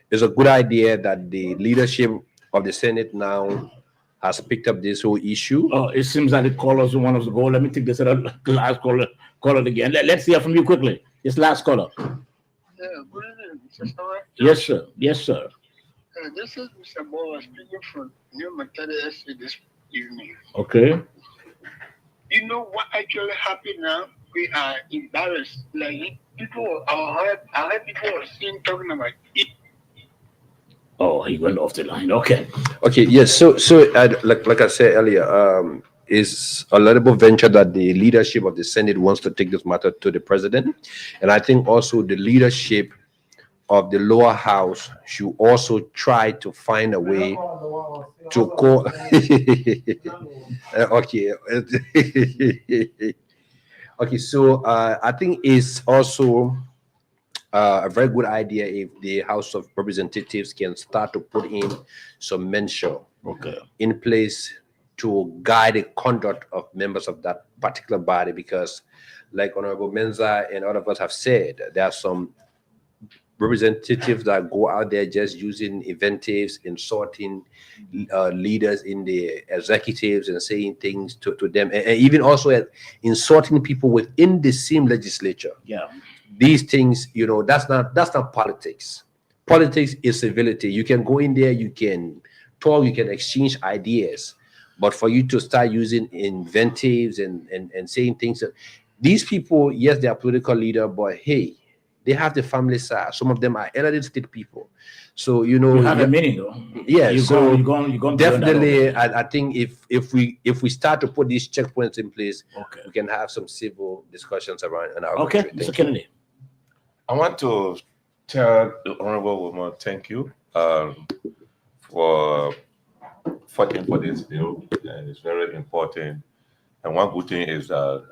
it's a good idea that the leadership of the Senate now has picked up this whole issue. Oh, it seems that the callers want us to go. Let me take this last caller again. Let's hear from you quickly. This last caller. Yeah, good evening, Mr. Stewart. Yes, sir. Yes, sir. This is Mr. Boa speaking from New Matadi Estate this evening. Okay. You know what actually happened now? We are embarrassed. Like people, I heard people are still talking about it. Oh, he went off the line. Okay. Okay. Yes. So like I said earlier, is a laudable venture that the leadership of the Senate wants to take this matter to the president, and I think also the leadership of the lower house should also try to find a way to go. Okay. Okay. So I think it's also a very good idea if the House of Representatives can start to put in some measure in place to guide the conduct of members of that particular body, because like Honorable Menza and all of us have said, there are some representatives that go out there just using invectives, insulting leaders in the executives and saying things to them, and even also insulting people within the same legislature. Yeah. These things, that's not politics. Politics is civility. You can go in there, you can talk, you can exchange ideas, but for you to start using invectives and saying things, these people, yes, they are political leader, but hey, they have the family side. Some of them are elderly state people. So you have a meaning though. Yeah. You're going definitely. I think if we start to put these checkpoints in place, we can have some civil discussions around in our country. Mr. Kennedy. I want to tell the Honorable Woman thank you for fighting for this bill, and it's very important. And one good thing is that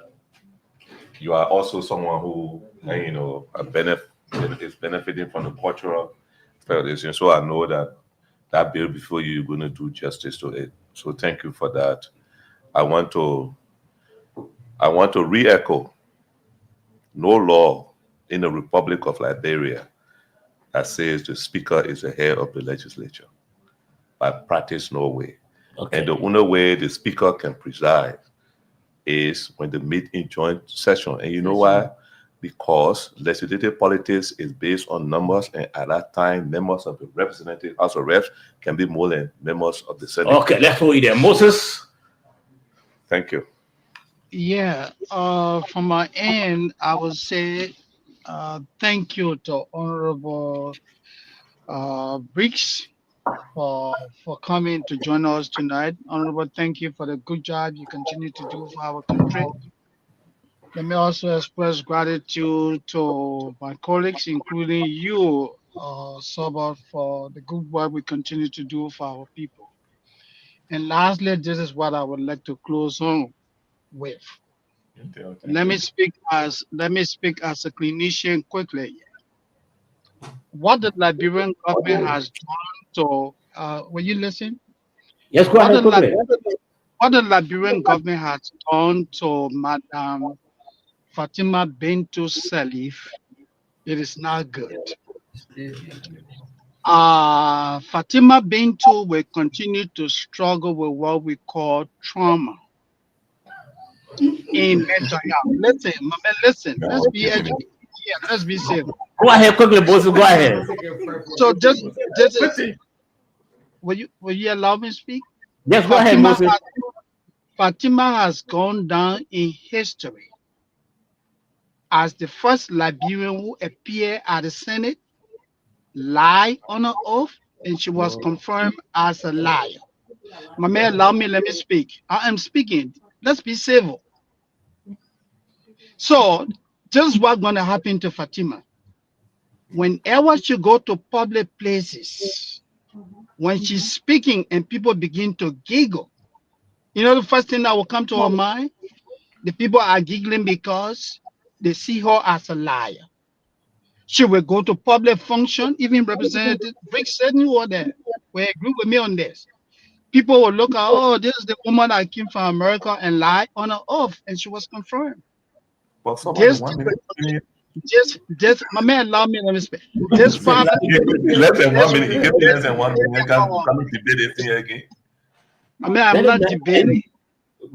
you are also someone who is benefiting from the cultural federation. So I know that bill before you're going to do justice to it. So thank you for that. I want to re-echo: no law in the Republic of Liberia that says the speaker is the head of the legislature. By practice, no way. And the only way the speaker can preside is when they meet in joint session. And you know why? because legislative politics is based on numbers, and at that time, members of the Representative House of Reps can be more than members of the Senate. Okay, let's hold it there. Moses. Thank you. Yeah, from my end, I would say thank you to Honorable Briggs for coming to join us tonight. Honorable, thank you for the good job you continue to do for our country. Let me also express gratitude to my colleagues, including you, Soba, for the good work we continue to do for our people. And lastly, this is what I would like to close on with. Let me speak as a clinician quickly. What the Liberian government has done to, will you listen? Yes, go ahead. What the Liberian government has done to Madam Fatima Bintou Salif, it is not good. Fatima Bintou will continue to struggle with what we call trauma in mental health. Listen, let's be educated. Yeah, let's be safe. Go ahead quickly, boys. Go ahead. So just will you allow me to speak? Yes, go ahead, Moses. Fatima has gone down in history as the first Liberian who appeared at the Senate, lied on her oath, and she was confirmed as a liar. Mama, allow me, let me speak. I am speaking. Let's be civil. So, this is what's going to happen to Fatima. Whenever she go to public places, when she's speaking and people begin to giggle, you know the first thing that will come to her mind? The people are giggling because they see her as a liar. She will go to public function, even Representative Rick said you were there. Will agree with me on this. People will look at, oh, this is the woman that came from America and lied on her oath, and she was confirmed. But just my man, allow me to speak. Just less than 1 minute. You get less than 1 minute. Come and debate this thing again. I mean, I'm not debating.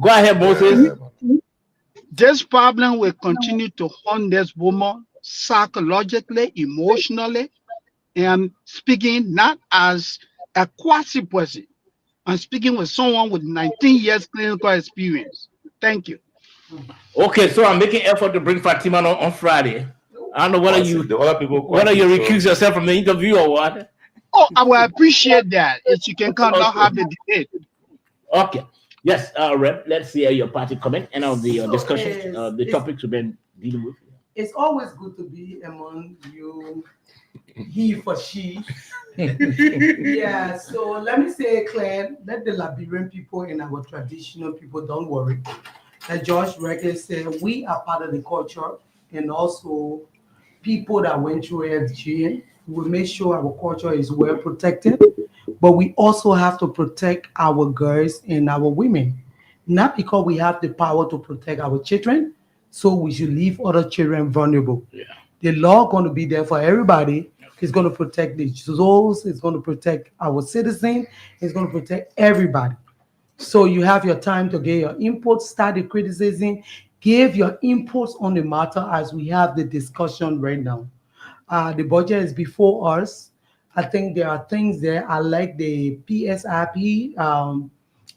Go ahead, Moses. This problem will continue to haunt this woman psychologically, emotionally, and I'm speaking not as a quasi person. I'm speaking with someone with 19 years clinical experience. Thank you. Okay, so I'm making effort to bring Fatima on Friday. I don't know whether you recuse yourself from the interview or what. Oh, I will appreciate that if you can come and have the debate. Okay. Yes, Rep, let's hear your party comment and of the discussion, the topics we've been dealing with. It's always good to be among you, he for she. Yeah, so let me say, Claire, let the Liberian people and our traditional people, don't worry. As George Reckley said, we are part of the culture, and also people that went through FGA. We make sure our culture is well protected, but we also have to protect our girls and our women. Not because we have the power to protect our children, so we should leave other children vulnerable. Yeah. The law going to be there for everybody. It's going to protect the souls. It's going to protect our citizens. It's going to protect everybody. So you have your time to get your input, start the criticism, give your inputs on the matter as we have the discussion right now. The budget is before us. I think there are things there. I like the PSIP.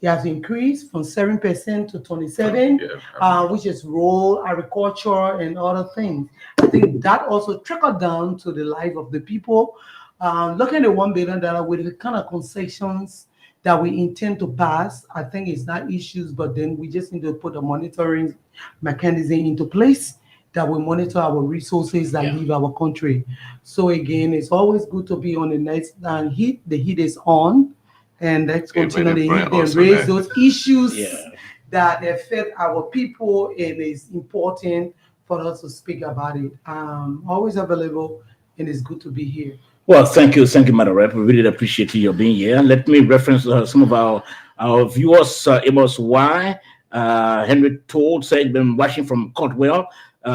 It has increased from 7% to 27%, which is rural agriculture and other things. I think that also trickled down to the life of the people. Looking at the $1 billion with the kind of concessions that we intend to pass, I think it's not issues, but then we just need to put a monitoring mechanism into place that will monitor our resources that leave our country. So again, it's always good to be on the next heat. The heat is on, and let's continue the heat and raise those issues that affect our people, and it's important for us to speak about it. Always available, and it's good to be here. Well, thank you, Madam Rep. We really appreciate you being here. Let me reference some of our viewers. Amos Y. Henry Told said, been watching from Caldwell.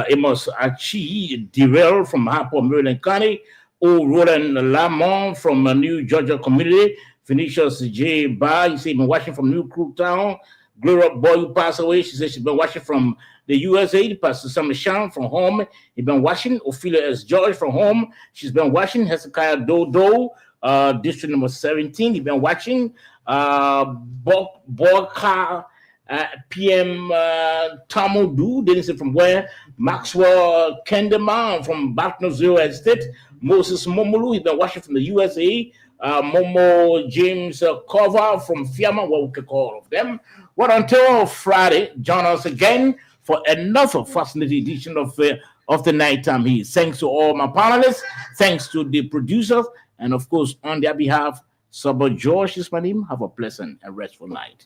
Amos Achi Derrell from Harper, Maryland County. O. Roland Lamont from New Georgia Community. Phoenicius J. Bar, you see, been watching from New Crook Town. Gloria Boy, who passed away. She said she's been watching from the USA. Pastor Sam Shan from home. He's been watching. Ophelia S. George from home. She's been watching. Hezekiah Dodo, district number 17. He's been watching. Borka PM Tamudu, didn't say from where. Maxwell Kendema from Baton Zero Estate. Moses Momolu, he's been watching from the USA. Momo James Cover from Fiamma, what we could call all of them. Well, until Friday, join us again for another fascinating edition of the Nighttime Heat. Thanks to all my panelists, thanks to the producers, and of course, on their behalf, Saba George is my name. Have a pleasant and restful night.